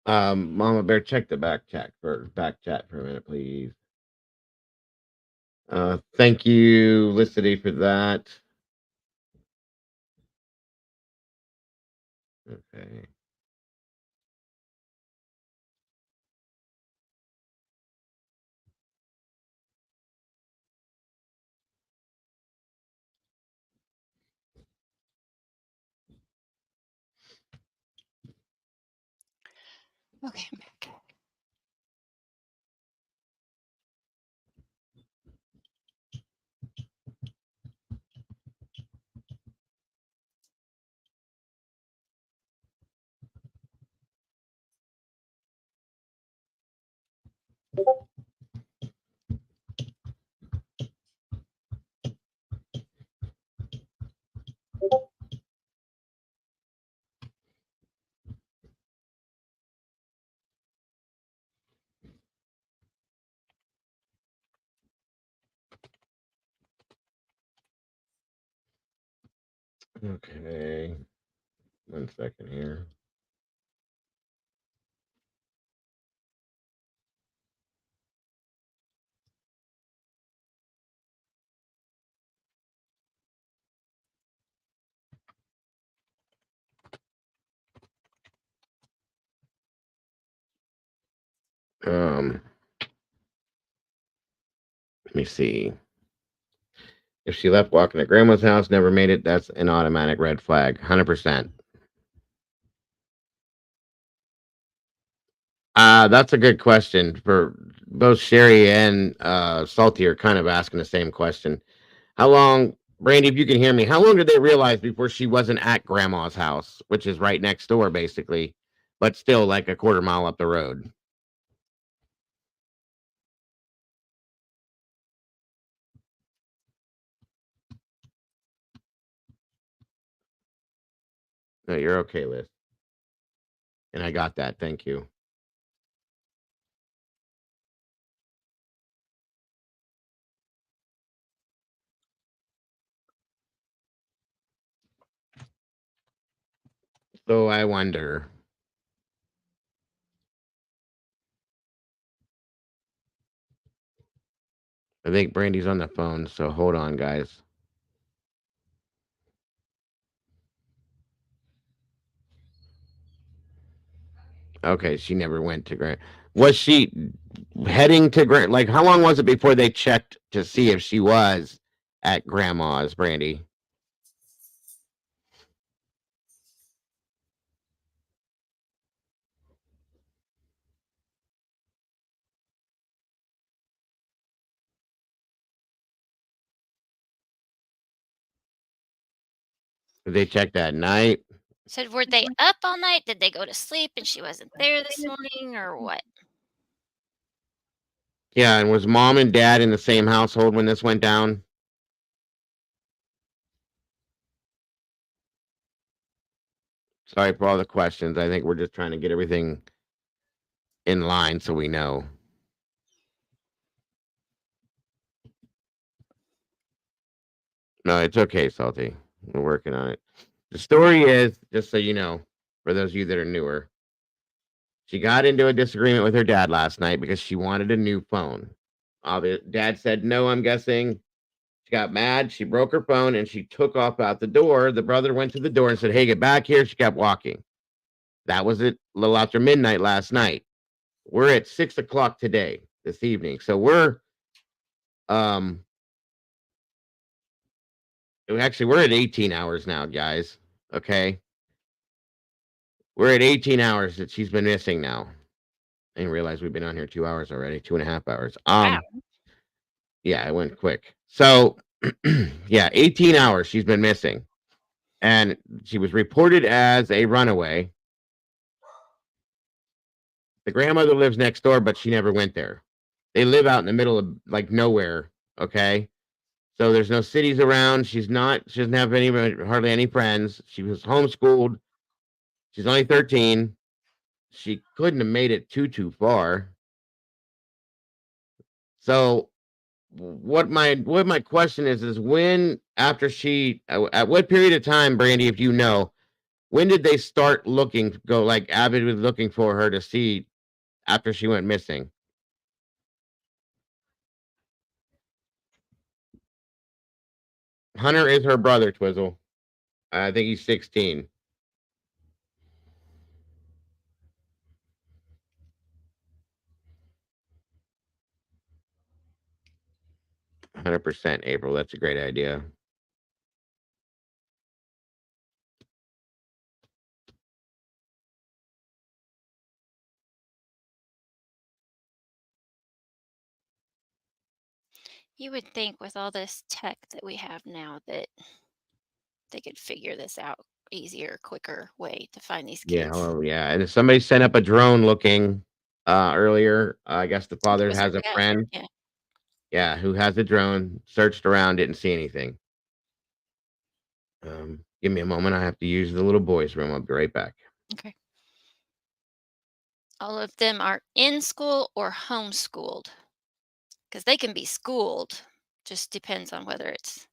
Mama Bear, check the back chat for a minute, please. Thank you, Felicity, for that. Okay. Okay, I'm back. Okay. 1 second here. Let me see. If she left walking to grandma's house, never made it, that's an automatic red flag. 100%. That's a good question. For both Sherry and Salty are kind of asking the same question. How long, Brandy, if you can hear me, how long did they realize before she wasn't at grandma's house, which is right next door, basically, but still like a quarter mile up the road? No, you're okay, Liz. And I got that. Thank you. So I wonder. I think Brandy's on the phone, so hold on, guys. Okay, she never went to Grand. Was she heading to Grand? Like, how long was it before they checked to see if she was at grandma's, Brandy? Did they check that night? So were they up all night? Did they go to sleep and she wasn't there this morning, or what? Yeah, and was mom and dad in the same household when this went down? Sorry for all the questions. I think we're just trying to get everything in line so we know. No, it's okay, Salty. We're working on it. The story is, just so you know, for those of you that are newer, she got into a disagreement with her dad last night because she wanted a new phone. Dad said no, I'm guessing. She got mad. She broke her phone and she took off out the door. The brother went to the door and said, "Hey, get back here." She kept walking. That was it, a little after midnight last night. We're at 6 o'clock today, this evening. So um, we're at 18 hours now, guys. Okay. We're at 18 hours that she's been missing now. I didn't realize we've been on here 2 hours already, 2.5 hours. Wow. Yeah, it went quick. So, yeah, 18 hours she's been missing. And she was reported as a runaway. The grandmother lives next door, but she never went there. They live out in the middle of like nowhere. Okay. So there's no cities around. She doesn't have hardly any friends. She was homeschooled. She's only 13. She couldn't have made it too far. So what my question is when after she at what period of time, Brandy, if you know, when did they start go like avidly looking for her to see after she went missing? Hunter is her brother, Twizzle. I think he's 16. 100% April. That's a great idea. You would think with all this tech that we have now that they could figure this out easier, quicker way to find these Yeah, kids. oh yeah. And if somebody sent up a drone looking earlier, I guess the It father was her has a dad. friend, Yeah. yeah, who has a drone, searched around, didn't see anything. Give me a moment. I have to use the little boys' room. I'll be right back. Okay. All of them are in school or homeschooled because they can be schooled. Just depends on whether it's.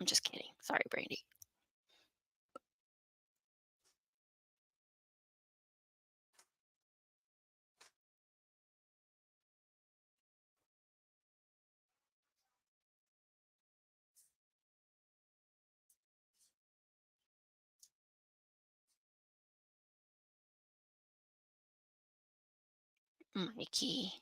I'm just kidding. Sorry, Brandy. Mikey.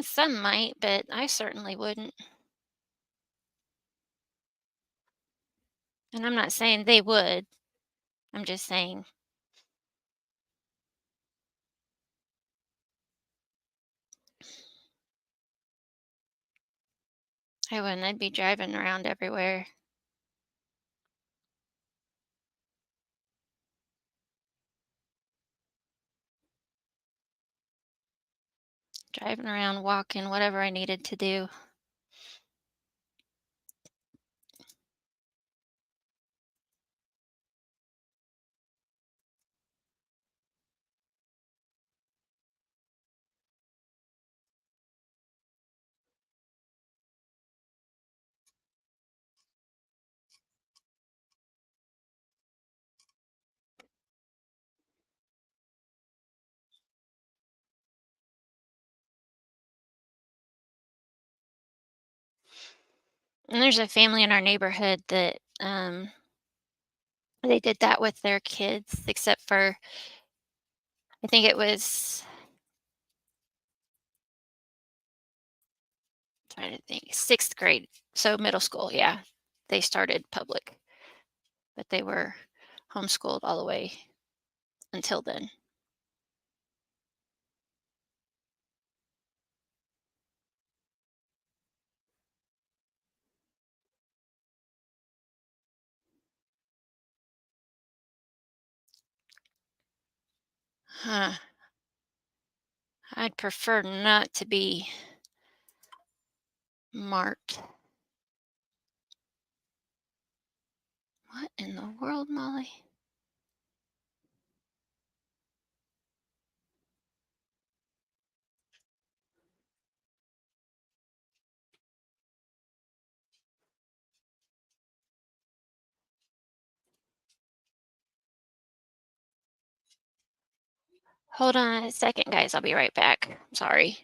Some might, but I certainly wouldn't. And I'm not saying they would. I'm just saying I wouldn't. I'd be driving around everywhere. Driving around, walking, whatever I needed to do. And there's a family in our neighborhood that they did that with their kids, except for I think it was trying to think, 6th grade, so middle school, yeah. They started public, but they were homeschooled all the way until then. Huh. I'd prefer not to be marked. in the world, Molly? Hold on a second, guys. I'll be right back. Sorry.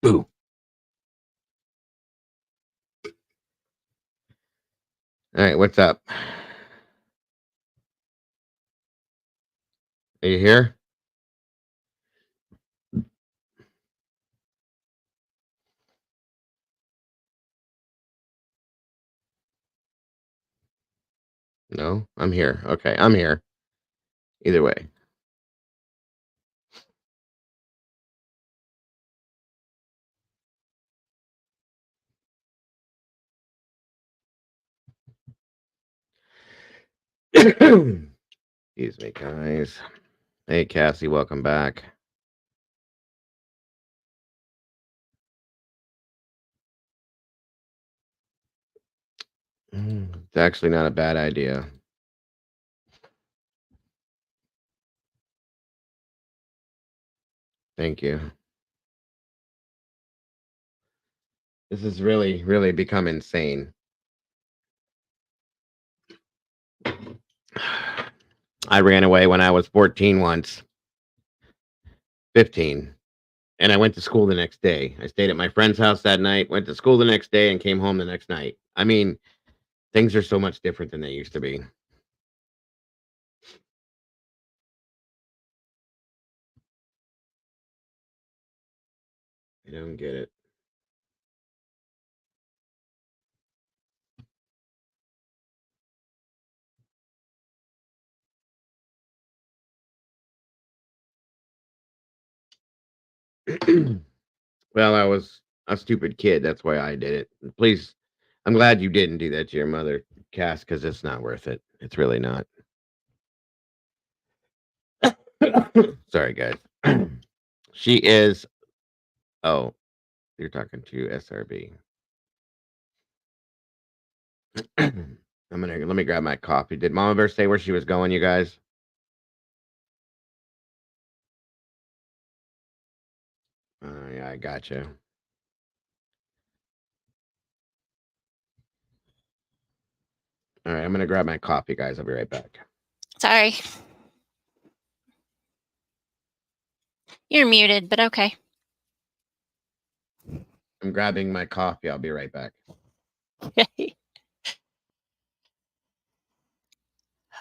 Boo. All right, what's up? Are you here? No, I'm here. Okay, I'm here. Either way. Excuse me, guys. Hey, Cassie, welcome back. It's actually not a bad idea. Thank you. This has really, really become insane. I ran away when I was 14 once, 15, and I went to school the next day. I stayed at my friend's house that night, went to school the next day, and came home the next night. I mean, things are so much different than they used to be. I don't get it. Well, I was a stupid kid. That's why I did it. Please, I'm glad you didn't do that to your mother, Cass, because it's not worth it. It's really not. Sorry, guys. She is. Oh, you're talking to SRB. Let me grab my coffee. Did Mama Bear say where she was going, you guys? Yeah, I gotcha. All right, I'm gonna grab my coffee, guys. I'll be right back. Sorry. You're muted, but okay. I'm grabbing my coffee. I'll be right back.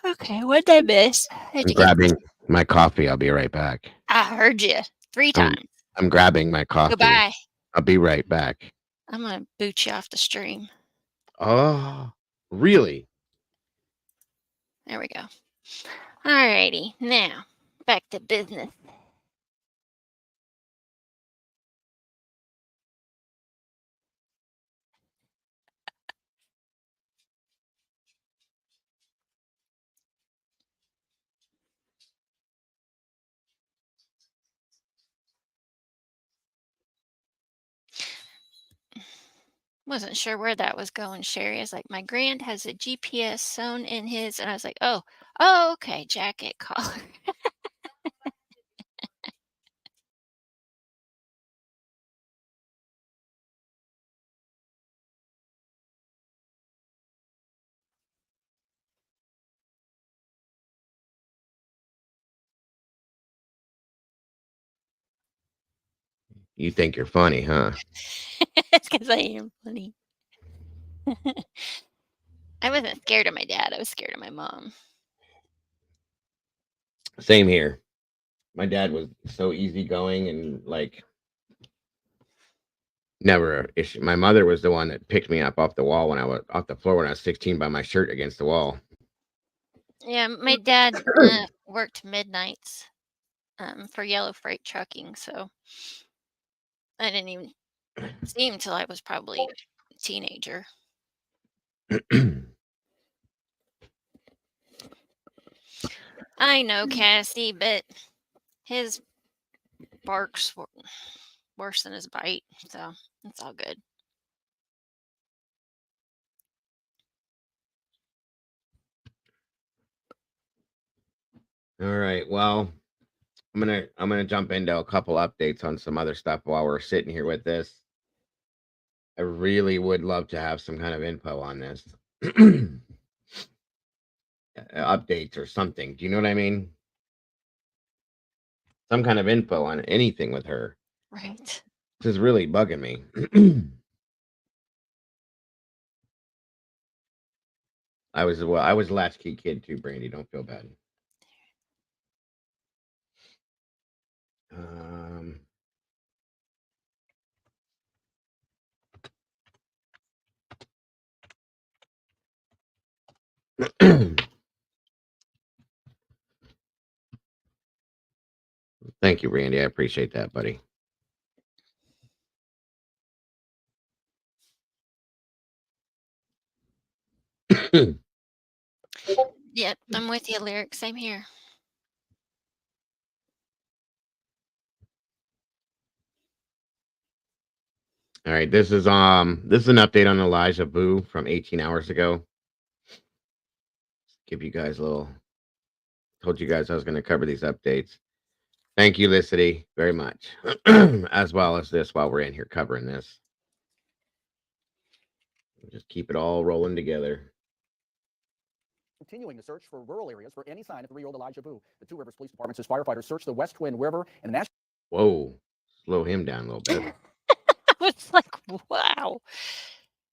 Okay, what'd I miss? I'm grabbing my coffee. I'll be right back. I heard you 3 times. I'm grabbing my coffee. Goodbye. I'll be right back. I'm gonna boot you off the stream. Oh, really? There we go. Alrighty, now back to business. Wasn't sure where that was going, Sherry. I was like, my grand has a GPS sewn in his, and I was like, oh, okay, jacket collar. You think you're funny, huh? It's because I am funny. I wasn't scared of my dad. I was scared of my mom. Same here. My dad was so easygoing and like never an issue. My mother was the one that picked me up off the wall when I was off the floor when I was 16 by my shirt against the wall. Yeah, my dad worked midnights for Yellow Freight Trucking, so I didn't even see him till I was probably a teenager. I know, Cassie, but his barks were worse than his bite, so it's all good. All right. Well, I'm gonna jump into a couple updates on some other stuff while we're sitting here with this. I really would love to have some kind of info on this. Updates or something. Do you know what I mean? Some kind of info on anything with her. Right. This is really bugging me. I was a latchkey kid too, Brandy. Don't feel bad. Thank you, Randy. I appreciate that, buddy. Yep, I'm with you, Lyric. Same here. All right, this is an update on Elijah Boo from 18 hours ago. Give you guys a little. Told you guys I was going to cover these updates. Thank you, Licity, very much, as well as this while we're in here covering this. Just keep it all rolling together. Continuing the search for rural areas for any sign of 3-year-old Elijah Boo. The Two Rivers Police Department says firefighters searched the West Twin River and the National. Whoa, slow him down a little bit. I was like, wow.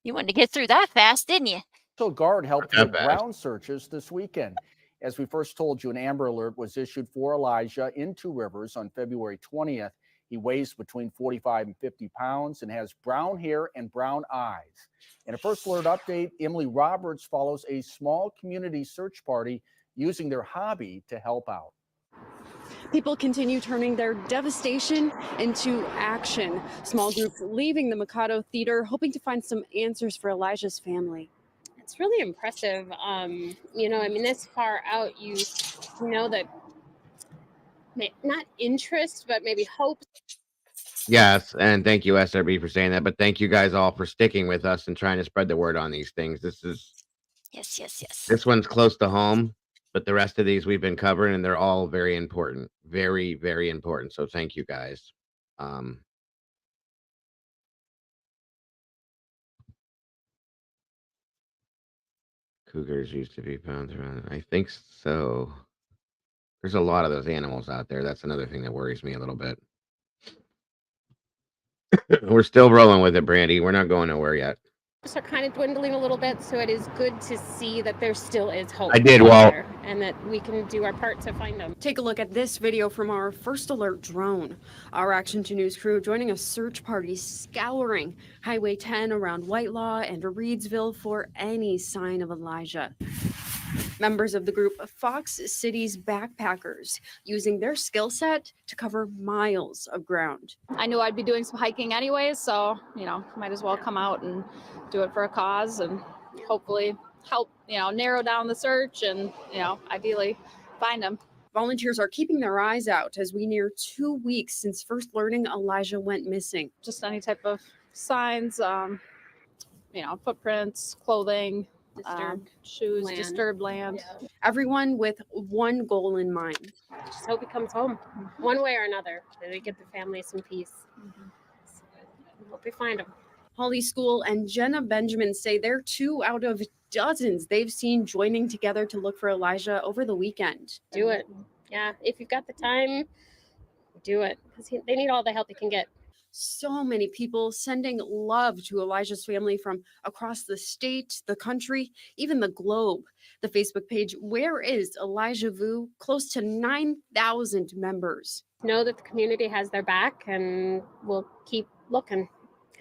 You wanted to get through that fast, didn't you? National Guard helped with ground searches this weekend. As we first told you, an Amber Alert was issued for Elijah in Two Rivers on February 20th. He weighs between 45 and 50 pounds and has brown hair and brown eyes. In a first alert update, Emily Roberts follows a small community search party using their hobby to help out. People continue turning their devastation into action. Small groups leaving the Mikado Theater hoping to find some answers for Elijah's family. It's really impressive. This far out, you know that not interest, but maybe hope. Yes, and thank you, SRB, for saying that. But thank you guys all for sticking with us and trying to spread the word on these things. Yes. This one's close to home, but the rest of these we've been covering, and they're all very important, very, very important. So thank you, guys. Cougars used to be found around. I think so. There's a lot of those animals out there. That's another thing that worries me a little bit. We're still rolling with it, Brandy. We're not going nowhere yet. Are kind of dwindling a little bit, so it is good to see that there still is hope. I did well, and that we can do our part to find them. Take a look at this video from our first alert drone. Our Action 2 News crew joining a search party scouring Highway 10 around Whitelaw and Reedsville for any sign of Elijah. Members of the group Fox Cities Backpackers using their skill set to cover miles of ground. I knew I'd be doing some hiking anyways, so, might as well come out and do it for a cause and hopefully help, narrow down the search and, ideally find them. Volunteers are keeping their eyes out as we near 2 weeks since first learning Elijah went missing. Just any type of signs, footprints, clothing, Disturbed shoes, land. disturbed land. Yeah. Everyone with one goal in mind. Just hope he comes home one way or another. That we give the family some peace. Hope we find him. Holly School and Jenna Benjamin say they're 2 out of dozens they've seen joining together to look for Elijah over the weekend. Do it. Yeah, if you've got the time, do it. Because they need all the help they can get. So many people sending love to Elijah's family from across the state, the country, even the globe. The Facebook page, Where is Elijah Vu? Close to 9,000 members. Know that the community has their back, and we'll keep looking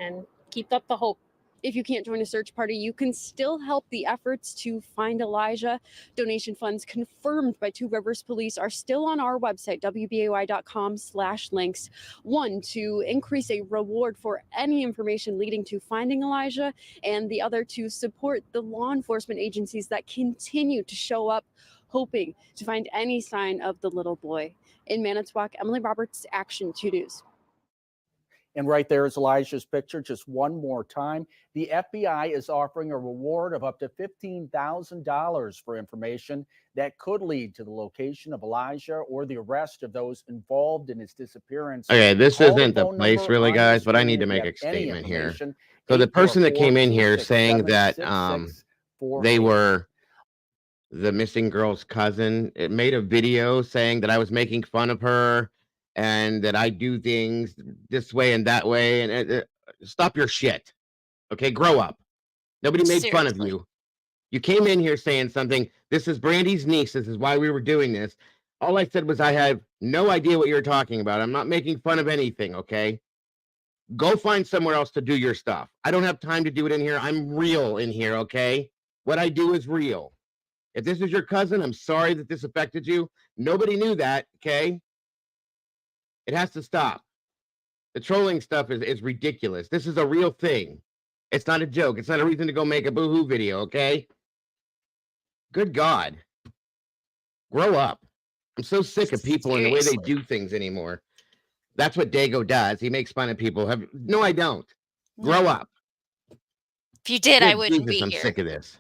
and keep up the hope. If you can't join a search party, you can still help the efforts to find Elijah. Donation funds confirmed by Two Rivers Police are still on our website, wbai.com/links. One, to increase a reward for any information leading to finding Elijah, and the other to support the law enforcement agencies that continue to show up, hoping to find any sign of the little boy. In Manitowoc, Emily Roberts, Action 2 News. And right there is Elijah's picture. Just one more time. The FBI is offering a reward of up to $15,000 for information that could lead to the location of Elijah or the arrest of those involved in his disappearance. Okay, this Call isn't the phone place number really, on guys, your but I need screen to if you make a have any statement here. information. So the person that came in here 844-267-6648. saying that they were the missing girl's cousin, it made a video saying that I was making fun of her and that I do things this way and that way. And stop your shit. Okay, grow up. Nobody made fun of you. You came in here saying something. This is Brandy's niece. This is why we were doing this. All I said was I have no idea what you're talking about. I'm not making fun of anything, okay? Go find somewhere else to do your stuff. I don't have time to do it in here. I'm real in here, okay? What I do is real. If this is your cousin, I'm sorry that this affected you. Nobody knew that, okay? It has to stop. The trolling stuff is ridiculous. This is a real thing. It's not a joke. It's not a reason to go make a boo-hoo video, okay? Good God. Grow up. I'm so sick of people and the way they do things anymore. That's what Dago does. He makes fun of people. No, I don't. Grow up. If you did, Good I wouldn't Jesus, be I'm here. sick of this.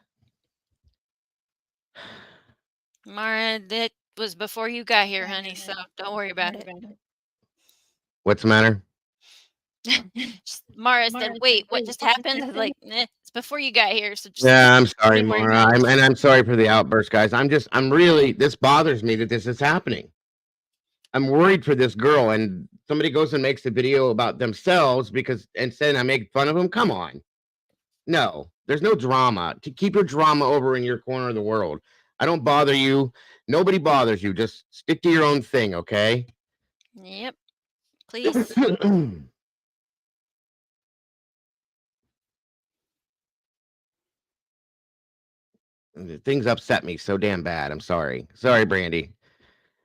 Mara, that was before you got here, honey, so don't worry about it. What's the matter? Mara said, wait, what just happened? Like, it's before you got here, so just Yeah, I'm sorry, don't worry Mara. about it. I'm sorry for the outburst, guys. I'm really, this bothers me that this is happening. I'm worried for this girl, and somebody goes and makes a video about themselves and saying I make fun of them. Come on. No, there's no drama. To keep your drama over in your corner of the world. I don't bother you. Nobody bothers you. Just stick to your own thing, okay? Yep. Please. Things upset me so damn bad. I'm sorry. Sorry, Brandy.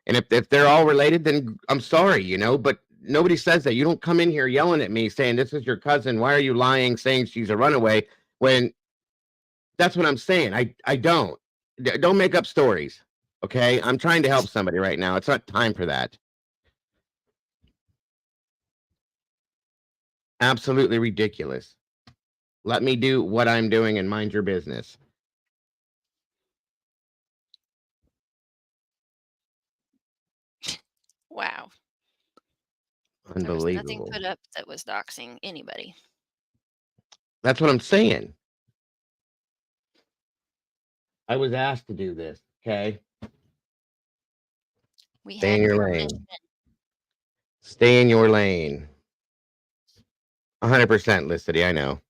And if they're all related, then I'm sorry, but nobody says that. You don't come in here yelling at me saying, this is your cousin. Why are you lying, saying she's a runaway? When that's what I'm saying. I don't make up stories. Okay. I'm trying to help somebody right now. It's not time for that. Absolutely ridiculous. Let me do what I'm doing and mind your business. Wow. Unbelievable. There was nothing put up that was doxing anybody. That's what I'm saying. I was asked to do this, okay? Stay in your lane. Stay in your lane. 100% Licity, I know.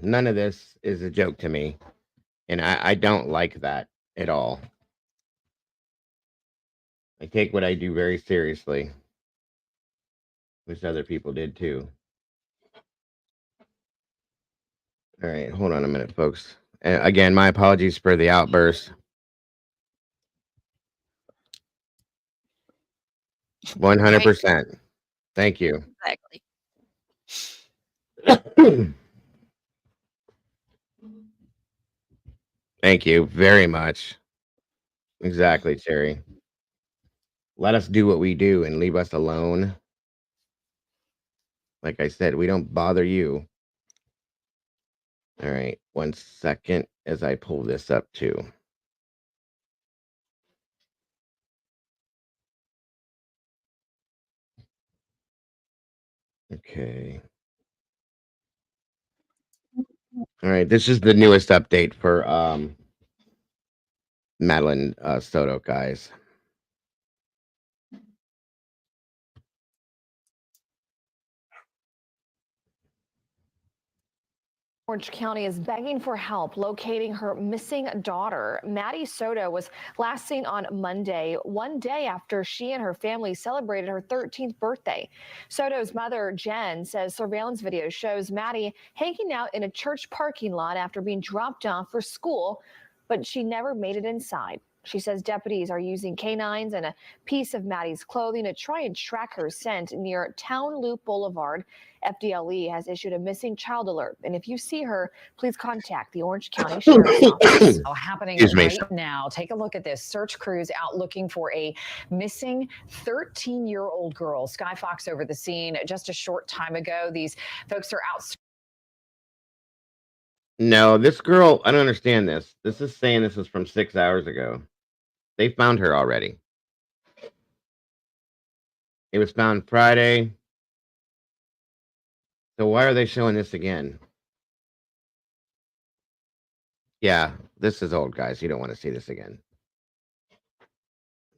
None of this is a joke to me. And I don't like that at all. I take what I do very seriously. Wish other people did too. All right, hold on a minute, folks. Again, my apologies for the outburst. 100%. Thank you. Exactly. Thank you very much. Exactly, Cherry. Let us do what we do and leave us alone. Like I said, we don't bother you. All right, 1 second as I pull this up too. Okay. All right, this is the newest update for Madeline Soto, guys. Orange County is begging for help locating her missing daughter. Maddie Soto was last seen on Monday, one day after she and her family celebrated her 13th birthday. Soto's mother, Jen, says surveillance video shows Maddie hanging out in a church parking lot after being dropped off for school, but she never made it inside. She says deputies are using canines and a piece of Maddie's clothing to try and track her scent near Town Loop Boulevard. FDLE has issued a missing child alert, and if you see her, please contact the Orange County Sheriff's Office. Happening Excuse me. right now. Take a look at this. Search crews out looking for a missing 13-year-old girl. Sky Fox over the scene just a short time ago. These folks are out. No, this girl, I don't understand this. This is saying this is from 6 hours ago. They found her already. It was found Friday. So why are they showing this again? Yeah, this is old, guys. You don't want to see this again. I'm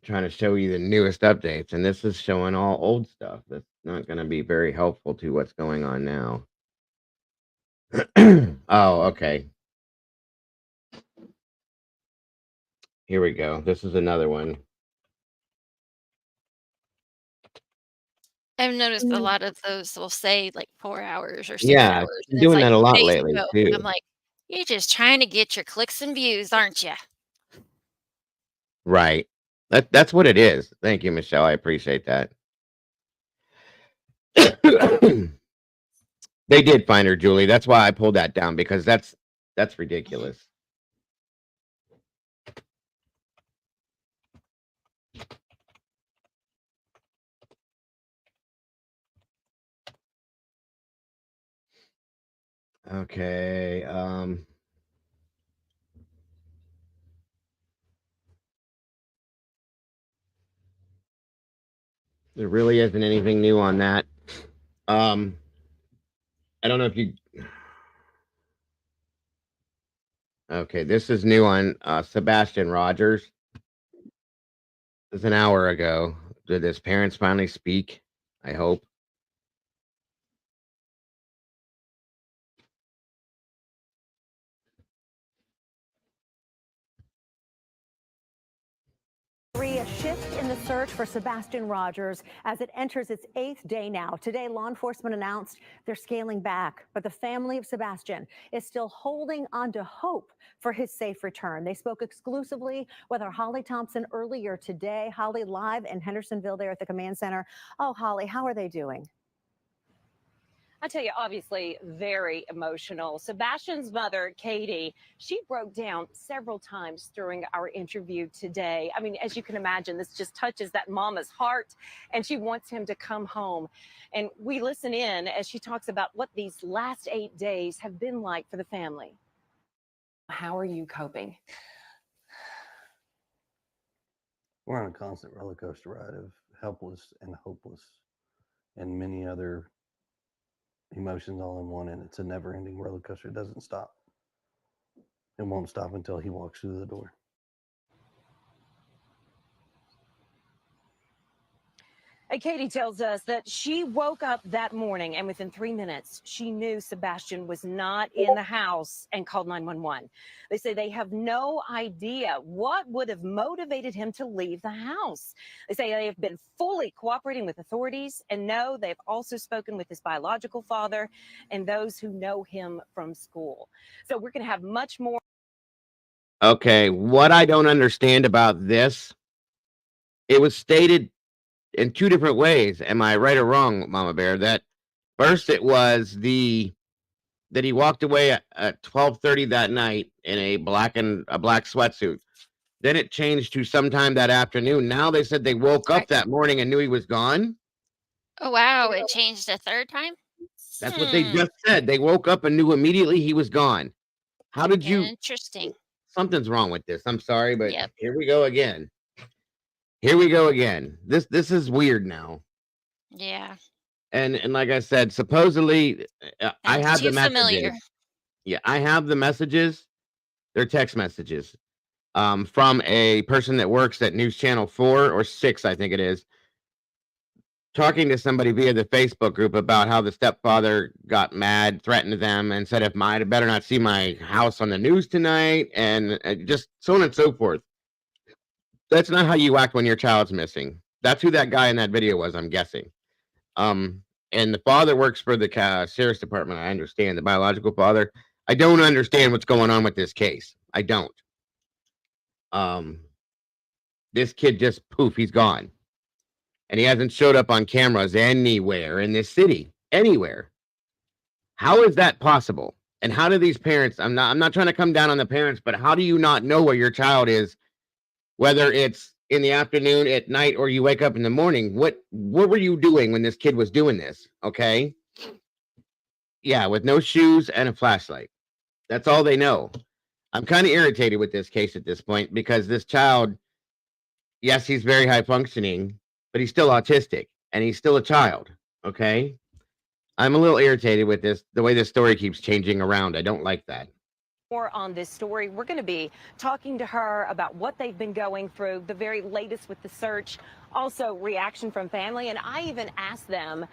trying to show you the newest updates, and this is showing all old stuff. That's not going to be very helpful to what's going on now. Oh, okay. Here we go. This is another one. I've noticed a lot of those will say like 4 hours or 6 Yeah, hours, been and it's doing like that a 2 lot days lately ago. too. I'm like, you're just trying to get your clicks and views, aren't you? Right. That's what it is. Thank you, Michelle. I appreciate that. They did find her, Julie. That's why I pulled that down, because that's ridiculous. Okay. There really isn't anything new on that. I don't know if you. Okay, this is new on Sebastian Rogers. This is an hour ago. Did his parents finally speak? I hope. A shift in the search for Sebastian Rogers as it enters its 8th day now. Today, law enforcement announced they're scaling back, but the family of Sebastian is still holding on to hope for his safe return. They spoke exclusively with our Holly Thompson earlier today. Holly, live in Hendersonville there at the command center. Oh, Holly, how are they doing? I tell you, obviously very emotional. Sebastian's mother, Kaylee, she broke down several times during our interview today. I mean, as you can imagine, this just touches that mama's heart, and she wants him to come home. And we listen in as she talks about what these last 8 days have been like for the family. How are you coping? We're on a constant roller coaster ride of helpless and hopeless and many other emotions all in one, and it's a never-ending roller coaster. It doesn't stop. It won't stop until he walks through the door. And Katie tells us that she woke up that morning, and within 3 minutes, she knew Sebastian was not in the house and called 911. They say they have no idea what would have motivated him to leave the house. They say they have been fully cooperating with authorities, and no, they've also spoken with his biological father and those who know him from school. So we're going to have much more. Okay, what I don't understand about this, it was stated in 2 different ways. Am I right or wrong, Mama Bear? That first it was that he walked away at 12:30 that night in a black sweatsuit. Then it changed to sometime that afternoon. Now they said they woke up that morning and knew he was gone. Oh, wow, it changed a third time? That's what they just said. They woke up and knew immediately he was gone. How did you? Interesting. Something's wrong with this. I'm sorry, but Yep. here we go again. Here we go again. This is weird now. Yeah. And like I said, supposedly I Sounds have the too familiar. messages. Yeah, I have the messages. They're text messages from a person that works at News Channel 4 or 6, I think it is, talking to somebody via the Facebook group about how the stepfather got mad, threatened them, and said, if I better not see my house on the news tonight, and just so on and so forth. That's not how you act when your child's missing. That's who that guy in that video was, I'm guessing. And the father works for the sheriff's department. I understand the biological father. I don't understand what's going on with this case. I don't. This kid just poof, he's gone. And he hasn't showed up on cameras anywhere in this city. Anywhere. How is that possible? And how do these parents, I'm not trying to come down on the parents, but how do you not know where your child is, whether it's in the afternoon, at night, or you wake up in the morning? What were you doing when this kid was doing this? Okay. Yeah, with no shoes and a flashlight. That's all they know. I'm kind of irritated with this case at this point because this child, yes, he's very high functioning, but he's still autistic and he's still a child. Okay. I'm a little irritated with this, the way this story keeps changing around. I don't like that. More on this story. We're going to be talking to her about what they've been going through, the very latest with the search, also reaction from family. And I even asked them,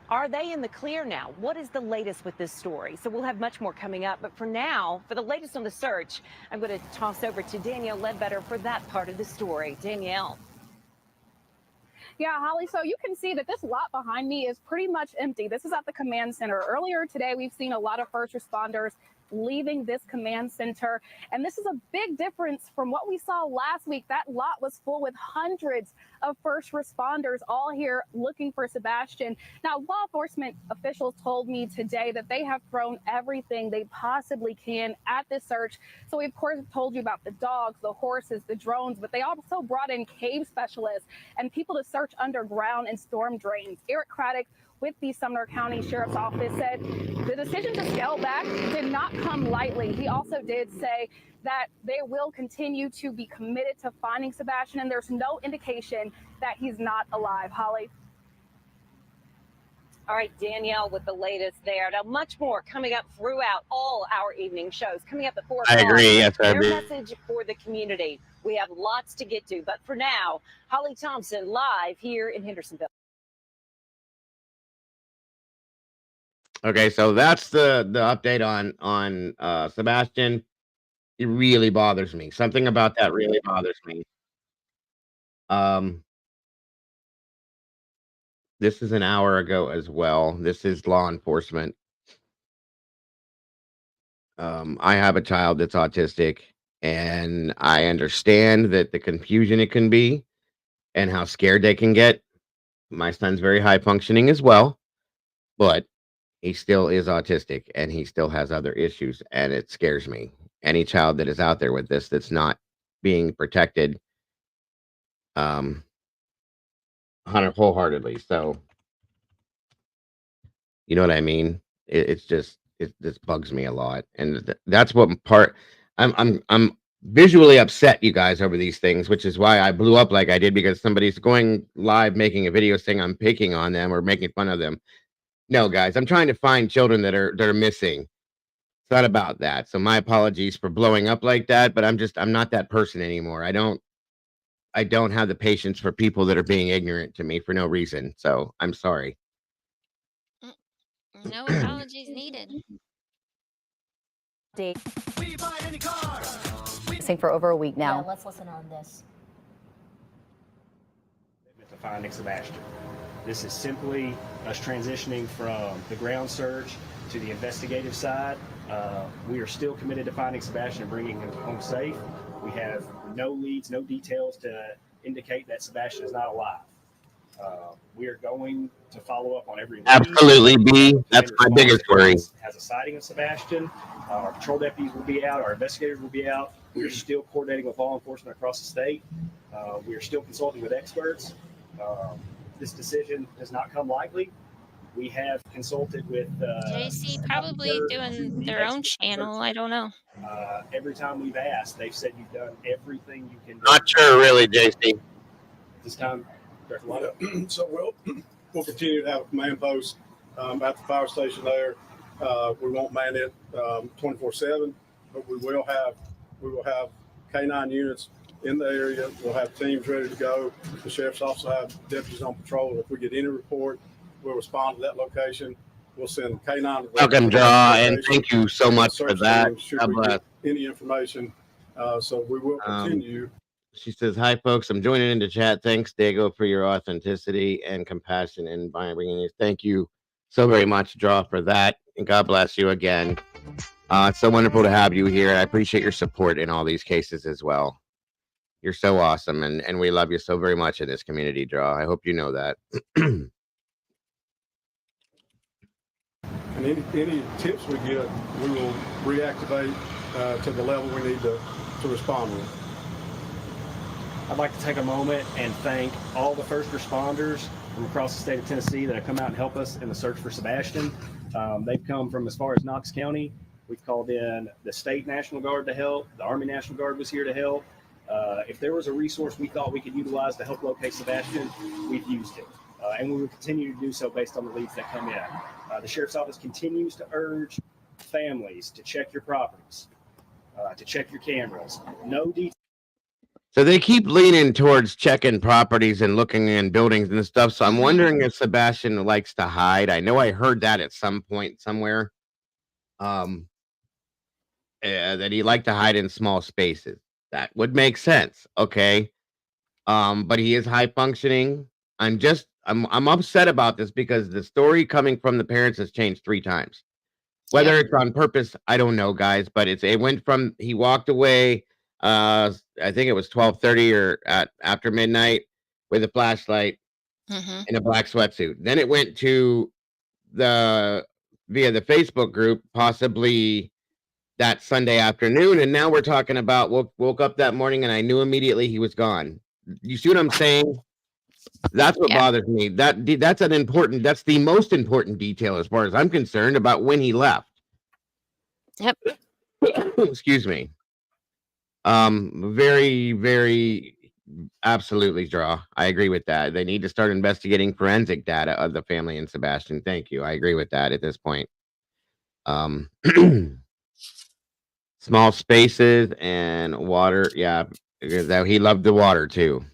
are they in the clear now? What is the latest with this story? So we'll have much more coming up. But for now, for the latest on the search, I'm going to toss over to Danielle Ledbetter for that part of the story. Danielle. Yeah, Holly, so you can see that this lot behind me is pretty much empty. This is at the command center. Earlier today, we've seen a lot of first responders leaving this command center. And this is a big difference from what we saw last week. That lot was full with hundreds of first responders all here looking for Sebastian. Now, law enforcement officials told me today that they have thrown everything they possibly can at this search. So we, of course, have told you about the dogs, the horses, the drones, but they also brought in cave specialists and people to search underground and storm drains. Eric Craddock with the Sumner County Sheriff's Office said the decision to scale back did not come lightly. He also did say that they will continue to be committed to finding Sebastian, and there's no indication that he's not alive. Holly. All right, Danielle with the latest there. Now, much more coming up throughout all our evening shows. Coming up at 4 o'clock. I agree. Yes, I their agree. message for the community. We have lots to get to, but for now, Holly Thompson live here in Hendersonville. Okay, so that's the update on Sebastian. It really bothers me. Something about that really bothers me. This is an hour ago as well. This is law enforcement. I have a child that's autistic, and I understand that the confusion it can be and how scared they can get. My son's very high functioning as well, but he still is autistic and he still has other issues, and it scares me. Any child that is out there with this that's not being protected wholeheartedly. So you know what I mean? It this bugs me a lot, and that's what part I'm visually upset, you guys, over these things, which is why I blew up like I did, because somebody's going live making a video saying I'm picking on them or making fun of them. No, guys, I'm trying to find children that are missing. It's not about that. So my apologies for blowing up like that, but I'm not that person anymore. I don't have the patience for people that are being ignorant to me for no reason. So I'm sorry. No apologies needed. For over a week now. Yeah, let's listen on this. To finding Sebastian. This is simply us transitioning from the ground search to the investigative side. We are still committed to finding Sebastian and bringing him home safe. We have no leads, no details to indicate that Sebastian is not alive. We are going to follow up on every lead. Absolutely, B. That's my biggest worry. Has a sighting of Sebastian. Our patrol deputies will be out. Our investigators will be out. We are still coordinating with law enforcement across the state. We are still consulting with experts. This decision has not come lightly. We have consulted with JC probably doing their own channel. I don't know. Every time we've asked, they've said you've done everything you can do. Not sure, really, JC. This time, Director Watt. So we'll continue to have a command post at the fire station there. We won't man it 24/7, but we will have K9 units in the area. We'll have teams ready to go. The sheriff's office will have deputies on patrol. If we get any report, we'll respond to that location. We'll send K9. Welcome, Draw, and thank you so much for that. God bless. Any information, so we will continue. She says, "Hi, folks. I'm joining into chat. Thanks, Dago, for your authenticity and compassion in bringing this. Thank you so very much, Draw, for that, and God bless you again. It's so wonderful to have you here, and I appreciate your support in all these cases as well. You're so awesome, and we love you so very much in this community, Draw. I hope you know that." And any tips we get, we will reactivate to the level we need to respond with. I'd like to take a moment and thank all the first responders from across the state of Tennessee that have come out and help us in the search for Sebastian. They've come from as far as Knox County. We've called in the State National Guard to help. The Army National Guard was here to help. If there was a resource we thought we could utilize to help locate Sebastian, we've used it. And we will continue to do so based on the leads that come in. The Sheriff's Office continues to urge families to check your properties, to check your cameras. No details. So they keep leaning towards checking properties and looking in buildings and stuff. So I'm wondering if Sebastian likes to hide. I know I heard that at some point somewhere. That he liked to hide in small spaces. That would make sense. Okay. But he is high functioning. I'm upset about this because the story coming from the parents has changed 3 times. Whether it's on purpose, I don't know, guys, but it went from he walked away. I think it was 12:30 or after midnight with a flashlight in a black sweatsuit. Then it went to via the Facebook group, possibly that Sunday afternoon, and now we're talking about woke up that morning and I knew immediately he was gone. You see what I'm saying? That's what bothers me. That's the most important detail as far as I'm concerned about when he left. Yep. Excuse me. Very, very absolutely, Draw. I agree with that. They need to start investigating forensic data of the family and Sebastian. Thank you. I agree with that at this point. Small spaces and water. Yeah, he loved the water too.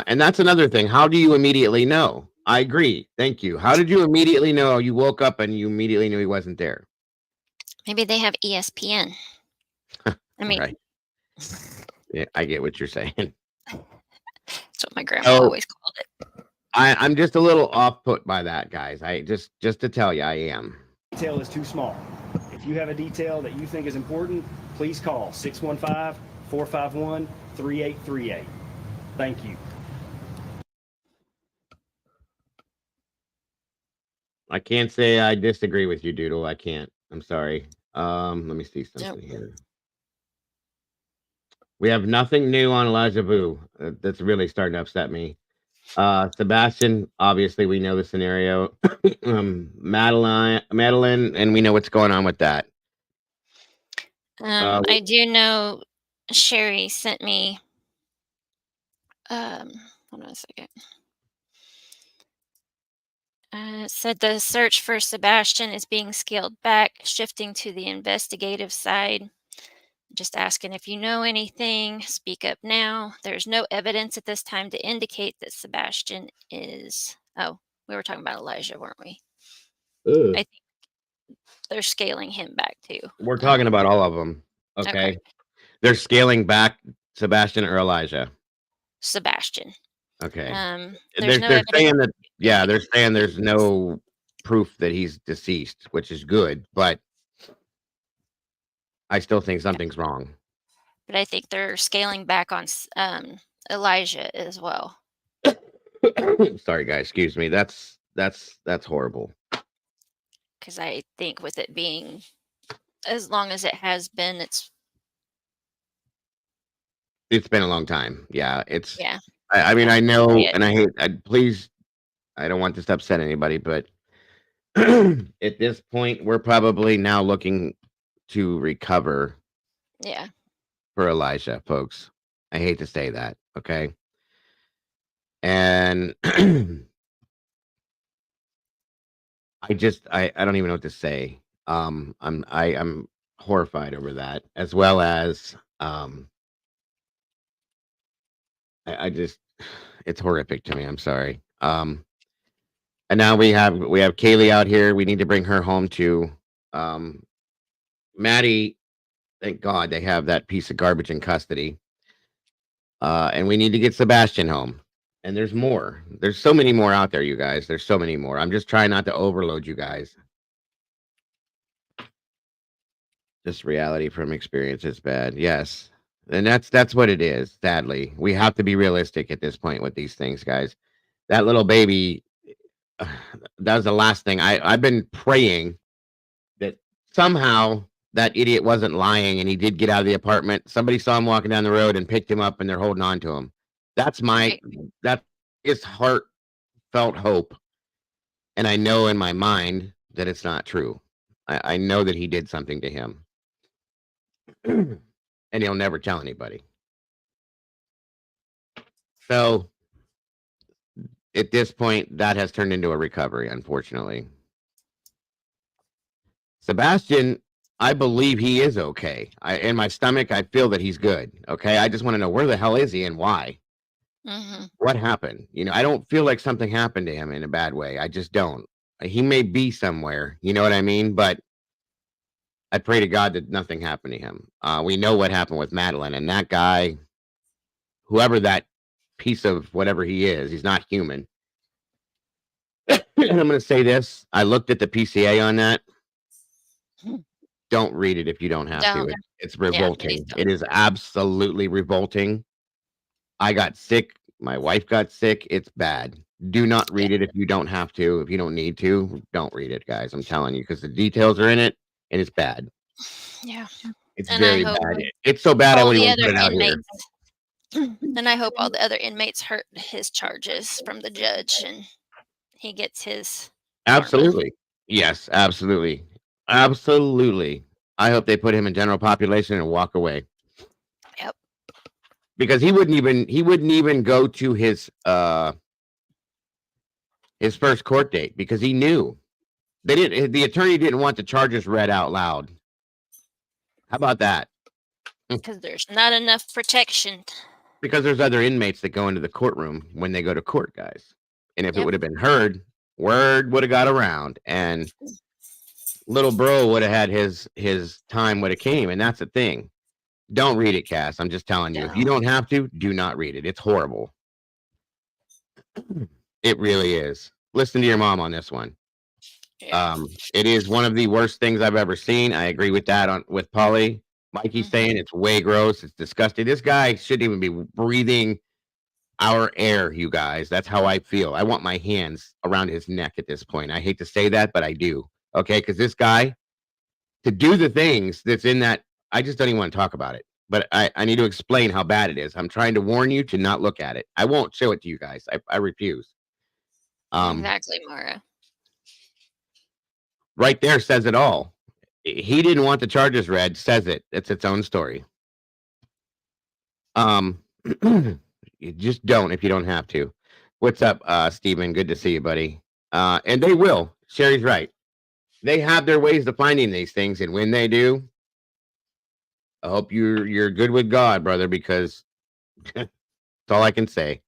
And that's another thing. How do you immediately know? I agree. Thank you. How did you immediately know? You woke up and you immediately knew he wasn't there. Maybe they have ESPN. I mean, right. Yeah, I get what you're saying. That's what my grandma always called it. I'm just a little off put by that, guys. I just to tell you, I am. Detail is too small. If you have a detail that you think is important, please call 615-451-3838. Thank you. I can't say I disagree with you, Doodle. I can't. I'm sorry. Let me see something here. We have nothing new on Elijah Vu. That's really starting to upset me. Sebastian, obviously, we know the scenario. Madeline, and we know what's going on with that. I do know Sherry sent me. Hold on a second. Said the search for Sebastian is being scaled back, shifting to the investigative side. Just asking if you know anything, speak up now. There's no evidence at this time to indicate that Sebastian is... Oh, we were talking about Elijah, weren't we? I think they're scaling him back too. We're talking about all of them. Okay. They're scaling back Sebastian or Elijah? Sebastian. Okay. They're saying that, they're saying there's no proof that he's deceased, which is good, but I still think something's wrong. But I think they're scaling back on Elijah as well. Sorry, guys. Excuse me. That's horrible. Because I think with it being as long as it has been, it's been a long time. Yeah, it's. Yeah. I mean, I know, and I hate. I don't want this to upset anybody, but at this point, we're probably now looking to recover Yeah. for Elijah, folks. I hate to say that, okay? And I don't even know what to say. I'm horrified over that, as well as I just it's horrific to me. I'm sorry. And now we have Kaylee out here. We need to bring her home too. Maddie, thank God they have that piece of garbage in custody. And we need to get Sebastian home. And there's more. There's so many more out there, you guys. There's so many more. I'm just trying not to overload you guys. Just reality from experience is bad. Yes. And that's what it is, sadly. We have to be realistic at this point with these things, guys. That little baby, that was the last thing. I've been praying that somehow that idiot wasn't lying and he did get out of the apartment. Somebody saw him walking down the road and picked him up and they're holding on to him. That's his heartfelt hope. And I know in my mind that it's not true. I know that he did something to him. And he'll never tell anybody. So at this point, that has turned into a recovery, unfortunately. Sebastian, I believe he is okay. In my stomach, I feel that he's good. Okay. I just want to know, where the hell is he and why? What happened? I don't feel like something happened to him in a bad way. I just don't. He may be somewhere, you know what I mean? But I pray to God that nothing happened to him. We know what happened with Madeline, and that guy, whoever that piece of whatever he is, he's not human. And I'm going to say this. I looked at the PCA on that. Don't read it if you don't have to. It's revolting. It is absolutely revolting. I got sick. My wife got sick. It's bad. Do not read it if you don't have to. If you don't need to, don't read it, guys. I'm telling you, because the details are in it, and it's bad. Yeah. It's very bad. It's so bad I wouldn't even put it out here. And I hope all the other inmates heard his charges from the judge and he gets his Absolutely. Yes, absolutely. Absolutely. I hope they put him in general population and walk away. Yep. Because he wouldn't even go to his first court date because he knew the attorney didn't want the charges read out loud. How about that? Because there's not enough protection. Because there's other inmates that go into the courtroom when they go to court, guys. And if it would have been heard, word would have got around, and little bro would have had his time would have came. And that's the thing. Don't read it, Cass. I'm just telling you. If you don't have to, do not read it. It's horrible. It really is. Listen to your mom on this one. It is one of the worst things I've ever seen. I agree with that with Polly. Mikey's saying it's way gross. It's disgusting. This guy shouldn't even be breathing our air, you guys. That's how I feel. I want my hands around his neck at this point. I hate to say that, but I do. Okay, because this guy, to do the things that's in that, I just don't even want to talk about it. But I need to explain how bad it is. I'm trying to warn you to not look at it. I won't show it to you guys. I refuse. Exactly, Mara. Right there says it all. He didn't want the charges read, says it. It's its own story. You just don't if you don't have to. What's up, Steven? Good to see you, buddy. And they will. Sherry's right. They have their ways of finding these things, and when they do, I hope you're good with God, brother, because that's all I can say.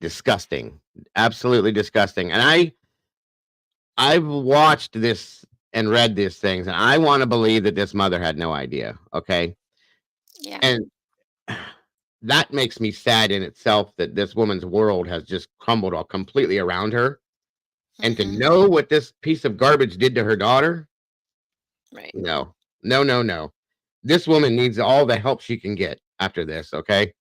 Disgusting. Absolutely disgusting. And I've watched this and read these things, and I want to believe that this mother had no idea. Okay. Yeah. And that makes me sad in itself that this woman's world has just crumbled all completely around her. And to know what this piece of garbage did to her daughter. Right. No. This woman needs all the help she can get after this. Okay.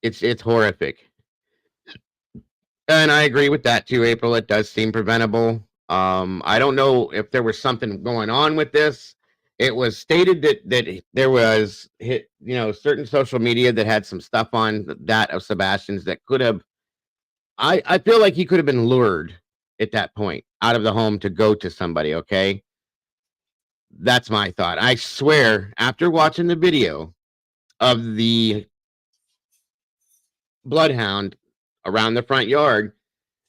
It's horrific. And I agree with that too, April. It does seem preventable. I don't know if there was something going on with this. It was stated that there was certain social media that had some stuff on that of Sebastian's that could have I feel like he could have been lured at that point out of the home to go to somebody, okay? That's my thought. I swear, after watching the video of the bloodhound around the front yard,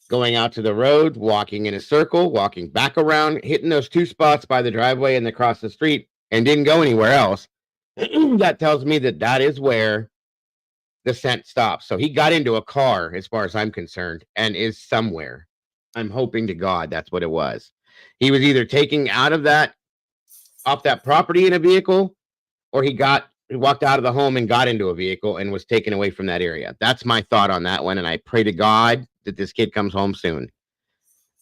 going out to the road, walking in a circle, walking back around, hitting those two spots by the driveway and across the street, and didn't go anywhere else, that tells me that that is where the scent stops. So he got into a car, as far as I'm concerned, and is somewhere. I'm hoping to God that's what it was. He was either taking out of that off that property in a vehicle, or he walked out of the home and got into a vehicle and was taken away from that area. That's my thought on that one, and I pray to God that this kid comes home soon.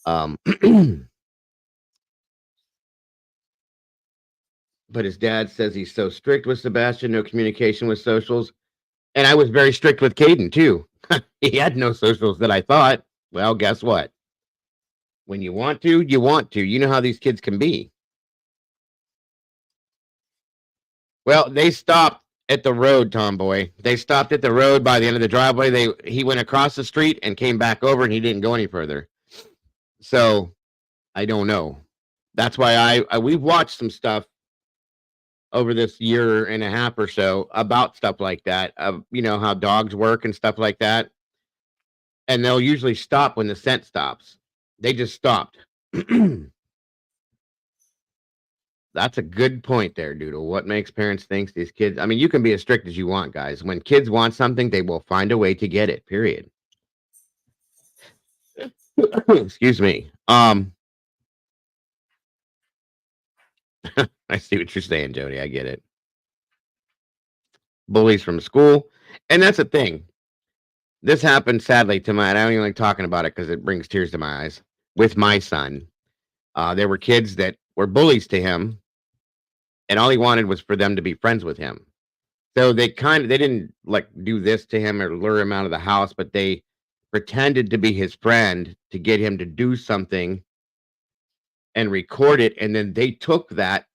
But his dad says he's so strict with Sebastian, no communication with socials. And I was very strict with Caden too. He had no socials that I thought. Well, guess what? When you want to, you want to. You know how these kids can be. Well, they stopped at the road, Tomboy. They stopped at the road by the end of the driveway. He went across the street and came back over, and he didn't go any further. So I don't know. That's why we've watched some stuff over this year and a half or so about stuff like that. You know how dogs work and stuff like that. And they'll usually stop when the scent stops. They just stopped. That's a good point there, Doodle. What makes parents think these kids? I mean, you can be as strict as you want, guys. When kids want something, they will find a way to get it. Period. Excuse me. I see what you're saying, Jody. I get it. Bullies from school, and that's the thing. This happened sadly to I don't even like talking about it because it brings tears to my eyes. With my son, there were kids that were bullies to him, and all he wanted was for them to be friends with him. So they didn't like do this to him or lure him out of the house, but they pretended to be his friend to get him to do something and record it. And then they took that.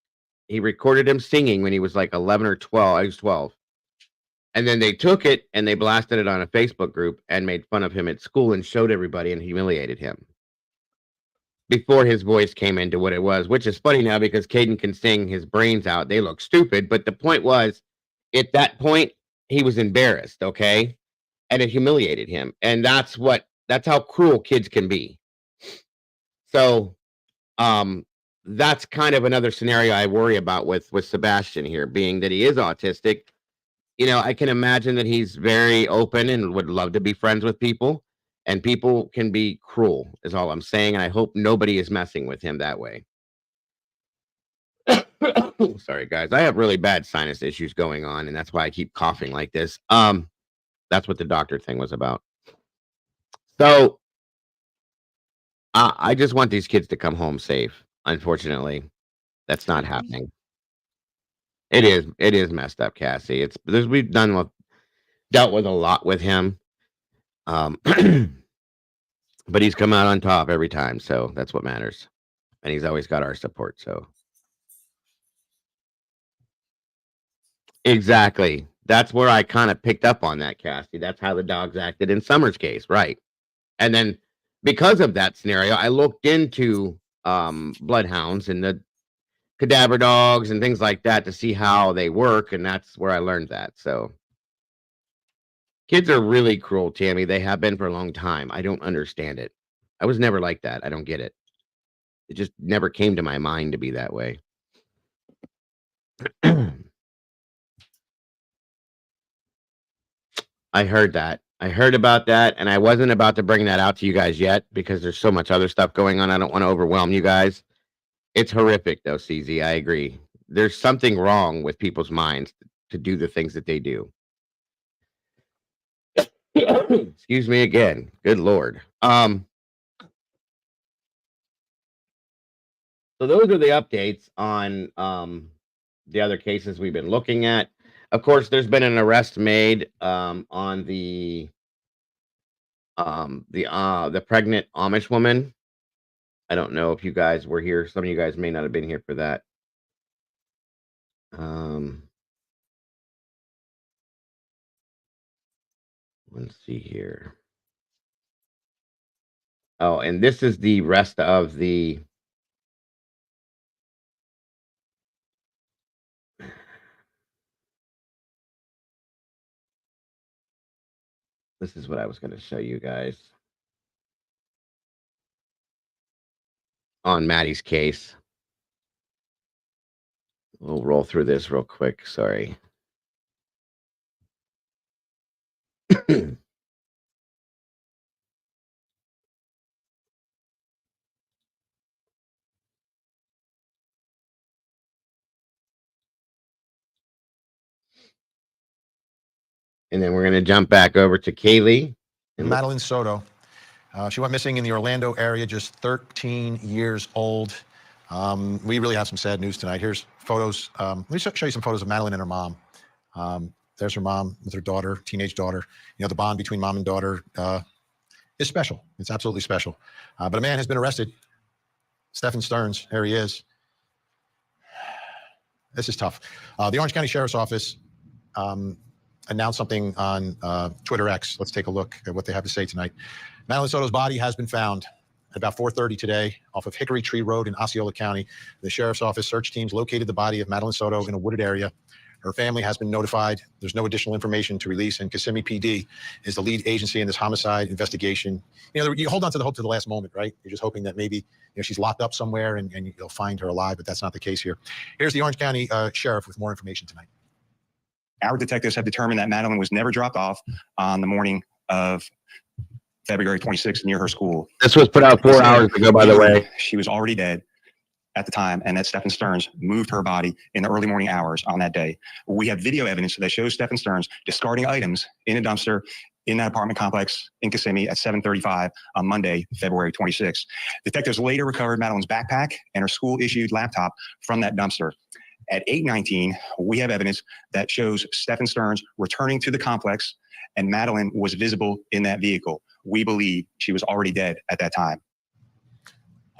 He recorded him singing when he was like 11 or 12. I was 12. And then they took it and they blasted it on a Facebook group and made fun of him at school and showed everybody and humiliated him before his voice came into what it was, which is funny now because Caden can sing his brains out. They look stupid. But the point was, at that point, he was embarrassed, okay? And it humiliated him. And that's how cruel kids can be. So that's kind of another scenario I worry about with Sebastian here, being that he is autistic. You know, I can imagine that he's very open and would love to be friends with people, and people can be cruel, is all I'm saying. And I hope nobody is messing with him that way. Sorry, guys. I have really bad sinus issues going on, and that's why I keep coughing like this. That's what the doctor thing was about. So I just want these kids to come home safe. Unfortunately, that's not happening. It is messed up, Cassie. We've dealt with a lot with him. But he's come out on top every time, so that's what matters. And he's always got our support, so. Exactly. That's where I kind of picked up on that, Cassie. That's how the dogs acted in Summer's case, right? And then because of that scenario, I looked into bloodhounds and the cadaver dogs and things like that to see how they work, and that's where I learned that. So kids are really cruel, Tammy. They have been for a long time. I don't understand it. I was never like that. I don't get it. It just never came to my mind to be that way. I heard that. I heard about that, and I wasn't about to bring that out to you guys yet because there's so much other stuff going on. I don't want to overwhelm you guys. It's horrific, though, CZ. I agree. There's something wrong with people's minds to do the things that they do. Excuse me again. Good Lord. So those are the updates on the other cases we've been looking at. Of course, there's been an arrest made on the pregnant Amish woman. I don't know if you guys were here. Some of you guys may not have been here for that. Let's see here. Oh, and this is the rest of the this is what I was going to show you guys on Maddie's case. We'll roll through this real quick. Sorry. And then we're going to jump back over to Kaylee. Madeline Soto. She went missing in the Orlando area, just 13 years old. We really have some sad news tonight. Here's photos. Let me show you some photos of Madeline and her mom. There's her mom with her daughter, teenage daughter. You know, the bond between mom and daughter is special. It's absolutely special. But a man has been arrested. Stephen Stearns, there he is. This is tough. The Orange County Sheriff's Office announced something on Twitter X. Let's take a look at what they have to say tonight. Madeline Soto's body has been found at about 4:30 today off of Hickory Tree Road in Osceola County. The Sheriff's Office search teams located the body of Madeline Soto in a wooded area. Her family has been notified. There's no additional information to release, and Kissimmee PD is the lead agency in this homicide investigation. You know, you hold on to the hope to the last moment, right? You're just hoping that maybe she's locked up somewhere and you'll find her alive, but that's not the case here. Here's the Orange County Sheriff with more information tonight. Our detectives have determined that Madeline was never dropped off on the morning of February 26th near her school. This was put out 4 hours ago, by the way. She was already dead at the time, and that Stephen Stearns moved her body in the early morning hours on that day. We have video evidence that shows Stephen Stearns discarding items in a dumpster in that apartment complex in Kissimmee at 7:35 on Monday, February 26th. Detectives later recovered Madeline's backpack and her school-issued laptop from that dumpster. At 8:19, we have evidence that shows Stephen Stearns returning to the complex, and Madeline was visible in that vehicle. We believe she was already dead at that time.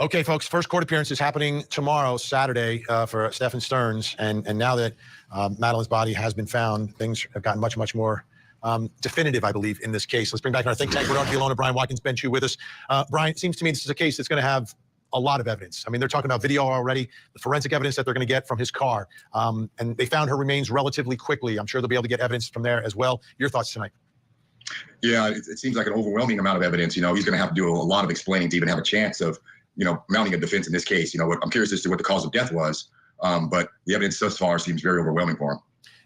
Okay, folks, first court appearance is happening tomorrow, Saturday, for Stephen Stearns. And now that Madeline's body has been found, things have gotten much, much more definitive, I believe, in this case. Let's bring back our think tank. Bernard Villalona, Brian Watkins, Ben Chu with us. Brian, it seems to me this is a case that's going to have a lot of evidence. I mean, they're talking about video already, the forensic evidence that they're going to get from his car. And they found her remains relatively quickly. I'm sure they'll be able to get evidence from there as well. Your thoughts tonight? Yeah, it seems like an overwhelming amount of evidence. You know, he's going to have to do a lot of explaining to even have a chance of, mounting a defense in this case. I'm curious as to what the cause of death was, but the evidence thus far seems very overwhelming for him.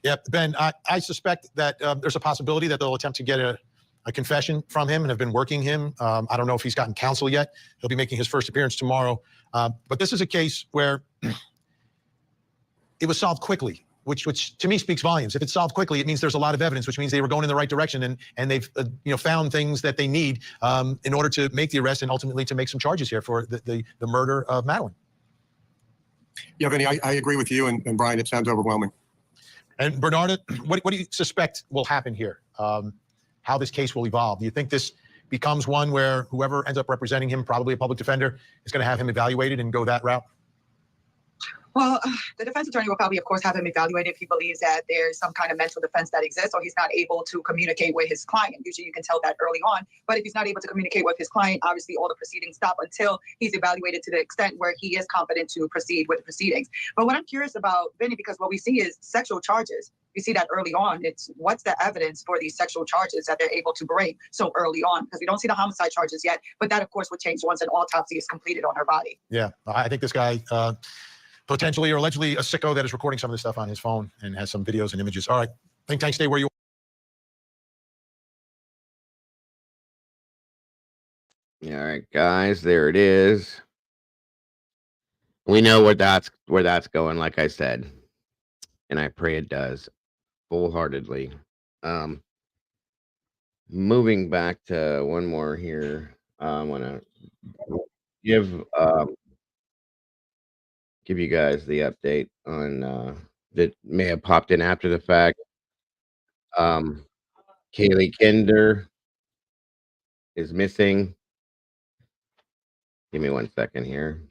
Yeah, Ben, I suspect that there's a possibility that they'll attempt to get a confession from him and have been working him. I don't know if he's gotten counsel yet. He'll be making his first appearance tomorrow. But this is a case where it was solved quickly, which to me speaks volumes. If it's solved quickly, it means there's a lot of evidence, which means they were going in the right direction and they've found things that they need in order to make the arrest and ultimately to make some charges here for the murder of Madeline. Yeah, Vinny, I agree with you and Brian. It sounds overwhelming. And Bernarda, what do you suspect will happen here? How this case will evolve? Do you think this becomes one where whoever ends up representing him, probably a public defender, is going to have him evaluated and go that route? Well, the defense attorney will probably, of course, have him evaluated if he believes that there's some kind of mental defense that exists or he's not able to communicate with his client. Usually you can tell that early on. But if he's not able to communicate with his client, obviously all the proceedings stop until he's evaluated to the extent where he is competent to proceed with the proceedings. But what I'm curious about, Vinny, because what we see is sexual charges. We see that early on. It's what's the evidence for these sexual charges that they're able to bring so early on? Because we don't see the homicide charges yet. But that, of course, would change once an autopsy is completed on her body. Yeah, I think this guy... potentially or allegedly a sicko that is recording some of this stuff on his phone and has some videos and images. All right, think tank, stay where you are. All right, guys, there it is. We know where that's going, like I said, and I pray it does full-heartedly. Moving back to one more here, I want to give you guys the update on that may have popped in after the fact. Kaylee Kinder is missing. Give me 1 second here.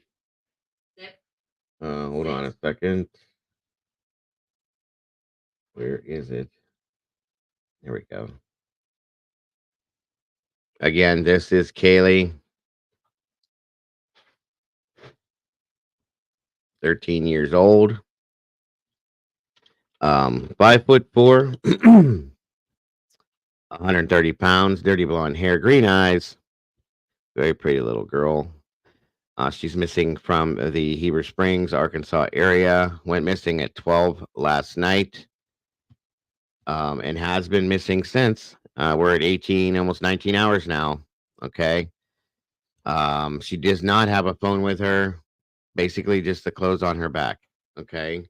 Hold on a second. Where is it? There we go. Again, this is Kaylee. 13 years old. 5'4", 130 pounds, dirty blonde hair, green eyes. Very pretty little girl. She's missing from the Heber Springs, Arkansas area. Went missing at 12 last night, and has been missing since. We're at 18, almost 19 hours now. Okay. She does not have a phone with her. Basically, just the clothes on her back. Okay.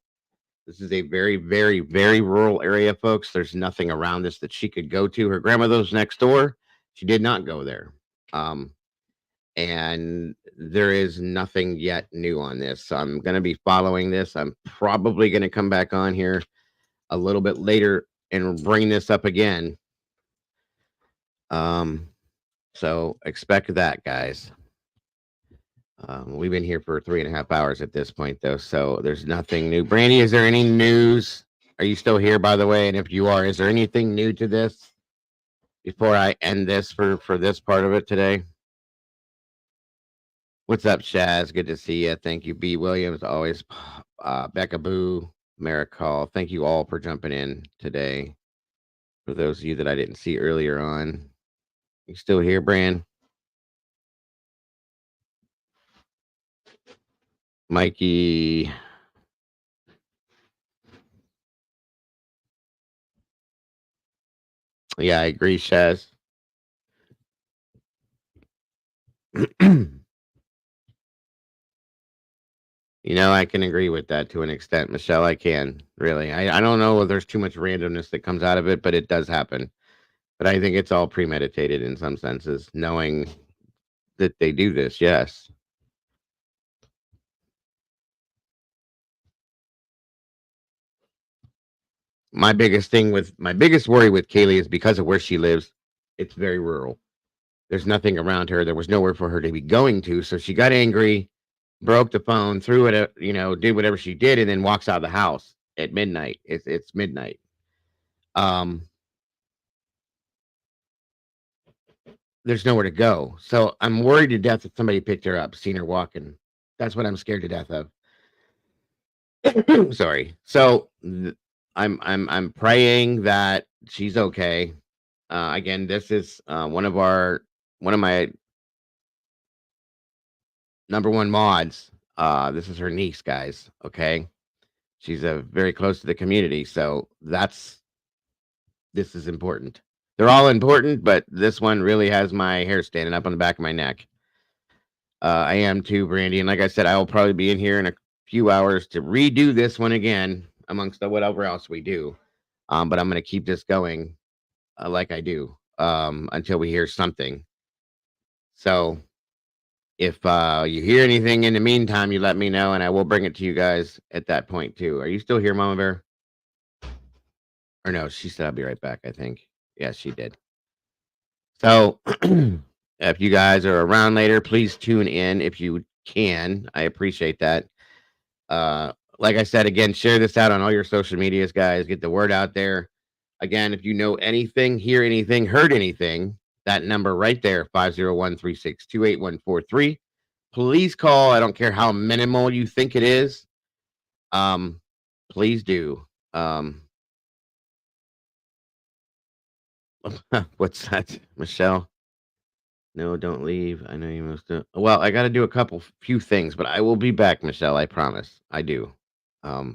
This is a very, very, very rural area, folks. There's nothing around this that she could go to. Her grandmother's next door. She did not go there. And there is nothing yet new on this. So I'm going to be following this. I'm probably going to come back on here a little bit later and bring this up again. So expect that, guys. We've been here for 3.5 hours at this point, though, so there's nothing new. Brandy, is there any news? Are you still here, by the way? And if you are, is there anything new to this before I end this for this part of it today? What's up, Shaz? Good to see you. Thank you, B. Williams. Always. Becca Boo, Maricall. Thank you all for jumping in today. For those of you that I didn't see earlier on. You still here, Bran? Mikey. Yeah, I agree, Shaz. You know, I can agree with that to an extent, Michelle. I can, really. I don't know if there's too much randomness that comes out of it, but it does happen. But I think it's all premeditated in some senses, knowing that they do this, yes. My biggest worry with Kaylee is because of where she lives. It's very rural. There's nothing around her. There was nowhere for her to be going to. So she got angry, broke the phone, threw it, did whatever she did, and then walks out of the house at midnight. It's midnight. There's nowhere to go. So I'm worried to death that somebody picked her up, seen her walking. That's what I'm scared to death of. Sorry. So I'm praying that she's okay. Again, this is one of my number one mods. This is her niece, guys. Okay. She's very close to the community. So this is important. They're all important, but this one really has my hair standing up on the back of my neck. I am too, Brandy. And like I said, I will probably be in here in a few hours to redo this one again amongst whatever else we do. But I'm going to keep this going like I do until we hear something. So if you hear anything in the meantime, you let me know, and I will bring it to you guys at that point too. Are you still here, Mama Bear? Or no, she said I'll be right back, I think. Yes, she did. So if you guys are around later, please tune in if you can. I appreciate that. Like I said, again, share this out on all your social medias, guys. Get the word out there. Again, if you know anything, hear anything, heard anything, that number right there, 501-362-8143. Please call. I don't care how minimal you think it is. Please do. What's that, Michelle? No, don't leave. I know you must do. Well, I got to do a few things, but I will be back, Michelle. I promise. I do. I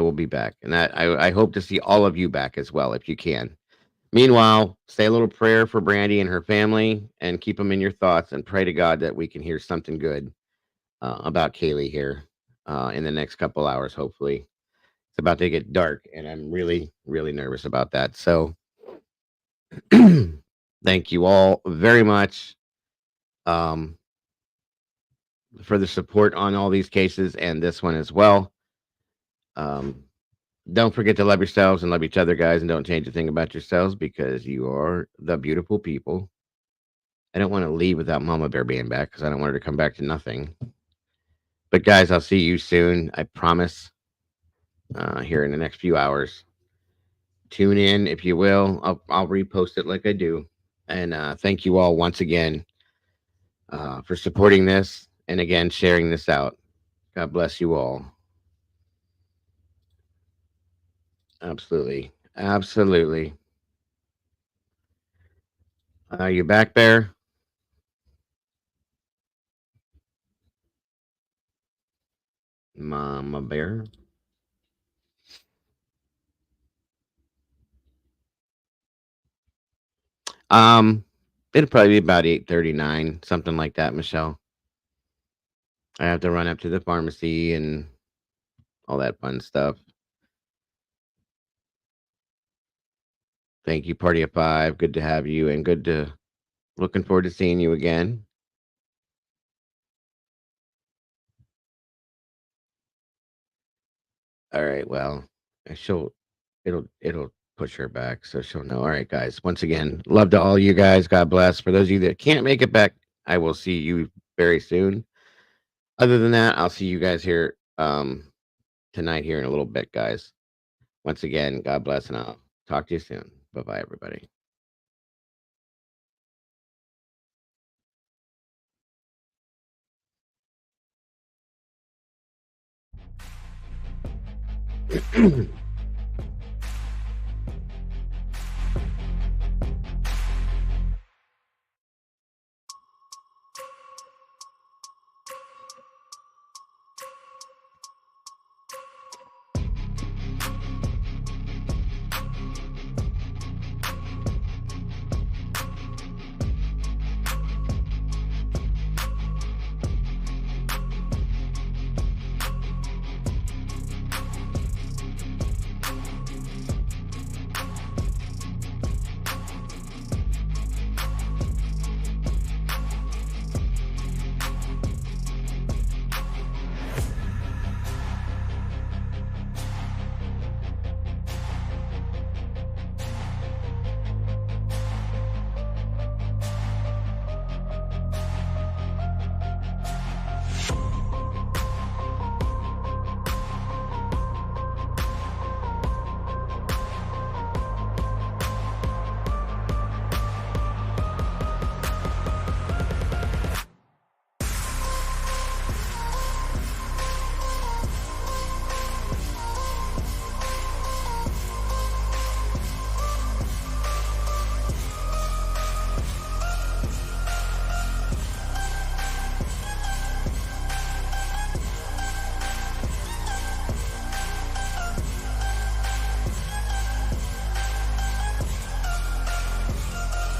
will be back, and I hope to see all of you back as well, if you can. Meanwhile, say a little prayer for Brandy and her family, and keep them in your thoughts, and pray to God that we can hear something good about Kaylee here in the next couple hours. Hopefully, it's about to get dark, and I'm really, really nervous about that. So, thank you all very much for the support on all these cases and this one as well. Don't forget to love yourselves and love each other, guys, and don't change a thing about yourselves because you are the beautiful people. I don't want to leave without Mama Bear being back because I don't want her to come back to nothing. But guys, I'll see you soon. I promise. Here in the next few hours. Tune in if you will. I'll repost it like I do. And thank you all once again for supporting this and again sharing this out. God bless you all. Absolutely. Absolutely. You back, Bear? Mama Bear? It'll probably be about 8:39, something like that, Michelle. I have to run up to the pharmacy and all that fun stuff. Thank you, Party of Five. Good to have you, and looking forward to seeing you again. All right, well, it'll push her back, so she'll know. All right, guys. Once again, love to all you guys. God bless. For those of you that can't make it back, I will see you very soon. Other than that, I'll see you guys here tonight here in a little bit, guys. Once again, God bless, and I'll talk to you soon. Bye-bye, everybody.